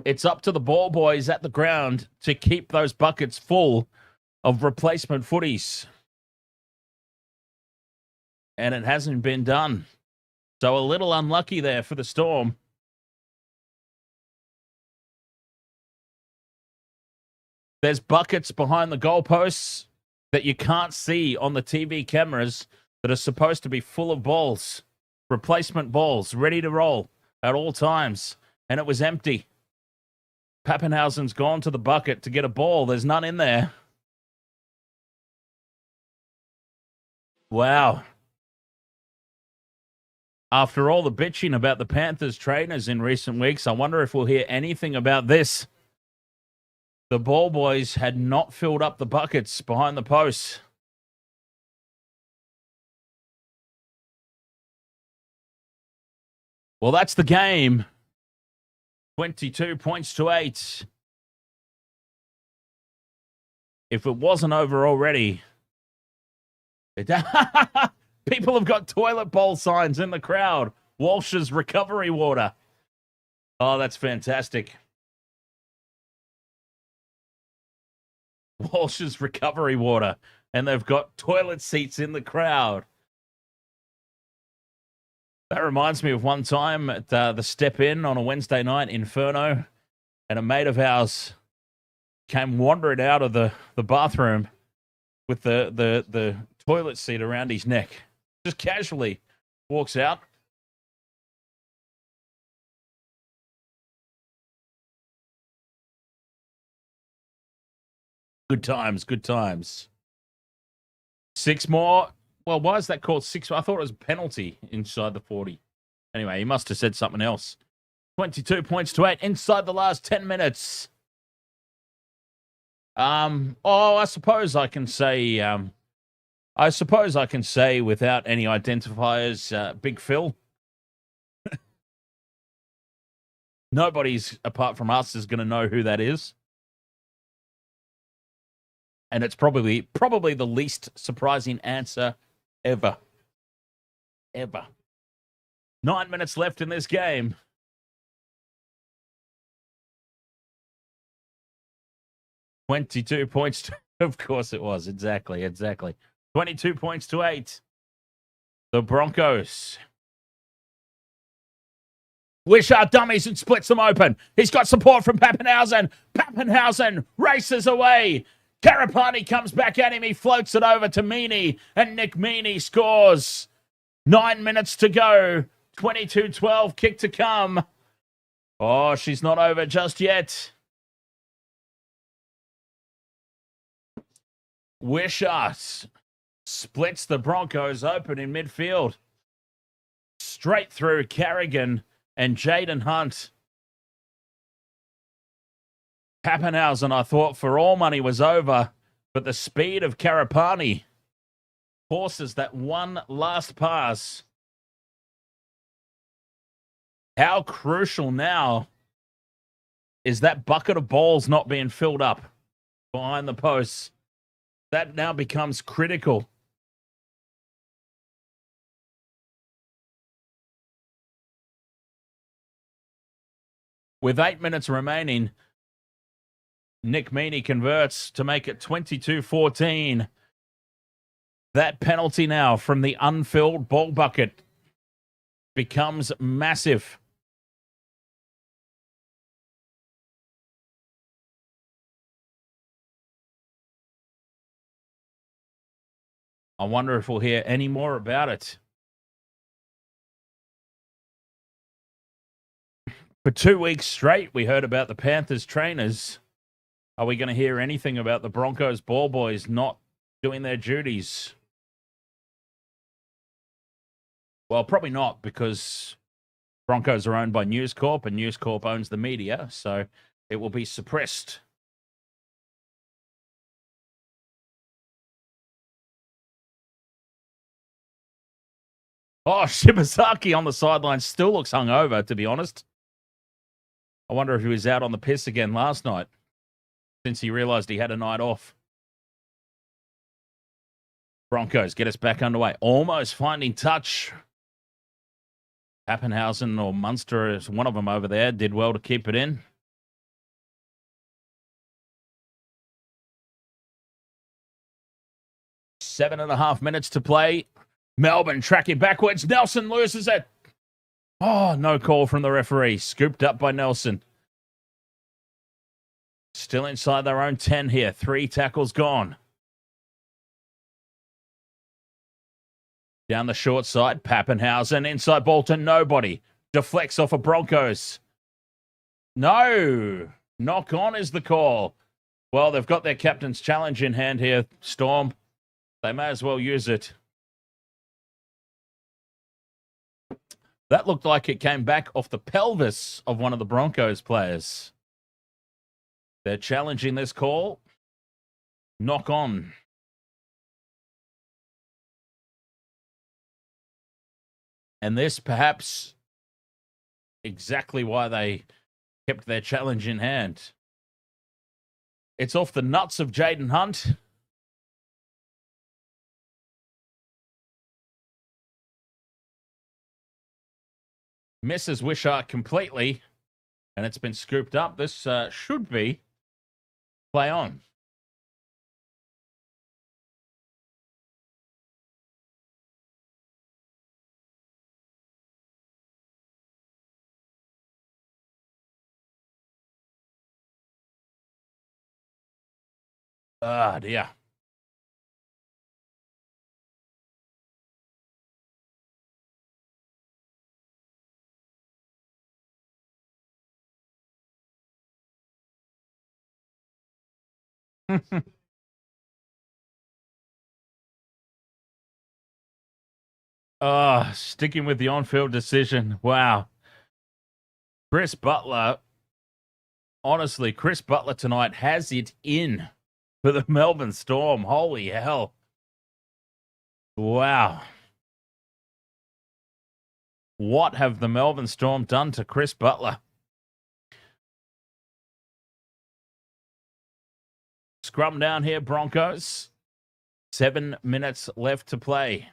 C: It's up to the ball boys at the ground to keep those buckets full of replacement footies. And it hasn't been done. So a little unlucky there for the Storm. There's buckets behind the goalposts that you can't see on the TV cameras that are supposed to be full of balls. Replacement balls, ready to roll at all times. And it was empty. Pappenhausen's gone to the bucket to get a ball. There's none in there. Wow. After all the bitching about the Panthers trainers in recent weeks, I wonder if we'll hear anything about this. The ball boys had not filled up the buckets behind the posts. Well, that's the game. 22 points to 8. If it wasn't over already. People have got toilet bowl signs in the crowd. Walsh's recovery water. Oh, that's fantastic. Walsh's recovery water. And they've got toilet seats in the crowd. That reminds me of one time at the Step In on a Wednesday night, Inferno, and a mate of ours came wandering out of the bathroom with the toilet seat around his neck. Just casually walks out. Good times, good times. 6 more. Well, why is that called 6? I thought it was a penalty inside the 40. Anyway, he must have said something else. 22 points to 8 inside the last 10 minutes. I suppose I can say without any identifiers, Big Phil. Nobody's apart from us is going to know who that is. And it's probably the least surprising answer ever. 9 minutes left in this game. $22 points. Of course it was. Exactly. 22 points to 8. The Broncos. Wishart dummies and splits them open. He's got support from Pappenhausen. Pappenhausen races away. Karapani comes back at him. He floats it over to Meaney. And Nick Meaney scores. 9 minutes to go. 22-12. Kick to come. Oh, she's not over just yet. Wishart splits the Broncos open in midfield. Straight through Carrigan and Jaden Hunt. Pappenhausen, I thought, for all money was over, but the speed of Karapani forces that one last pass. How crucial now is that bucket of balls not being filled up behind the posts? That now becomes critical. With 8 minutes remaining, Nick Meaney converts to make it 22-14. That penalty now from the unfilled ball bucket becomes massive. I wonder if we'll hear any more about it. For 2 weeks straight, we heard about the Panthers trainers. Are we going to hear anything about the Broncos ball boys not doing their duties? Well, probably not, because Broncos are owned by News Corp, and News Corp owns the media, so it will be suppressed. Oh, Shibasaki on the sideline still looks hungover, to be honest. I wonder if he was out on the piss again last night, since he realized he had a night off. Broncos get us back underway. Almost finding touch. Pappenhausen or Munster, is one of them over there, did well to keep it in. Seven and a half minutes to play. Melbourne tracking backwards. Nelson loses it. Oh, no call from the referee. Scooped up by Nelson. Still inside their own 10 here. 3 tackles gone. Down the short side, Pappenhausen. Inside ball to nobody. Deflects off of Broncos. No. Knock on is the call. Well, they've got their captain's challenge in hand here, Storm. They may as well use it. That looked like it came back off the pelvis of one of the Broncos players. They're challenging this call. Knock on. And this perhaps exactly why they kept their challenge in hand. It's off the nuts of Jaden Hunt. Misses Wishart completely, and it's been scooped up. This should be play on. Ah, dear. Sticking with the on-field decision. Wow. Chris Butler, honestly, Chris Butler tonight has it in for the Melbourne Storm. Holy hell. Wow. What have the Melbourne Storm done to Chris Butler? Scrum down here, Broncos. 7 minutes left to play.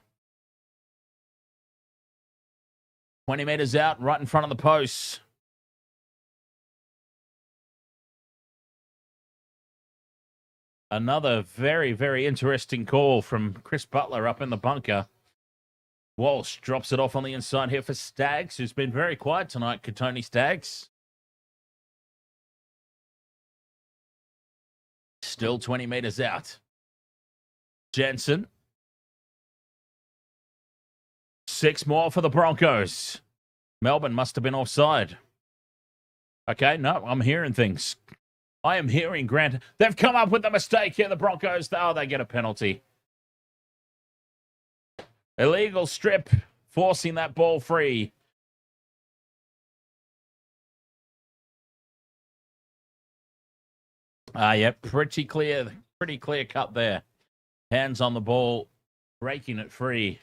C: 20 meters out, right in front of the posts. Another very, very interesting call from Chris Butler up in the bunker. Walsh drops it off on the inside here for Staggs, who's been very quiet tonight, Katoni Staggs. Still 20 meters out. Jensen. 6 more for the Broncos. Melbourne must have been offside. Okay, no, I'm hearing things. I am hearing Grant. They've come up with the mistake here, the Broncos. Oh, they get a penalty. Illegal strip, forcing that ball free. Yep, pretty clear cut there. Hands on the ball, breaking it free.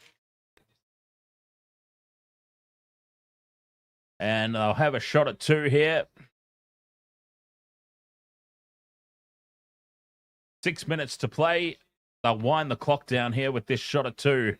C: And they'll have a shot at 2 here. 6 minutes to play. They'll wind the clock down here with this shot at 2.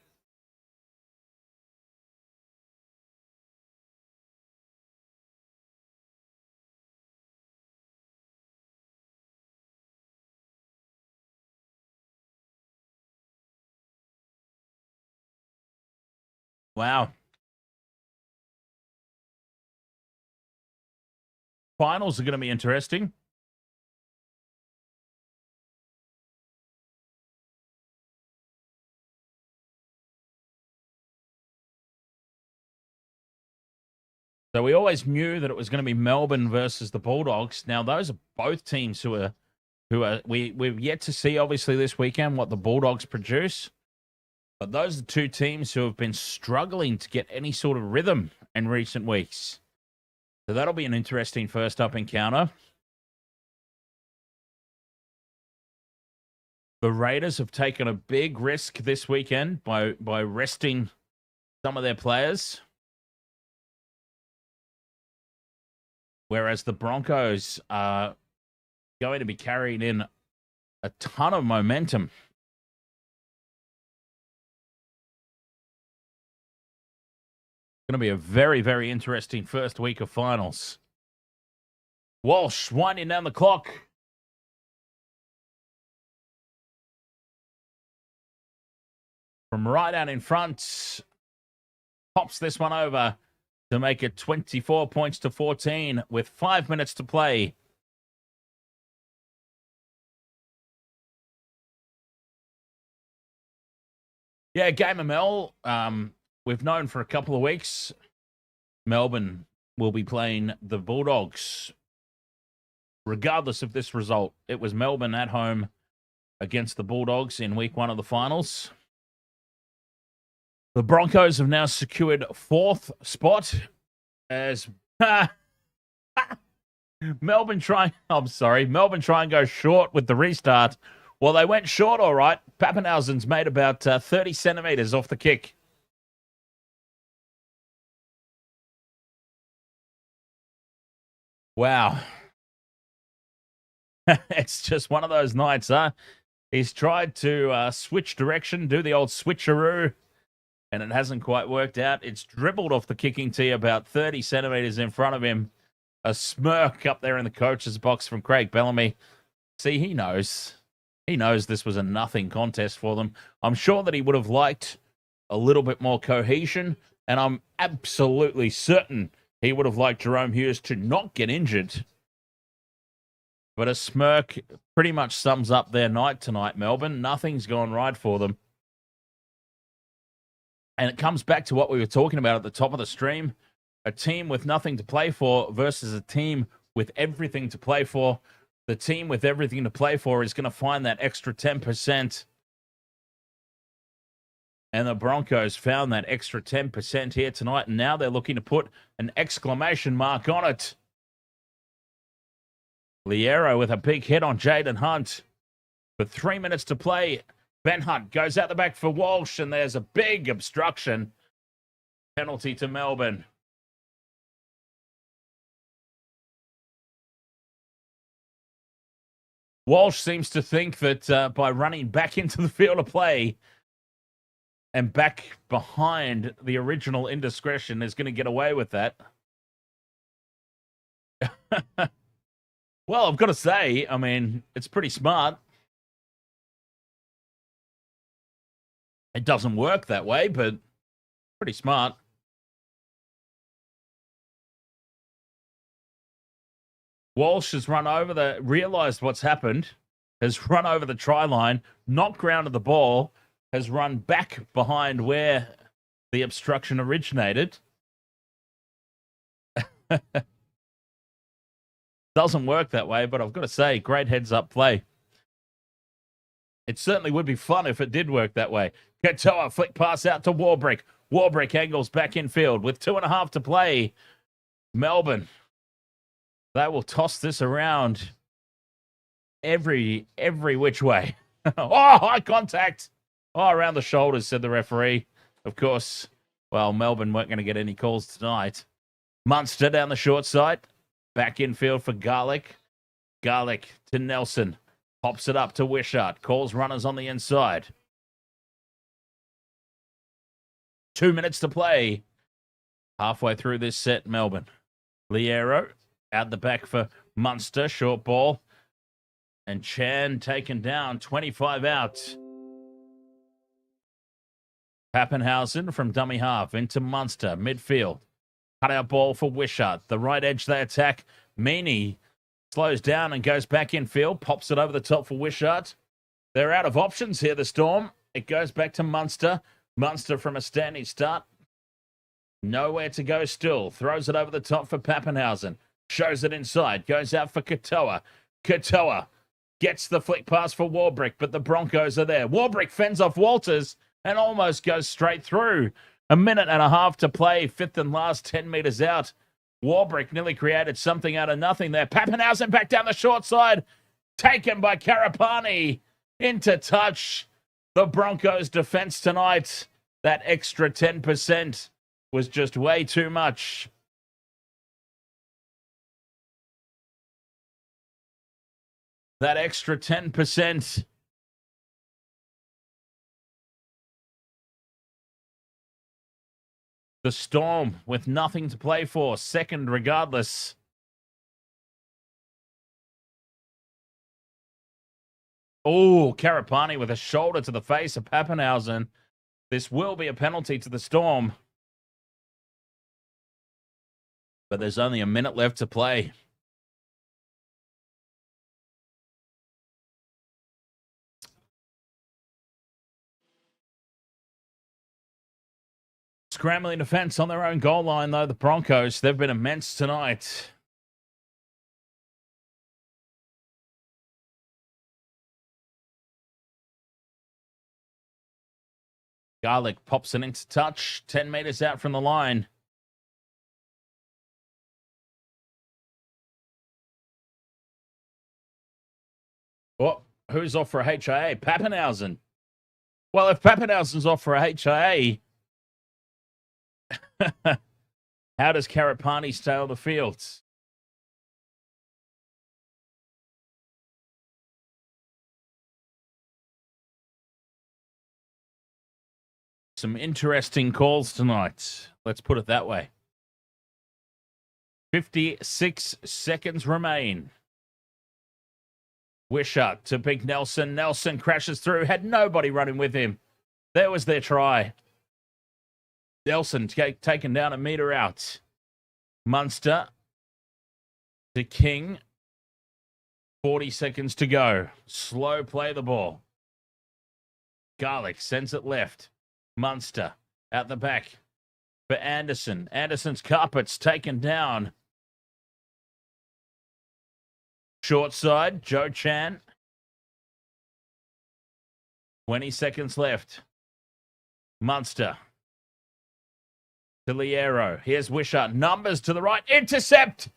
C: Wow. Finals are going to be interesting. So we always knew that it was going to be Melbourne versus the Bulldogs. Now those are both teams who we've yet to see obviously this weekend what the Bulldogs produce. But those are two teams who have been struggling to get any sort of rhythm in recent weeks. So that'll be an interesting first up encounter. The Raiders have taken a big risk this weekend by resting some of their players. Whereas the Broncos are going to be carrying in a ton of momentum. Going to be a very, very interesting first week of finals. Walsh winding down the clock. From right out in front. Pops this one over to make it 24 points to 14 with 5 minutes to play. Yeah, Game of Mel. We've known for a couple of weeks Melbourne will be playing the Bulldogs. Regardless of this result, it was Melbourne at home against the Bulldogs in week 1 of the finals. The Broncos have now secured 4th spot as Melbourne try and go short with the restart. Well, they went short all right. Pappenhausen's made about 30 centimetres off the kick. Wow. It's just one of those nights, huh? He's tried to switch direction, do the old switcheroo, and it hasn't quite worked out. It's dribbled off the kicking tee about 30 centimetres in front of him. A smirk up there in the coach's box from Craig Bellamy. See, he knows. He knows this was a nothing contest for them. I'm sure that he would have liked a little bit more cohesion, and I'm absolutely certain he would have liked Jahrome Hughes to not get injured. But a smirk pretty much sums up their night tonight, Melbourne. Nothing's gone right for them. And it comes back to what we were talking about at the top of the stream. A team with nothing to play for versus a team with everything to play for. The team with everything to play for is going to find that extra 10%. And the Broncos found that extra 10% here tonight. And now they're looking to put an exclamation mark on it. Liero with a big hit on Jaden Hunt. With 3 minutes to play, Ben Hunt goes out the back for Walsh, and there's a big obstruction. Penalty to Melbourne. Walsh seems to think that by running back into the field of play and back behind the original indiscretion is going to get away with that. Well, I've got to say, I mean, it's pretty smart. It doesn't work that way, but pretty smart. Walsh has realized what's happened, has run over the try line, not grounded the ball, has run back behind where the obstruction originated. Doesn't work that way, but I've got to say, great heads-up play. It certainly would be fun if it did work that way. Katoa flick pass out to Warbrick. Warbrick angles back in field with 2.5 to play. Melbourne. They will toss this around every which way. Oh, high contact. Oh, around the shoulders, said the referee. Of course, well, Melbourne weren't going to get any calls tonight. Munster down the short side. Back in field for Garlick. Garlick to Nelson. Pops it up to Wishart. Calls runners on the inside. 2 minutes to play. Halfway through this set, Melbourne. Liero out the back for Munster. Short ball. And Chan taken down. 25 out. Pappenhausen from dummy half into Munster, midfield. Cut-out ball for Wishart. The right edge they attack. Meaney slows down and goes back in field. Pops it over the top for Wishart. They're out of options here, the Storm. It goes back to Munster. Munster from a standing start. Nowhere to go still. Throws it over the top for Pappenhausen. Shows it inside. Goes out for Katoa. Katoa gets the flick pass for Warbrick, but the Broncos are there. Warbrick fends off Walters and almost goes straight through. A minute and a half to play. Fifth and last, 10 metres out. Warbrick nearly created something out of nothing there. Pappenhausen back down the short side. Taken by Karapani. Into touch. The Broncos' defence tonight. That extra 10% was just way too much. That extra 10%. The Storm with nothing to play for. Second regardless. Oh, Karapani with a shoulder to the face of Pappenhausen. This will be a penalty to the Storm. But there's only a minute left to play. Scrambling defense on their own goal line, though, the Broncos. They've been immense tonight. Garlic pops it into touch, 10 metres out from the line. Oh, who's off for a HIA? Pappenhausen. Well, if Pappenhausen's off for a HIA, how does Karapani stay on the field? Some interesting calls tonight. Let's put it that way. 56 seconds remain. Wishart to Big Nelson. Nelson crashes through. Had nobody running with him. There was their try. Nelson taken down a metre out. Munster to King. 40 seconds to go. Slow play the ball. Garlic sends it left. Munster out the back for Anderson. Anderson's carpet's taken down. Short side, Joe Chan. 20 seconds left. Munster to Liero. Here's Wishart. Numbers to the right. Intercept.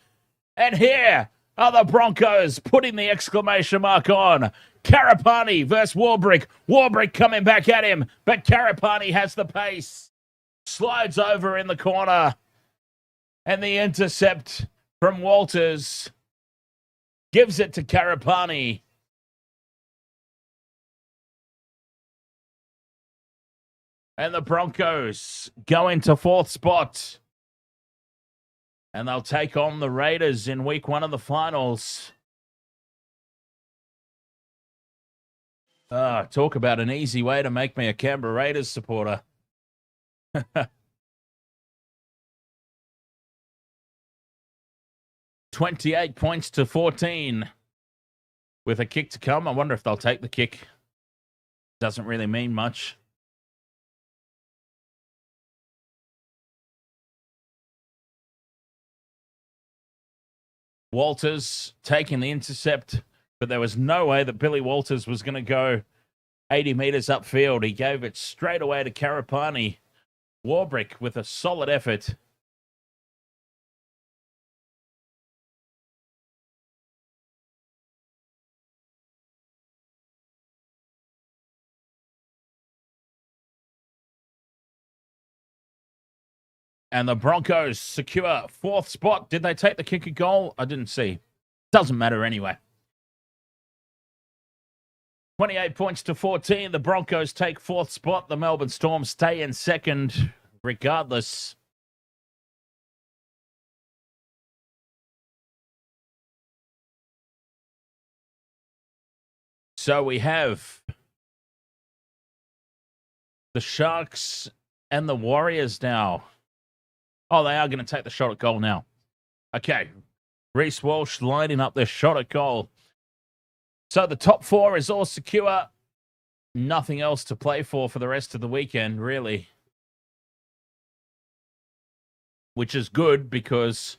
C: And here are the Broncos putting the exclamation mark on. Karapani versus Warbrick. Warbrick coming back at him, but Karapani has the pace. Slides over in the corner. And the intercept from Walters gives it to Karapani. And the Broncos go into fourth spot. And they'll take on the Raiders in week 1 of the finals. Talk about an easy way to make me a Canberra Raiders supporter. 28 points to 14 with a kick to come. I wonder if they'll take the kick. Doesn't really mean much. Walters taking the intercept, but there was no way that Billy Walters was going to go 80 metres upfield. He gave it straight away to Karapani. Warbrick with a solid effort. And the Broncos secure fourth spot. Did they take the kick a goal? I didn't see. Doesn't matter anyway. 28 points to 14. The Broncos take fourth spot. The Melbourne Storm stay in second regardless. So we have the Sharks and the Warriors now. Oh, they are going to take the shot at goal now. Okay. Reece Walsh lining up their shot at goal. So the top four is all secure. Nothing else to play for the rest of the weekend, really. Which is good because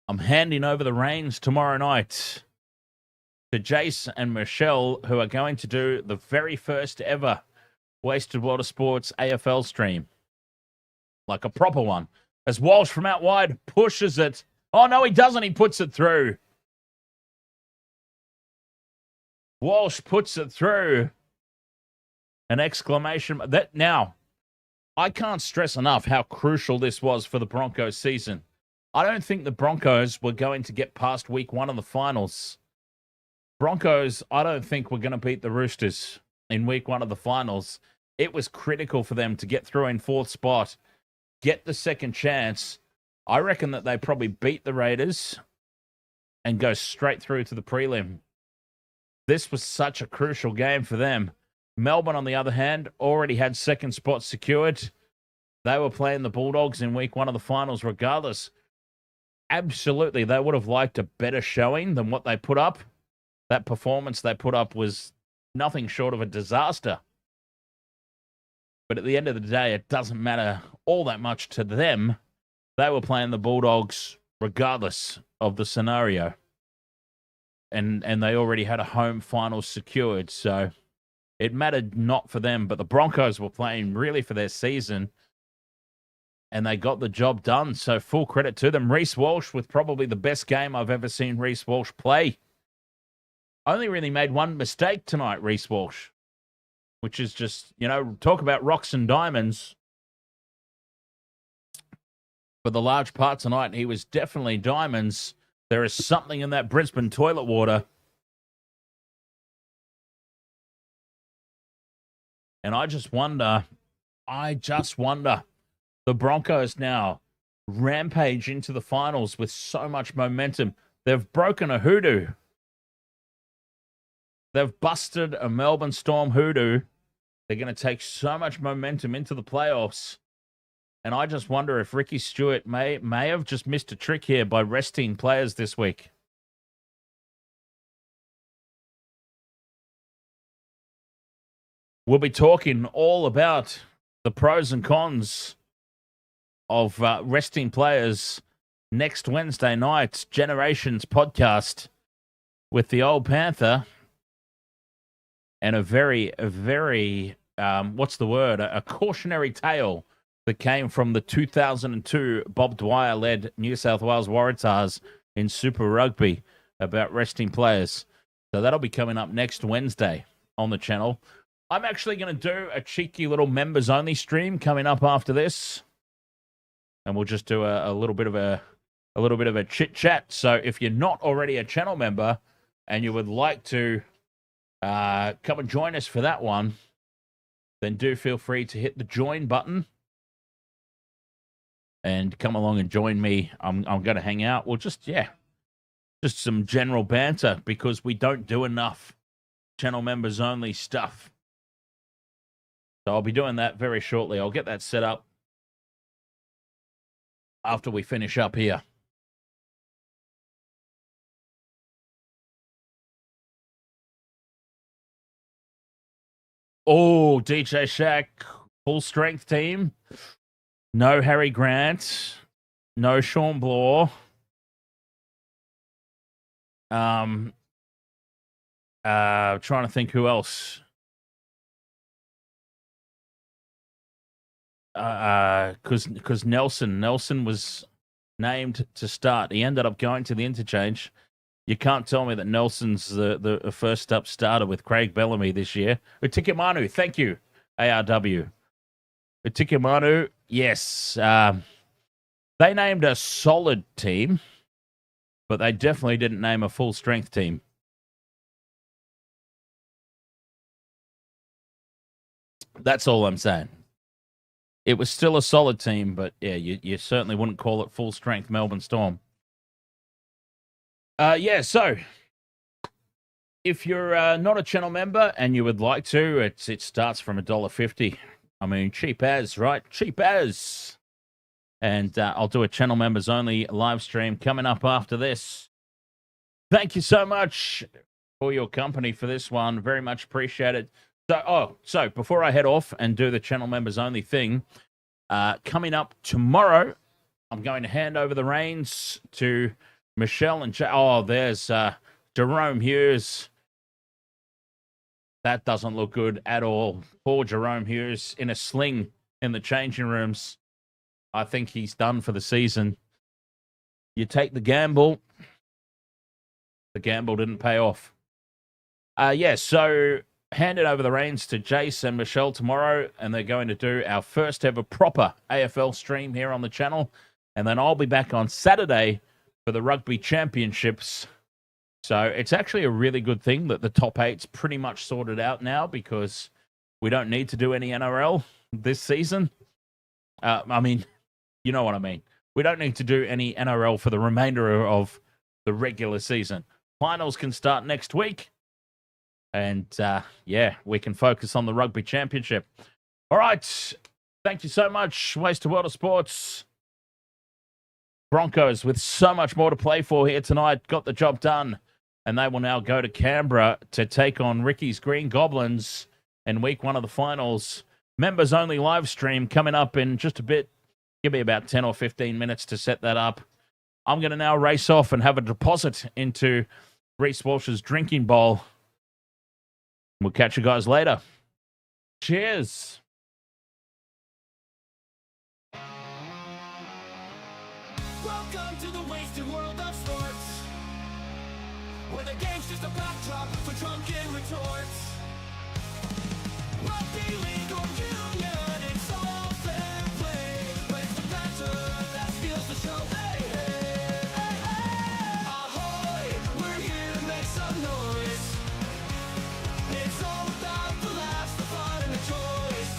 C: I'm handing over the reins tomorrow night to Jace and Michelle, who are going to do the very first ever Wasted Water Sports AFL stream. Like a proper one. As Walsh from out wide pushes it. Oh, no, he doesn't. He puts it through. Walsh puts it through. An exclamation. Now, I can't stress enough how crucial this was for the Broncos season. I don't think the Broncos were going to get past week 1 of the finals. Broncos, I don't think were going to beat the Roosters in week 1 of the finals. It was critical for them to get through in 4th spot, get the second chance. I reckon that they probably beat the Raiders and go straight through to the prelim. This was such a crucial game for them. Melbourne, on the other hand, already had second spot secured. They were playing the Bulldogs in week 1 of the finals regardless. Absolutely, they would have liked a better showing than what they put up. That performance they put up was nothing short of a disaster. But at the end of the day, it doesn't matter all that much to them. They were playing the Bulldogs regardless of the scenario. And they already had a home final secured, so it mattered not for them. But the Broncos were playing really for their season, and they got the job done, so full credit to them. Reece Walsh with probably the best game I've ever seen Reece Walsh play. Only really made one mistake tonight, Reece Walsh, which is just, talk about rocks and diamonds. For the large part tonight, he was definitely diamonds. There is something in that Brisbane toilet water. And I just wonder, the Broncos now rampage into the finals with so much momentum. They've broken a hoodoo. They've busted a Melbourne Storm hoodoo. They're going to take so much momentum into the playoffs. And I just wonder if Ricky Stewart may have just missed a trick here by resting players this week. We'll be talking all about the pros and cons of resting players next Wednesday night's Generations podcast with the old Panther and a very, a cautionary tale that came from the 2002 Bob Dwyer-led New South Wales Waratahs in Super Rugby about resting players. So that'll be coming up next Wednesday on the channel. I'm actually going to do a cheeky little members-only stream coming up after this, and we'll just do a little bit of a chit-chat. So if you're not already a channel member and you would like to come and join us for that one, then do feel free to hit the join button and come along and join me. I'm going to hang out. Well, just some general banter because we don't do enough channel members only stuff. So I'll be doing that very shortly. I'll get that set up after we finish up here. Oh, DJ Shaq, full strength team. No Harry Grant. No Sean Bloor. Trying to think who else. Because Nelson was named to start. He ended up going to the interchange. You can't tell me that Nelson's the first up starter with Craig Bellamy this year. Utikimanu, thank you, ARW. Utikimanu, yes. They named a solid team, but they definitely didn't name a full-strength team. That's all I'm saying. It was still a solid team, but yeah, you certainly wouldn't call it full-strength Melbourne Storm. So if you're not a channel member and you would like to, it starts from $1.50. I mean, cheap as, right? Cheap as. And I'll do a channel members only live stream coming up after this. Thank you so much for your company for this one. Very much appreciated. So before I head off and do the channel members only thing, coming up tomorrow, I'm going to hand over the reins to Michelle and there's Jahrome Hughes. That doesn't look good at all. Poor Jahrome Hughes in a sling in the changing rooms. I think he's done for the season. You take the gamble. The gamble didn't pay off. So handed over the reins to Jace and Michelle tomorrow, and they're going to do our first ever proper AFL stream here on the channel. And then I'll be back on Saturday for the Rugby Championships. So it's actually a really good thing that the top eight's pretty much sorted out now, because we don't need to do any NRL this season. I mean, you know what I mean. We don't need to do any NRL for the remainder of the regular season. Finals can start next week. And, we can focus on the Rugby Championship. All right. Thank you so much. Waste of World of Sports. Broncos with so much more to play for here tonight. Got the job done. And they will now go to Canberra to take on Ricky's Green Goblins in week 1 of the finals. Members only live stream coming up in just a bit. Give me about 10 or 15 minutes to set that up. I'm going to now race off and have a deposit into Reece Walsh's drinking bowl. We'll catch you guys later. Cheers.
A: Welcome to the wasted world of sports, where the game's just a backdrop for drunken retorts. Rugby league or union, it's all fair play, but it's the banter that steals the show. Hey, hey, hey, hey. Ahoy, we're here to make some noise. It's all about the laughs, the fun, and the joys.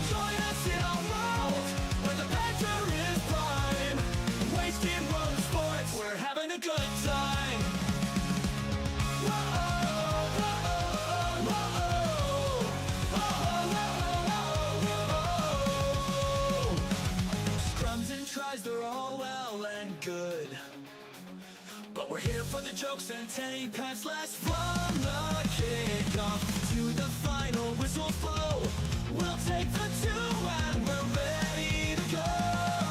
A: Join us in our world, where the banter is prime. Wasted world of sports, we're having a good time. Scrums and tries, they're all well and good, but we're here for the jokes and 10 pass last from the kickoff to the final whistle blow. We'll take the 2 and we're ready to go.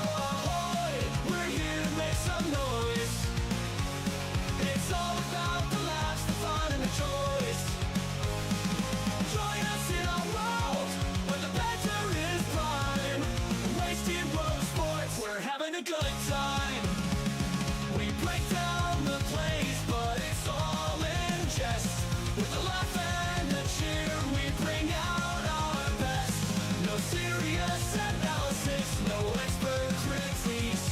A: Ahoy, we're here to make some noise. It's all about the laughs, the fun, and the joys. Join us in our world, where the banter is prime. Wasted world of sports, we're having a good time. We break down the plays, but it's all in jest. With a laugh and a cheer, we bring out our best. No serious analysis, no expert critiques,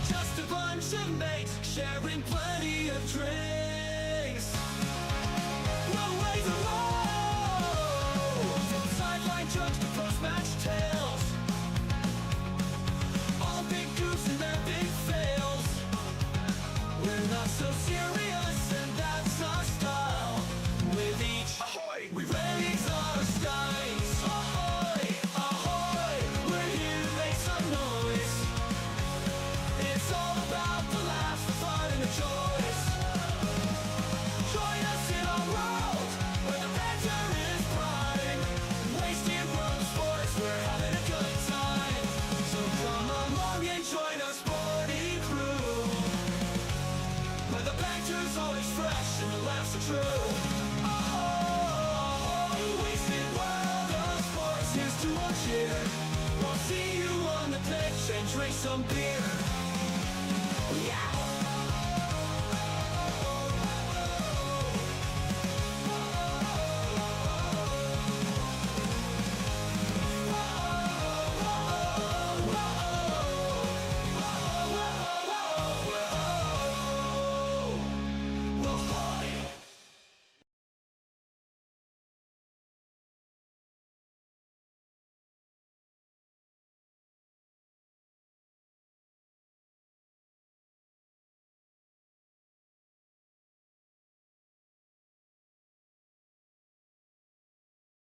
A: just a bunch of mates sharing plenty of drinks. We'll wave the road, from sideline jokes to post-match tales, all big goofs and their big fails. We're not so serious, and that's our style. With each ahoy, we raise our skies. Ahoy, ahoy, we're here to make some noise. It's all about the laughs, the fun, and the joys. Join us in our world, where the banter is prime. Wasted world of sports, we're having a good time. So come along and join our sporty crew, where the banter's always fresh and the laughs are true. Oh, wasted world of sports, here's to our cheer. We'll see you on the pitch and drink some beer.